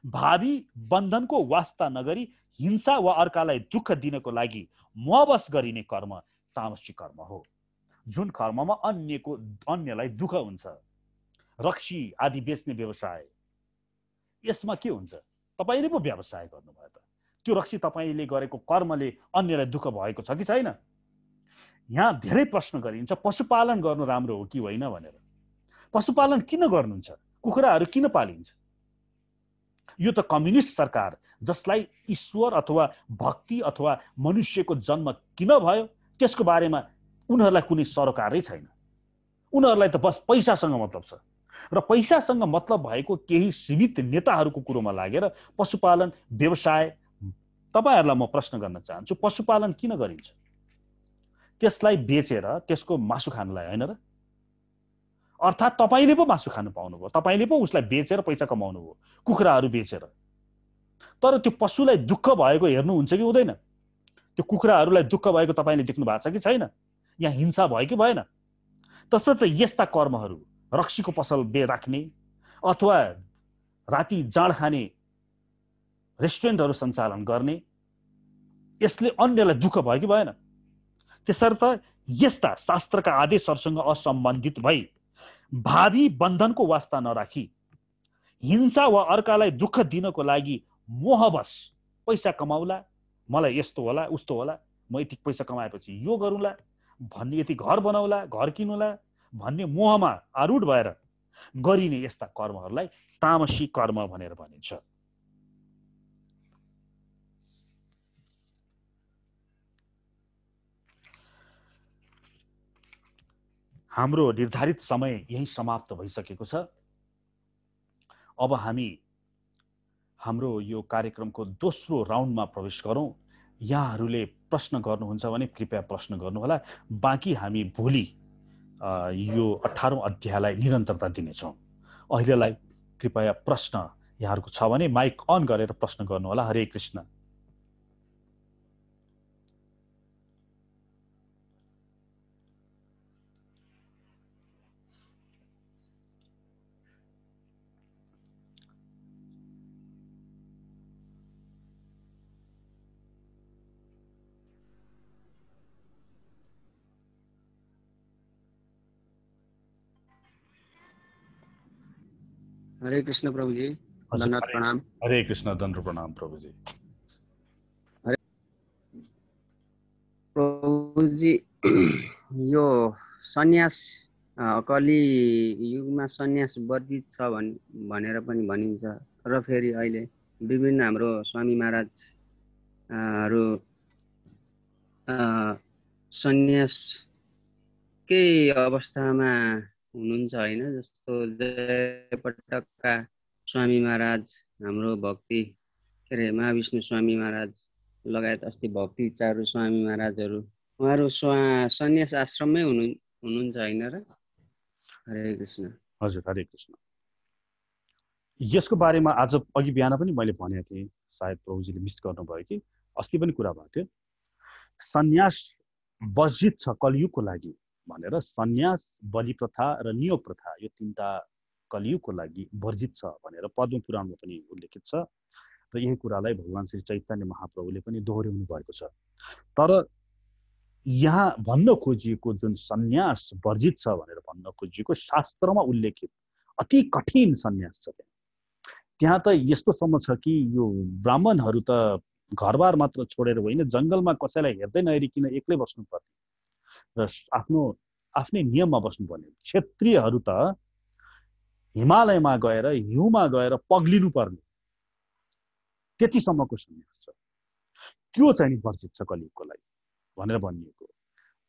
भावी बन्धनको वास्ता नगरी हिंसा वा अर्कालाई दुःख दिनको लागि मोहवश गरिने कर्म तामसिक कर्म हो। जुन कर्ममा अन्यलाई दुःख हुन्छ, रक्सी आदि बेच्ने व्यवसाय, यसमा के हुन्छ? तपाईले पो व्यवसाय गर्नुभयो त, त्यो रक्सी तपाईले गरेको कर्मले अन्यलाई दुःख भएको छ कि छैन? यहाँ धेरै प्रश्न गरिन्छ, पशुपालन गर्नु राम्रो हो कि होइन भनेर। पशुपालन किन गर्नुहुन्छ? कुखुराहरू किन पालिन्छ? यो त कम्युनिस्ट सरकार जसलाई ईश्वर अथवा भक्ति अथवा मनुष्यको जन्म किन भयो त्यसको बारेमा उनीहरूलाई कुनै सरोकारै छैन। उनीहरूलाई त बस पैसासँग मतलब छ र पैसासँग मतलब भएको केही सीमित नेताहरूको कुरोमा लागेर पशुपालन व्यवसाय। तपाईहरुलाई म प्रश्न गर्न चाहन्छु, पशुपालन किन गरिन्छ? त्यसलाई बेचेर त्यसको मासु खानलाई हैन र? अर्थात् तपाईले पो मासु खानु पाउनुभयो, तपाईले पो उसलाई बेचेर पैसा कमाउनु भयो, कुखुराहरू बेचेर। तर त्यो पशुलाई दुःख भएको हेर्नुहुन्छ कि हुँदैन? त्यो कुखुराहरूलाई दुःख भएको तपाईले देख्नु भएको छ कि छैन? यहाँ हिंसा भयो कि भएन? तसर्थ यस्ता कर्महरू, रक्सीको पसल राख्ने अथवा राति जाँड खाने रेस्टुरेन्टहरू सञ्चालन गर्ने, यसले अन्यलाई दुःख भयो कि भएन? त्यसर्थ यस्ता शास्त्रका आदेशहरूसँग असम्बन्धित भई भावी बन्धनको वास्ता नराखी हिंसा वा अर्कालाई दुःख दिनको लागि मोहवश पैसा कमाउला, मलाई यस्तो होला उस्तो होला, म यति पैसा कमाएपछि यो गरौँला भन्ने, यति घर बनाउला, घर किनौला भन्ने मोहमा आरूढ भएर गरिने यस्ता कर्महरूलाई तामसी कर्म भनेर भनिन्छ। हाम्रो निर्धारित समय यही समाप्त भइसकेको छ। अब हामी हाम्रो यो कार्यक्रमको दोस्रो राउन्डमा प्रवेश गरौँ। यहाँहरूले प्रश्न गर्नुहुन्छ भने कृपया प्रश्न गर्नुहोला। बाँकी हामी भोलि यो 18औं अध्यायलाई निरन्तरता दिनेछौँ। अहिलेलाई कृपया प्रश्न यहाँहरूको छ भने माइक अन गरेर प्रश्न गर्नुहोला। हरे कृष्ण। हरे कृष्ण प्रभुजी, दण्डवत प्रणाम। हरे कृष्ण, दण्ड प्रणाम प्रभुजी। प्रभुजी, यो सन्यास कली युगमा सन्यास वर्जित छ भनेर पनि भनिन्छ र फेरि अहिले विभिन्न हाम्रो स्वामी महाराजहरू सन्यासकै अवस्थामा हुनुहुन्छ हैन? जस्तो जयपटकका स्वामी महाराज, हाम्रो भक्ति के अरे महाविष्णु स्वामी महाराज लगायत अस्ति भक्ति चारु स्वामी महाराजहरू, उहाँहरू सन्यास आश्रममै हुनुहुन्छ हैन र? हरे कृष्ण। हजुर, हरे कृष्ण। यसको बारेमा आज अघि बिहान पनि मैले भनेको थिएँ, सायद प्रभुजीले मिस गर्नुभयो कि अस्ति पनि कुरा भएको थियो। सन्यास वर्जित छ कलियुगको लागि भनेर सन्यास, बलि प्रथा र नियोग प्रथा यो तीनटा कलियुगको लागि वर्जित छ भनेर पद्म पुराणमा पनि उल्लेखित छ र यही कुरालाई भगवान श्री चैतन्य महाप्रभुले पनि दोहोऱ्याउनु भएको छ। तर यहाँ भन्न खोजिएको जुन सन्यास वर्जित छ भनेर भन्न खोजिएको शास्त्रमा उल्लेखित अति कठिन सन्यास छ। त्यहाँ त यस्तोसम्म छ कि यो ब्राह्मणहरू त घरबार मात्र छोडेर होइन, जङ्गलमा कसैलाई हेर्दै नहेरिकन एक्लै बस्नुपर्ने र आफ्नै नियममा बस्नुपर्ने। क्षत्रियहरू त हिमालयमा गएर हिउँमा गएर पग्लिनु पर्ने, त्यतिसम्मको सन्यास छ। त्यो चाहिँ वर्जित छ कलियुगको लागि भनेर भनिएको।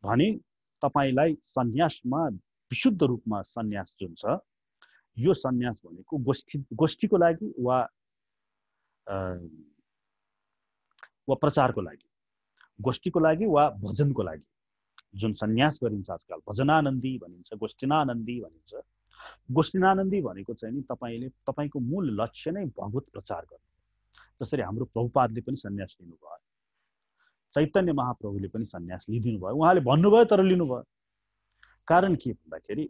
भने तपाईलाई सन्यासमा विशुद्ध रूपमा सन्यास जुन छ, यो सन्यास भनेको गोष्ठीको लागि वा प्रचारको लागि, गोष्ठीको लागि वा भजनको लागि जुन सन्यास गरिन्छ। आजकल भजनानन्दी भनिन्छ, गोष्ठीनानन्दी भनिन्छ। गोष्ठीनानन्दी भनेको चाहिँ नि तपाईको मूल लक्ष्य नै भगवत प्रचार गर्नु। जसरी हाम्रो प्रभुपादले पनि सन्यास लिनुभयो, चैतन्य महाप्रभुले पनि सन्यास लिदिनु भयो। उहाँले भन्नुभयो तर लिनुभयो। कारण के भन्दाखेरि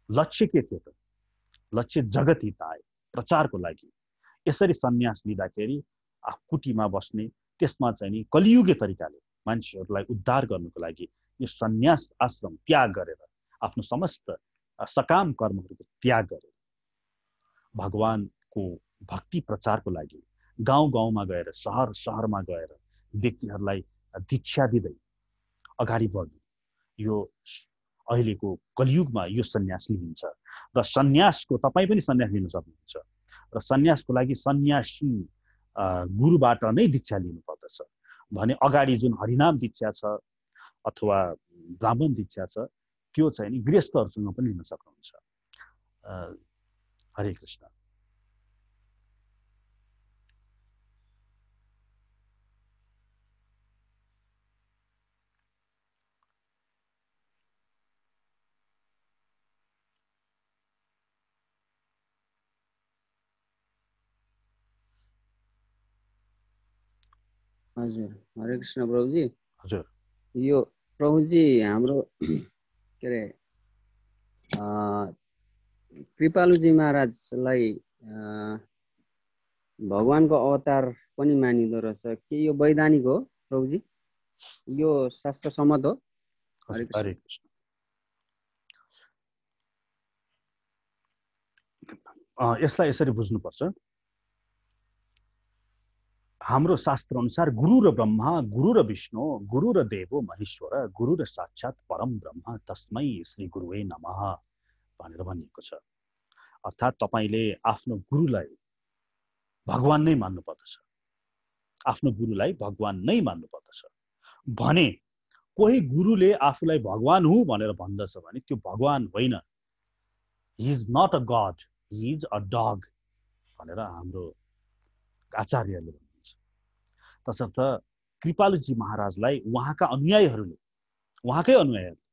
लक्ष्य के थियो त? लक्ष्य जगत हिताय, प्रचारको लागि। यसरी सन्यास लिँदाखेरि कुटीमा बस्ने, त्यसमा चाहिँ नि कलियुगे तरिकाले मान्छेहरूलाई उद्धार गर्नको लागि यो सन्यास आश्रम त्याग गरेर, आफ्नो समस्त सकाम कर्महरूको त्याग गरेर भगवानको भक्ति प्रचारको लागि गाउँ गाउँमा गएर, सहर सहरमा गएर व्यक्तिहरूलाई दीक्षा दिँदै अगाडि बढ्नु, यो अहिलेको कलियुगमा यो सन्यास लिइन्छ। र सन्यासको तपाईँ पनि सन्यास लिन सक्नुहुन्छ। र सन्यासको लागि सन्यासी गुरुबाट नै दीक्षा लिनुपर्दछ भने अगाडि जुन हरिनाम दीक्षा छ अथवा ब्राह्मण दीक्षा छ त्यो चाहिँ नि गृहस्थहरूसँग पनि लिन सक्नुहुन्छ। हरे कृष्ण। हजुर, हरे कृष्ण प्रभुजी। हजुर, यो प्रभुजी हाम्रो के अरे कृपालुजी महाराजलाई भगवानको अवतार पनि मानिदो रहेछ के? यो वैधानिक हो प्रभुजी? यो शास्त्र सम्मत हो? हरे कृष्ण। यसलाई यसरी बुझ्नुपर्छ। हाम्रो शास्त्र अनुसार गुरु र ब्रह्मा, गुरु र विष्णु, गुरु र देवो महेश्वर, गुरु र साक्षात परम ब्रह्म, तस्मै श्री गुरुवे नमः भनेर भनिएको छ। अर्थात् तपाईले आफ्नो गुरुलाई भगवान नै मान्नुपर्दछ। आफ्नो गुरुलाई भगवान नै मान्नुपर्दछ। भने कोही गुरुले आफूलाई भगवान हुँ भनेर भन्दछ भने त्यो भगवान होइन। He is not a God, he is a dog भनेर हाम्रो आचार्यले भन्नुहुन्छ। तसर्थ कृपालुजी महाराजलाई उहाँका अनुयायीहरूले, उहाँकै अनुयायीहरूले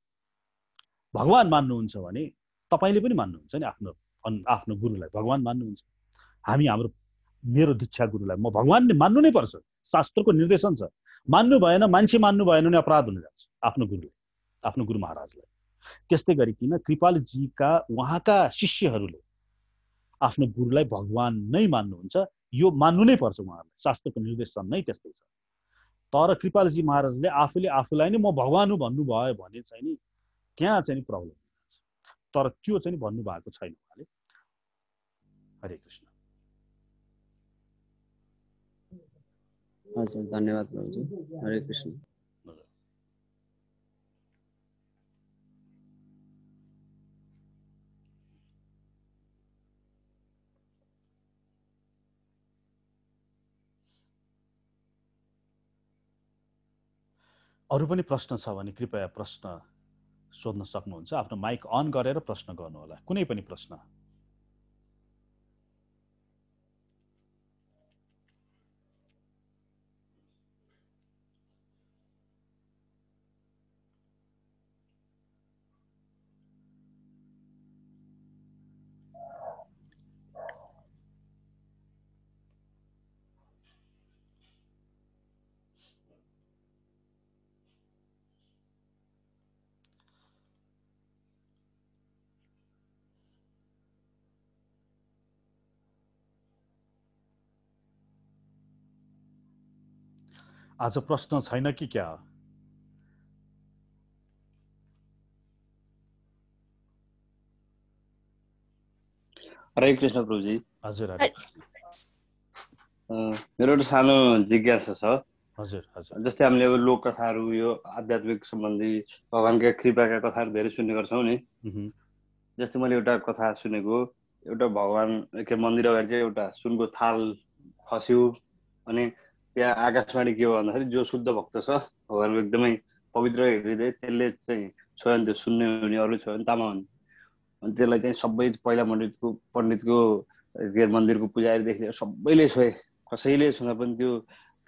भगवान मान्नुहुन्छ भने तपाईले पनि मान्नुहुन्छ नि आफ्नो गुरुलाई भगवान मान्नुहुन्छ। हामी मेरो दीक्षा गुरुलाई म भगवानले मान्नु नै पर्छ। शास्त्रको निर्देशन छ। मान्नु भएन, मान्छे मान्नु भएन भने अपराध हुन जान्छ आफ्नो गुरुले, आफ्नो गुरु महाराजलाई। त्यस्तै गरिकन कृपालजीका उहाँका शिष्यहरूले आफ्नो गुरुलाई भगवान नै मान्नुहुन्छ। यो मान्नु नै पर्छ उहाँहरूलाई। शास्त्रको निर्देशन नै त्यस्तै छ। तर कृपालजी महाराजले आफूलाई नै म भगवान हुँ भन्नुभयो भने चाहिँ नि त्यहाँ चाहिँ नि प्रब्लम हुन्छ। तर त्यो चाहिँ नि भन्नु भएको छैन उहाँले। हरे कृष्ण। हजुर, धन्यवाद प्रभुजी। हरे कृष्ण। अरू पनि प्रश्न छ भने कृपया प्रश्न सोध्न सक्नुहुन्छ। आफ्नो माइक अन गरेर प्रश्न गर्नु होला, कुनै पनि प्रश्न। आज प्रश्न छैन कि क्या? हरे कृष्ण प्रभुजी। हजुर, मेरो एउटा सानो जिज्ञासा छ। हजुर हजुर। जस्तै हामीले अब लोक कथाहरू, यो आध्यात्मिक सम्बन्धी भगवानका कृपाका कथाहरू धेरै सुन्ने गर्छौँ नि। जस्तै मैले एउटा कथा सुनेको, एउटा भगवान के मन्दिर अगाडि चाहिँ एउटा सुनको थाल खस्यो। अनि त्यहाँ आकाशवाणी के हो भन्दाखेरि जो शुद्ध भक्त छ, भगवानको एकदमै पवित्र हृदय, त्यसले चाहिँ स्वयं त्यो सुन्ने हुने, अरू छ भने तामा हुने। अनि त्यसलाई चाहिँ सबै पहिला पण्डितको मन्दिरको पुजारीदेखि सबैले छोए, कसैले छुँदा पनि त्यो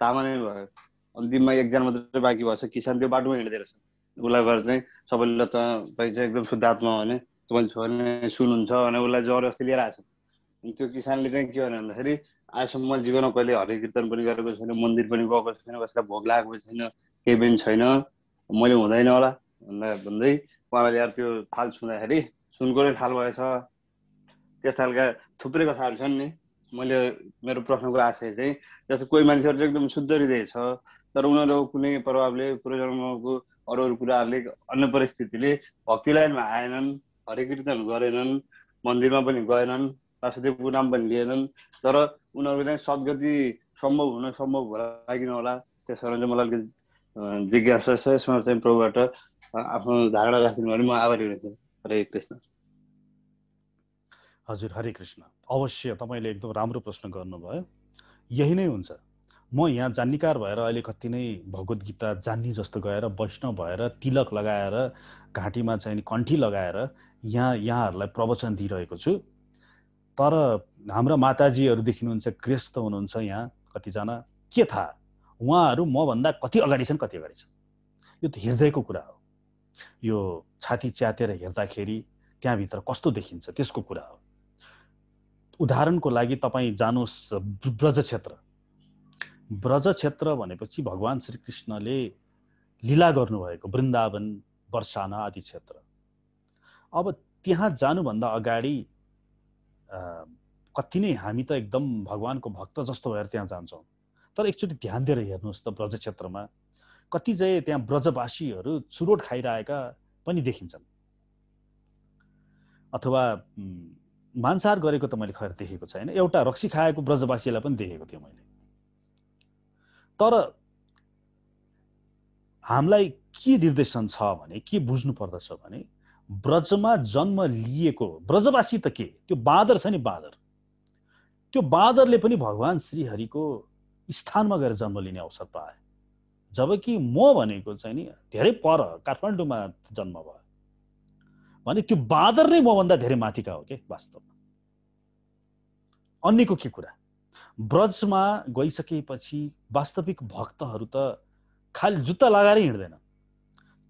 तामा नै भयो। अन्तिममा एकजना मात्रै बाँकी भएछ, किसान त्यो बाटोमा हिँड्दै रहेछ। उसलाई गएर चाहिँ सबैले तपाईँ चाहिँ एकदम शुद्ध आत्मा भने तपाईँले छोयो भने सुन्नुहुन्छ भने उसलाई जबरजस्ती लिएर आएको छ। त्यो किसानले चाहिँ के भन्यो भन्दाखेरि आजसम्म मैले जीवनमा कहिले हरि कीर्तन पनि गरेको छैन, मन्दिर पनि गएको छैन, कसैलाई भोग लागेको छैन, केही पनि छैन, मैले हुँदैन होला भन्दै उहाँले यार त्यो थाल छुँदाखेरि सुनको नै थाल भएछ। त्यस खालका थुप्रै कथाहरू छन् नि। मैले मेरो प्रश्नको आशय चाहिँ जस्तो कोही मान्छेहरू चाहिँ एकदम शुद्ध हृदय छ, तर उनीहरू कुनै प्रभावले पूर्वजन्मको अरू कुराहरूले अन्य परिस्थितिले भक्ति लाइनमा आएनन्, हरि कीर्तन गरेनन्, मन्दिरमा पनि गएनन्, वासुदेवको नाम पनि लिएनन्, तर उनीहरूको चाहिँ सद्गति सम्भव होला किन होला। त्यस कारण चाहिँ मलाई अलिकति जिज्ञासा छ। यसमा चाहिँ प्रभुबाट आफ्नो धारणा राखिदिनु भने म आभारी हुन्छु। हरे कृष्ण। हजुर, हरे कृष्ण। अवश्य तपाईँले एकदम राम्रो प्रश्न गर्नुभयो। यही नै हुन्छ। म यहाँ जान्निकार भएर अहिले कति नै भगवत गीता जान्ने जस्तो गएर वैष्णव भएर तिलक लगाएर घाँटीमा चाहिँ कण्ठी लगाएर यहाँहरूलाई प्रवचन दिइरहेको छु। तर हाम्रा माताजीहरू देखिनुहुन्छ, गृहस्थ हुनुहुन्छ यहाँ कतिजना, के थाहा उहाँहरू मभन्दा कति अगाडि छन्, कति अगाडि छन्। यो त हृदयको कुरा हो। यो छाती च्यातेर हेर्दाखेरि त्यहाँभित्र कस्तो देखिन्छ त्यसको कुरा हो। उदाहरणको लागि तपाईँ जानुहोस् ब्रज क्षेत्र। ब्रज क्षेत्र भनेपछि भगवान श्रीकृष्णले लीला गर्नुभएको वृन्दावन, बर्साना आदि क्षेत्र। अब त्यहाँ जानुभन्दा अगाडि कति नै हामी त एकदम भगवानको भक्त जस्तो भएर त्यहाँ जान्छौँ। तर एकचोटि ध्यान दिएर हेर्नुहोस् त ब्रज क्षेत्रमा कति चाहिँ त्यहाँ ब्रजवासीहरू चुरोट खाइरहेका पनि देखिन्छन्, अथवा मांसाहार गरेको त मैले खैर देखेको छैन। एउटा रक्सी खाएको ब्रजवासीलाई पनि देखेको थिएँ मैले। तर हामीलाई के निर्देशन छ भने, के बुझ्नु पर्दछ भने, ब्रजमा जन्म लिएको ब्रजवासी त के, त्यो बाँदर छ नि, बाँदर, त्यो बाँदरले पनि भगवान श्रीहरिको स्थानमा गएर जन्म लिने अवसर पाए। जबकि म भनेको चाहिँ नि धेरै पर काठमाडौँमा जन्म भयो भने त्यो बाँदर नै मभन्दा धेरै माथिका हो के वास्तवमा। अन्यको के कुरा। ब्रजमा गइसकेपछि वास्तविक भक्तहरू त खाली जुत्ता लगाएर हिँड्दैन,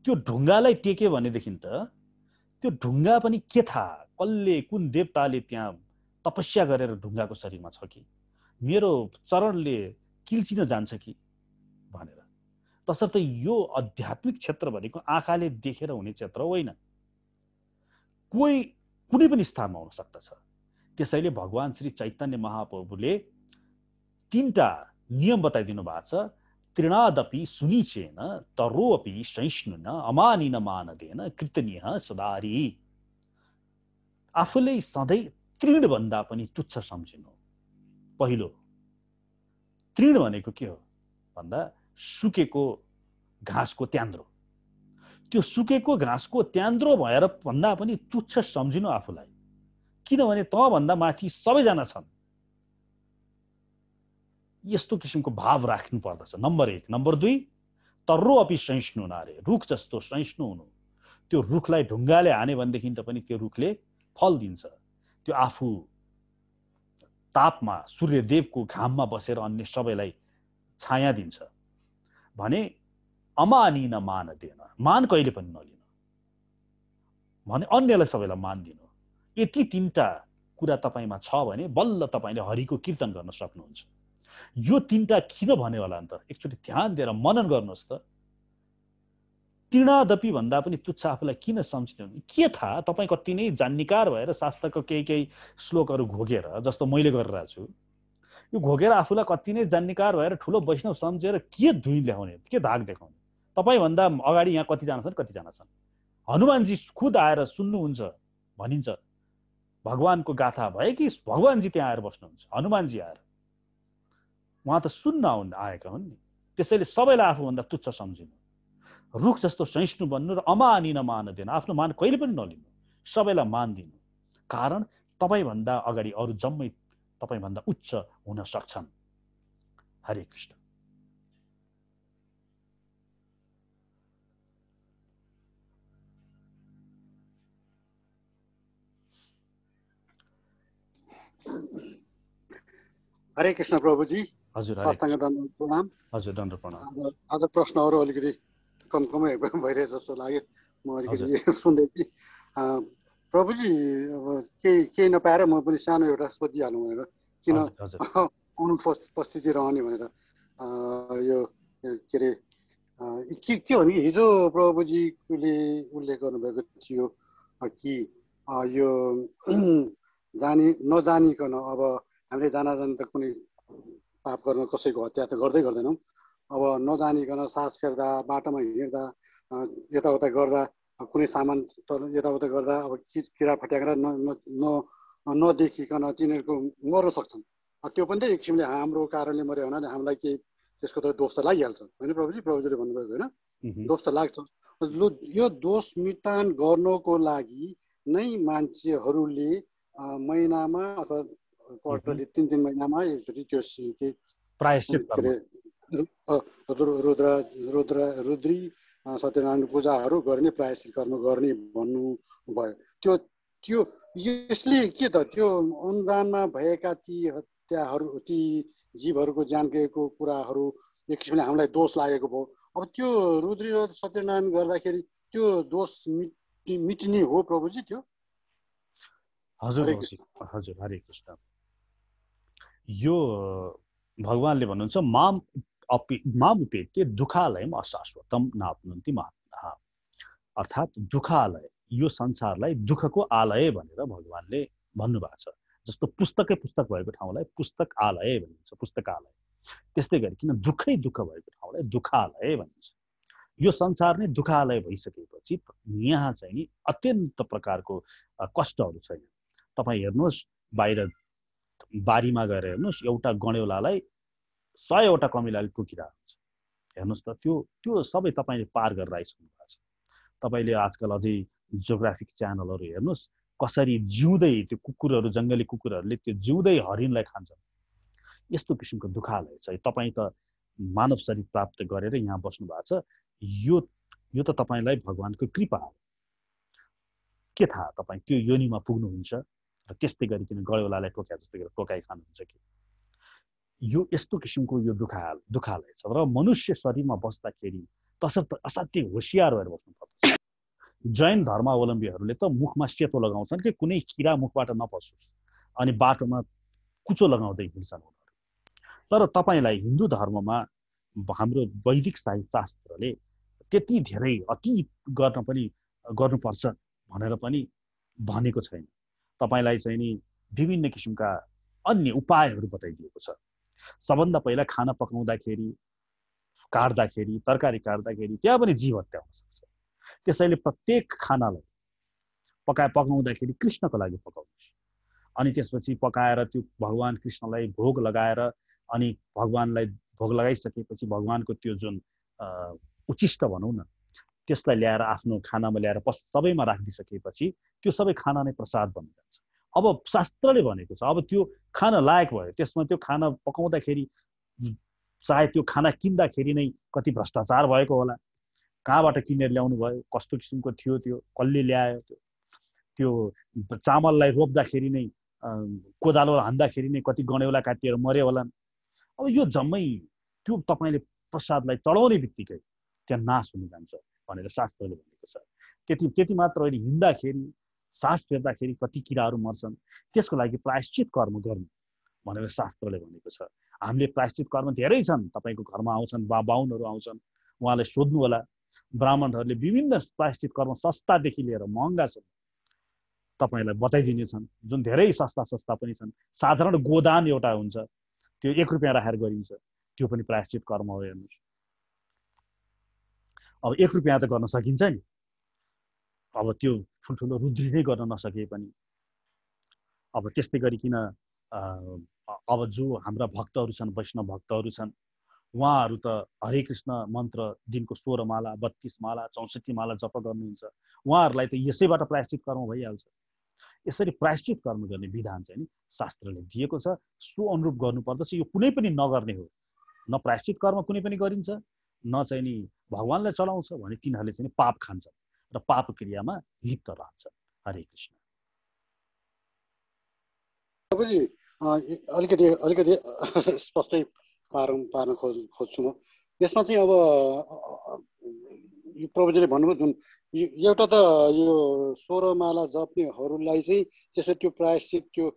त्यो ढुङ्गालाई टेक्यो भनेदेखि त त्यो ढुङ्गा पनि के थाहा कसले, कुन देवताले त्यहाँ तपस्या गरेर ढुङ्गाको शरीरमा छ कि मेरो चरणले किल्चिन जान्छ कि भनेर। तसर्थ यो आध्यात्मिक क्षेत्र भनेको आँखाले देखेर हुने क्षेत्र होइन, कोही कुनै पनि स्थानमा हुन सक्दछ। त्यसैले भगवान श्री चैतन्य महाप्रभुले तीनटा नियम बताइदिनु भएको छ। तृणादपि सुनिचेन तरोपि सहिष्णुन अमानिन मानदेन कृतनीय सदारी। आफूले सधैँ तृण भन्दा पनि तुच्छ सम्झिनु। पहिलो तृण भनेको के हो भन्दा सुकेको घाँसको त्यान्द्रो। त्यो सुकेको घाँसको त्यान्द्रो भएर भन्दा पनि तुच्छ सम्झिनु आफूलाई, किनभने त भन्दा माथि सबैजना छन्। यस्तो किसिमको भाव राख्नु पर्दछ, नम्बर 1। नम्बर 2, तर्रो अपि सहिष्णु नारे, रुख जस्तो सहिष्णु हुनु। त्यो रुखलाई ढुङ्गाले हाने भनेदेखि त पनि त्यो रुखले फल दिन्छ। त्यो आफू तापमा सूर्यदेवको घाममा बसेर अन्य सबैलाई छाया दिन्छ भने अमानिन मान देन, मान कहिले पनि नलिनु भने अन्यलाई सबैलाई मान दिनु। यति तीनटा कुरा तपाईमा छ भने बल्ल तपाईले हरिको कीर्तन गर्न सक्नुहुन्छ। यो तीनटा किन भने होला नि त एकचोटि ध्यान दिएर मनन गर्नुहोस् त। तृणादपि भन्दा पनि तुच्छ आफूलाई किन सम्झिनु? के थाहा तपाईँ कति नै जान्निकार भएर शास्त्रको केही श्लोकहरू घोकेर, जस्तो मैले गरिरहेको छु, यो घोकेर आफूलाई कति नै जान्निकार भएर ठुलो वैष्णव सम्झेर के धुई ल्याउने, के धाक देखाउने? तपाईभन्दा अगाडि यहाँ कतिजना छन्, कतिजना छन्? हनुमानजी खुद आएर सुन्नुहुन्छ भनिन्छ। भगवानको गाथा भए कि भगवानजी त्यहाँ आएर बस्नुहुन्छ, हनुमानजी आएर, उहाँ त सुन्न आएका हुन् नि। त्यसैले सबैलाई आफूभन्दा तुच्छ सम्झिनु, रुख जस्तो सहिष्णु बन्नु र अमानिन मान दिनु, आफ्नो मान कहिले पनि नलिनु, सबैलाई मान दिनु। कारण तपाईभन्दा अगाडि अरू जम्मै तपाईभन्दा उच्च हुन सक्छन्। हरे कृष्ण। हरे कृष्ण प्रभुजी। हजुर, साष्टाङ्ग दण्ड प्रणाम। हजुर, दण्ड प्रणाम। आज प्रश्नहरू अलिकति कम कमै भइरहेछ जस्तो लाग्यो, म अलिकति सुन्दै थिएँ। प्रभुजी अब केही नपाएर म पनि सानो एउटा सोधिहालौँ भनेर किन अनुपस्थिति रहने भनेर यो के अरे के भने हिजो प्रभुजीले उल्लेख गर्नुभएको थियो कि यो नजानिकन अब हामीले जान त कुनै पाप गर्न कसैको हत्या त गर्दैनौँ। अब नजानिकन सास फेर्दा बाटोमा हिँड्दा यताउता गर्दा कुनै सामान यताउता गर्दा अब किरा फट्याएर नदेखिकन तिनीहरूको मर्न सक्छन्। त्यो पनि त एक किसिमले हाम्रो कारणले मर्यो भने हामीलाई केही त्यसको त दोष त लागिहाल्छ होइन प्रभुजीले भन्नुभएको होइन, दोष त लाग्छ। यो दोष मिटान गर्नको लागि नै मान्छेहरूले महिनामा अथवा क्वार्टरली 3 महिनामा एकचोटि त्यो रुद्री सत्यनारायण पूजाहरू गर्ने प्रायश्चित कर्म गर्ने भन्नुभयो। त्यो यसले के त त्यो अनुदानमा भएका ती हत्याहरू ती जीवहरूको ज्यान गएको कुराहरू एक किसिमले हामीलाई दोष लागेको भयो। अब त्यो रुद्री र सत्यनारायण गर्दाखेरि त्यो दोष मिटिने हो प्रभुजी त्यो? हजुर हजुर, हरे कृष्ण। यो भगवानले भन्नुहुन्छ माम उपेत्य दुःखालयम अशाश्वतम नाप्नुन्ति महात्मनः, अर्थात् दुःखालय यो संसारलाई दुःखको आलय भनेर भगवानले भन्नुभएको छ। जस्तो पुस्तक भएको ठाउँलाई पुस्तक आलय भनिन्छ, पुस्तकालय। त्यस्तै गरिकन दुःखै दुःख भएको ठाउँलाई दुःखालय भनिन्छ। यो संसार नै दुःखालय भइसकेपछि यहाँ चाहिँ नि अत्यन्त प्रकारको कष्टहरू छैन। तपाईँ हेर्नुहोस्, बाहिर बारीमा गएर हेर्नुहोस्, एउटा गणेउलालाई 100वटा कमिलाले टोकिरहेको हुन्छ। हेर्नुहोस् त, त्यो सबै तपाईँले पार गरेर आइसक्नु भएको छ। तपाईँले आजकल अझै जियोग्राफिक च्यानलहरू हेर्नुहोस्, कसरी जिउँदै त्यो कुकुरहरू, जङ्गली कुकुरहरूले त्यो जिउँदै हरिणलाई खान्छन्। यस्तो किसिमको दुःखालय छ। तपाईँ त मानव शरीर प्राप्त गरेर यहाँ बस्नु भएको छ, यो त तपाईँलाई भगवानको कृपा हो। के थाहा तपाईँ त्यो योनिमा पुग्नुहुन्छ र त्यस्तै गरिकन गडेउलालाई टोक्या जस्तै गरेर टोकाइ खानुहुन्छ कि? यो यस्तो किसिमको यो दुःखालय छ। र मनुष्य शरीरमा बस्दाखेरि तसर्थ असाध्यै होसियार भएर बस्नुपर्छ। जैन धर्मावलम्बीहरूले त मुखमा सेतो लगाउँछन् कि कुनै किरा मुखबाट नपसोस्, अनि बाटोमा कुचो लगाउँदै हिँड्छन् उनीहरू। तर तपाईँलाई हिन्दू धर्ममा हाम्रो वैदिक शास्त्रले त्यति धेरै अति गर्नुपर्छ भनेर पनि भनेको छैन। तपाईँलाई चाहिँ नि विभिन्न किसिमका अन्य उपायहरू बताइदिएको छ। सबभन्दा पहिला खाना पकाउँदाखेरि, काट्दाखेरि, तरकारी काट्दाखेरि त्यहाँ पनि जीव हत्या हुन सक्छ। त्यसैले प्रत्येक खानालाई पकाउँदाखेरि कृष्णको लागि पकाउनुहोस्। अनि त्यसपछि पकाएर त्यो भगवान कृष्णलाई भोग लगाएर, अनि भगवानलाई भोग लगाइसकेपछि भगवानको त्यो जुन उचिष्ट भनौँ न, त्यसलाई ल्याएर आफ्नो खानामा ल्याएर सबैमा राखिदिसकेपछि त्यो सबै खाना नै प्रसाद बन्न जान्छ। अब शास्त्रले भनेको छ, अब त्यो खाना लायक भयो, त्यसमा त्यो खाना पकाउँदाखेरि सायद त्यो खाना किन्दाखेरि नै कति भ्रष्टाचार भएको होला, कहाँबाट किनेर ल्याउनु भयो, कस्तो किसिमको थियो, त्यो कसले ल्यायो, त्यो चामललाई रोप्दाखेरि नै कोदालो हान्दाखेरि नै कति गणेउला काटिएर मर्यो होला। अब यो जम्मै त्यो तपाईँले प्रसादलाई चढाउने बित्तिकै त्यहाँ नाश हुन जान्छ भनेर शास्त्रले भनेको छ। त्यति मात्र होइन, हिँड्दाखेरि, सास फेर्दाखेरि कति किराहरू मर्छन्, त्यसको लागि प्रायश्चित कर्म गर्नु भनेर शास्त्रले भनेको छ। हामीले प्रायश्चित कर्म धेरै छन्। तपाईँको घरमा आउँछन्, बाहुनहरू आउँछन्, उहाँलाई सोध्नु होला। ब्राह्मणहरूले विभिन्न प्रायश्चित कर्म सस्तादेखि लिएर महँगा छन्, तपाईँलाई बताइदिनेछन्। जुन धेरै सस्ता पनि छन्। साधारण गोदान एउटा हुन्छ, त्यो 1 रुपियाँ राखेर गरिन्छ, त्यो पनि प्रायश्चित कर्म हो। हेर्नुहोस्, अब 1 रुपियाँ त गर्न सकिन्छ नि। अब त्यो ठुल्ठुलो रुद्री नै गर्न नसके पनि। अब त्यस्तै गरिकन अब जो हाम्रा भक्तहरू छन्, वैष्णव भक्तहरू छन्, उहाँहरू त हरे कृष्ण मन्त्र दिनको 16 माला, 32 माला, 64 माला जप गर्नुहुन्छ। उहाँहरूलाई त यसैबाट प्रायश्चित कर्म भइहाल्छ। यसरी प्रायश्चित कर्म गर्ने विधान चाहिँ नि शास्त्रले दिएको छ। सो अनुरूप गर्नुपर्दछ। यो कुनै पनि नगर्ने हो, न प्रायश्चित कर्म कुनै पनि गरिन्छ, न चाहिँ नि भगवानलाई चलाउँछ भने तिनीहरूले चाहिँ पाप खान्छन् र पाप क्रियामा लिप्त रहन्छन्। हरे कृष्ण। प्रभुजी अलिकति स्पष्टै पार्न खोज्छु म। यसमा चाहिँ अब प्रभुजीले भन्नुभयो जुन एउटा त यो 16 माला जप्नेहरूलाई चाहिँ त्यसो त्यो प्रायश्चित त्यो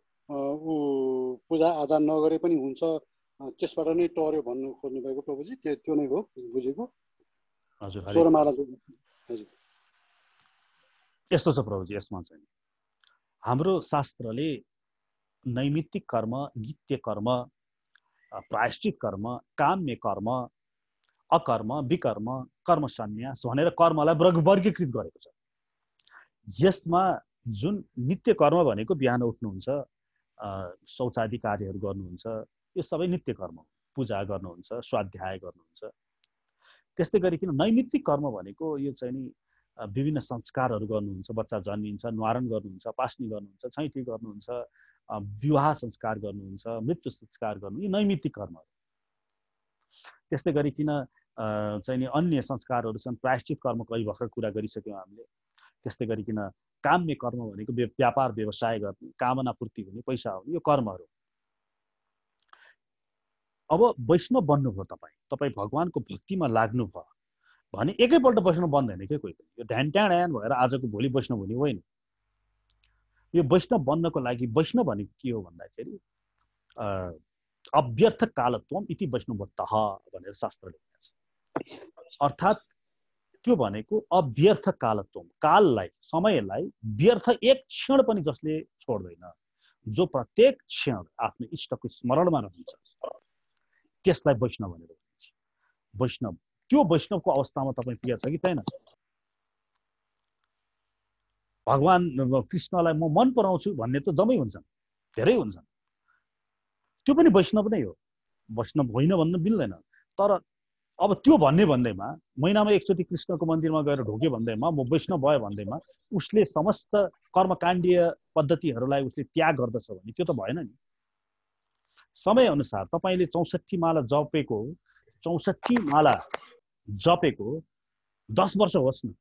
पूजा आजा नगरे पनि हुन्छ, त्यसबाट नै टर्यो भन्नु खोज्नु भएको प्रभुजी, त्यो नै हो बुझेको। हजुर 16 माला हजुर यस्तो छ प्रभुजी, यसमा चाहिँ हाम्रो शास्त्रले नैमित्तिक कर्म, नित्य कर्म, प्रायश्चित कर्म, काम्य कर्म, अकर्म, विकर्म, कर्म सन्यास भनेर कर्मलाई वर्गीकृत गरेको छ। यसमा जुन नित्य कर्म भनेको बिहान उठ्नुहुन्छ, शौचादि कार्यहरू गर्नुहुन्छ, यो सबै नित्य कर्म हो। पूजा गर्नुहुन्छ, स्वाध्याय गर्नुहुन्छ। त्यस्तै गरिकन नैमित्तिक कर्म भनेको यो चाहिँ नि विभिन्न संस्कारहरू गर्नुहुन्छ, बच्चा जन्मिन्छ न्वारण गर्नुहुन्छ, पास्नी गर्नुहुन्छ, छैठी गर्नुहुन्छ, विवाह संस्कार गर्नुहुन्छ, मृत्यु संस्कार गर्नु, यी नैमित्तिक कर्महरू। त्यस्तै गरिकन चाहिँ नि अन्य संस्कारहरू छन्। प्रायश्चित कर्म कहीँ भर्खर कुरा गरिसक्यौँ हामीले। त्यस्तै गरिकन काम्य कर्म भनेको व्यापार व्यवसाय गर्ने, कामना पूर्ति हुने, पैसा हुने, यो कर्महरू। अब वैष्णव बन्नुभयो, तपाईँ भगवानको भक्तिमा लाग्नुभयो भने एकैपल्ट वैष्णव बन्दैन के कोही पनि। यो ढ्यान ट्यान भएर आजको भोलि वैष्णव हुने होइन। यो वैष्णव बन्नको लागि वैष्णव भनेको के हो भन्दाखेरि अव्यर्थ कालत्वम इति वैष्णवत्तः भनेर शास्त्रले भनेको छ। अर्थात् त्यो भनेको अव्यर्थ कालत्वम, काललाई, समयलाई व्यर्थ एक क्षण पनि जसले छोड्दैन, जो प्रत्येक क्षण आफ्नो इष्टको स्मरणमा रहन्छ, त्यसलाई वैष्णव भनेर भनिन्छ। वैष्णव, त्यो वैष्णवको अवस्थामा तपाईँ पुगेको छ कि छैन? भगवान कृष्णलाई म मन पराउँछु भन्ने त जम्मै हुन्छन्, धेरै हुन्छन्। त्यो पनि वैष्णव नै हो, वैष्णव होइन भन्न मिल्दैन। तर अब त्यो भन्दैमा, महिनामा एकचोटि कृष्णको मन्दिरमा गएर ढोके भन्दैमा, म वैष्णव भयो भन्दैमा उसले समस्त कर्मकाण्डीय पद्धतिहरूलाई उसले त्याग गर्दछ भने त्यो त भएन नि। समयअनुसार तपाईँले 64 माला जपेको, 64 माला जपेको 10 वर्ष होस् न,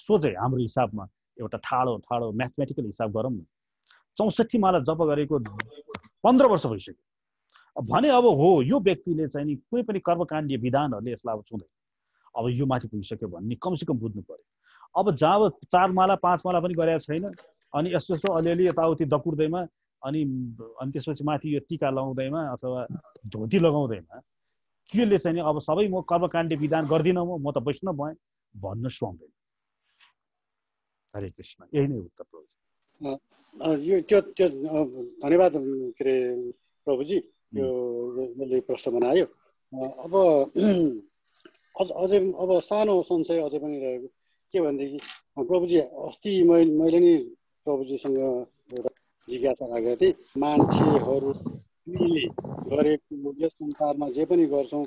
सोझै हाम्रो हिसाबमा एउटा ठाडो म्याथमेटिकल हिसाब गरौँ न। 64 माला जप गरेको 15 वर्ष भइसक्यो भने अब हो यो व्यक्तिले चाहिँ नि कुनै पनि कर्मकाण्डीय विधानहरूले यसलाई अब छुँदैन, अब यो माथि पुगिसक्यो भन्ने कमसेकम बुझ्नु पर्यो। अब जब 4 माला 5 माला पनि गरेको छैन, अनि यसो अलिअलि यताउति दकुर्दैमा, अनि त्यसपछि माथि यो टीका लगाउँदैमा अथवा धोती लगाउँदैमा केले चाहिँ नि अब सबै म कर्मकाण्डीय विधान गर्दिनँ, म त वैष्णव भएँ भन्न सुहाउँदैन। हरे कृष्ण, यही नै उत्तर प्रभुजी। यो त्यो धन्यवाद के अरे प्रभुजी, यो मैले प्रश्न बनायो। अब अझै अब सानो संशय अझै पनि रहेको के भनेदेखि प्रभुजी, अस्ति मैले नि प्रभुजीसँग एउटा जिज्ञासा राखेको थिएँ। मान्छेहरूले गरेको यस संसारमा जे पनि गर्छौँ,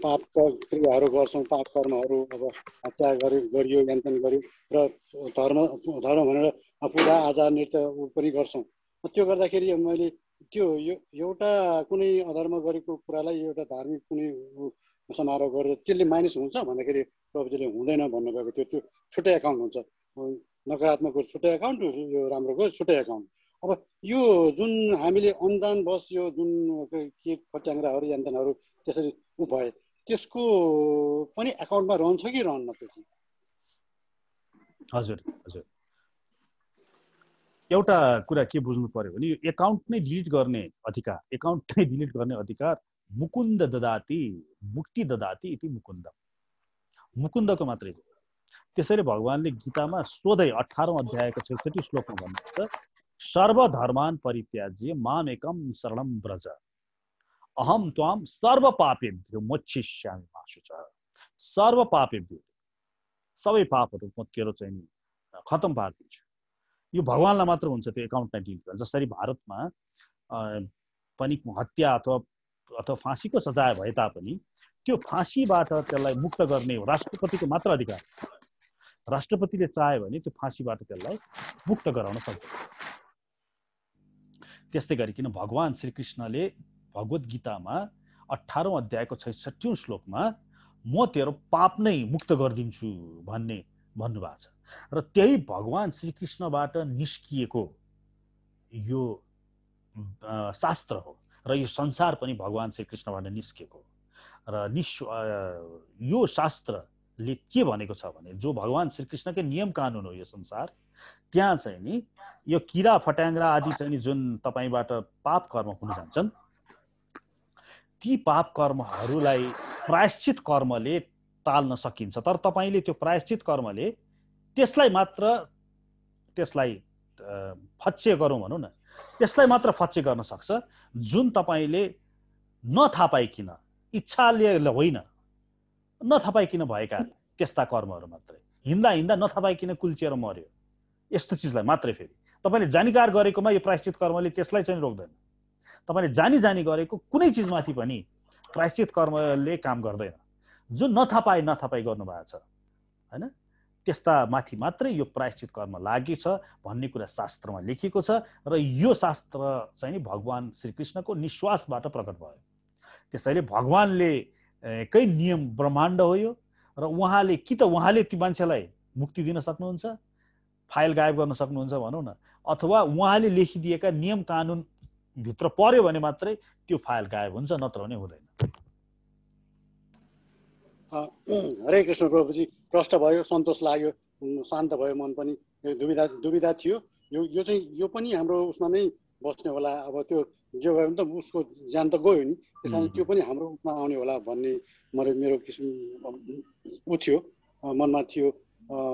पाप क्रियाहरू गर्छौँ, पाप कर्महरू, अब हत्या गरियो, यान्तन गरियो, र धर्म भनेर पूजा आजा नृत्य पनि गर्छौँ। त्यो गर्दाखेरि मैले त्यो एउटा कुनै अधर्म गरेको कुरालाई एउटा धार्मिक कुनै समारोह गरेर त्यसले माइनस हुन्छ भन्दाखेरि प्रभुजीले हुँदैन भन्नुभएको थियो। त्यो छुट्टै एकाउन्ट हुन्छ, नकारात्मकको छुट्टै एकाउन्ट, यो राम्रोको छुट्टै एकाउन्ट। अब यो जुन हामीले अन्जान बस यो जुन के फट्याङ्ग्राहरू यान्तनहरू त्यसरी भए, त्यसको पनि एकाउन्टमा रहन्छ कि रहन्न? त्यो चाहिँ हजुर हजुर, एउटा कुरा के बुझ्नु पर्यो भने यो एकाउन्ट नै डिलिट गर्ने अधिकार मुकुन्द ददाति मुक्ति ददाति इति मुकुन्दको मात्रै। त्यसैले भगवानले गीतामा सोधै 18औं अध्यायको 66 श्लोकमा भन्नुहुन्छ, सर्वधर्मान् परित्याज्य मामेकं शरणं व्रज अहम त्वाम सर्व पापेभ्यो मोक्षयिष्यामि मा शुचः। सर्व पापेभ्यो, सबै पापहरू म तेरो चाहिँ खतम पारिदिन्छु। यो भगवानलाई मात्र हुन्छ त्यो एकाउन्ट नै डिलिट गर्न। जसरी भारतमा पनि हत्या अथवा फाँसीको सजाय भए तापनि त्यो फाँसीबाट त्यसलाई मुक्त गर्ने राष्ट्रपतिको मात्र अधिकार। राष्ट्रपतिले चाह्यो भने त्यो फाँसीबाट त्यसलाई मुक्त गराउन सक्छ। त्यस्तै गरिकन भगवान श्रीकृष्णले भगवत गीतामा 18औं अध्यायको 66औं श्लोकमा म तेरो पाप नै मुक्त गरिदिन्छु भन्नुभएको छ। र त्यही भगवान श्रीकृष्णबाट निस्किएको यो शास्त्र हो, र यो संसार पनि भगवान श्रीकृष्णबाट निस्किएको हो। र यो शास्त्र ले के भनेको छ भने जो भगवान श्रीकृष्णकै नियम कानुन हो यो संसार, त्यहाँ चाहिँ नि यो किरा फट्याङ्ग्रा आदि चाहिँ नि जुन तपाईबाट पाप कर्म हुन जान्छन्, ती पाप कर्महरूलाई प्रायश्चित कर्मले टाल्न सकिन्छ। तर तपाईले त्यो प्रायश्चित कर्मले त्यसलाई फच्चे गरौँ भनौँ न, त्यसलाई मात्र फच्चे गर्न सक्छ जुन तपाईले नथाहा पाइकिन, इच्छाले होइन, नथाहा पाइकिन भएका त्यस्ता कर्महरू मात्रै। हिँड्दा हिँड्दा नथाहा पाइकिन कुल्चिएर मर्यो, यस्तो चिजलाई मात्रै। फेरि तपाईले जानीकार गरेकोमा यो प्रायश्चित कर्मले त्यसलाई चाहिँ रोक्दैन। तपाईले जानी जानी गरेको कुनै चिजमाथि पनि प्रायश्चित कर्मले काम गर्दैन। जुन नथाहा पाई गर्नुभएको छ हैन, त्यस्ता माथि मात्रै यो प्रायश्चित कर्म लागेको छ भन्ने कुरा शास्त्रमा लेखिएको छ। र यो शास्त्र चाहिँ नि भगवान श्रीकृष्णको निश्वासबाट प्रकट भयो। त्यसैले भगवानले कै नियम ब्रह्माण्ड हो यो, र उहाँले कि त उहाँले ती मान्छेलाई मुक्ति दिन सक्नुहुन्छ, फाइल गायब गर्न सक्नुहुन्छ भनौँ न, अथवा उहाँले लेखिदिएका नियम कानुन भित्र पर्यो भने मात्रै त्यो फाइल गायब हुन्छ, नत्र भने हुँदैन। हरे कृष्ण प्रभुजी, प्रष्ट भयो, सन्तोष लाग्यो, शान्त भयो मन पनि। दुविधा थियो, यो चाहिँ यो पनि हाम्रो उसमा नै बस्ने होला। अब त्यो जो भयो भने त उसको ज्यान त गयो नि, त्यस कारण त्यो पनि हाम्रो उसमा आउने होला भन्ने मेरो किसिम ऊ थियो, मनमा थियो।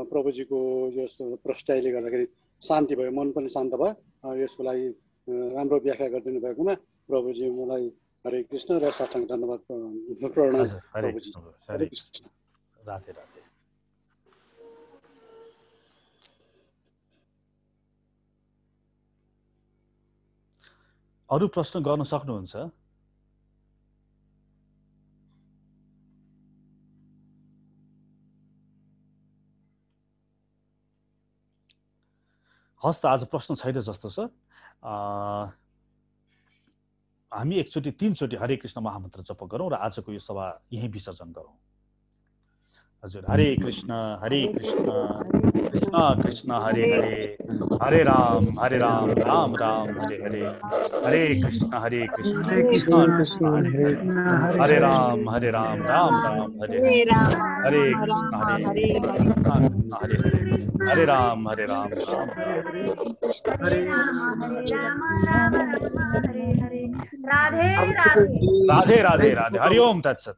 प्रभुजीको यस प्रष्टाइले गर्दाखेरि शान्ति भयो, मन पनि शान्त भयो। यसको लागि राम्रो व्याख्या गरिदिनु भएकोमा प्रभुजी मलाई हरे कृष्ण र साष्टाङ्ग धन्यवाद, प्रणाम प्रभुजी। हरे कृष्ण, राधे राधे। अरू प्रश्न गर्न सक्नुहुन्छ? हस् त, आज प्रश्न छैन जस्तो छ। हामी एकचोटि 3 चोटि हरे कृष्ण महामन्त्र जप गरौँ र आजको यो सभा यही विसर्जन गरौँ। हजुर, हरे कृष्ण कृष्ण कृष्ण हरे हरे, हरे राम राम राम हरे हरे, हरे कृष्ण कृष्ण कृष्ण हरे राम राम राम हरे हरे, हरे कृष्ण हरे हरे, हरे राम राम राधे राधे राधे। हरि ओम तत्सत।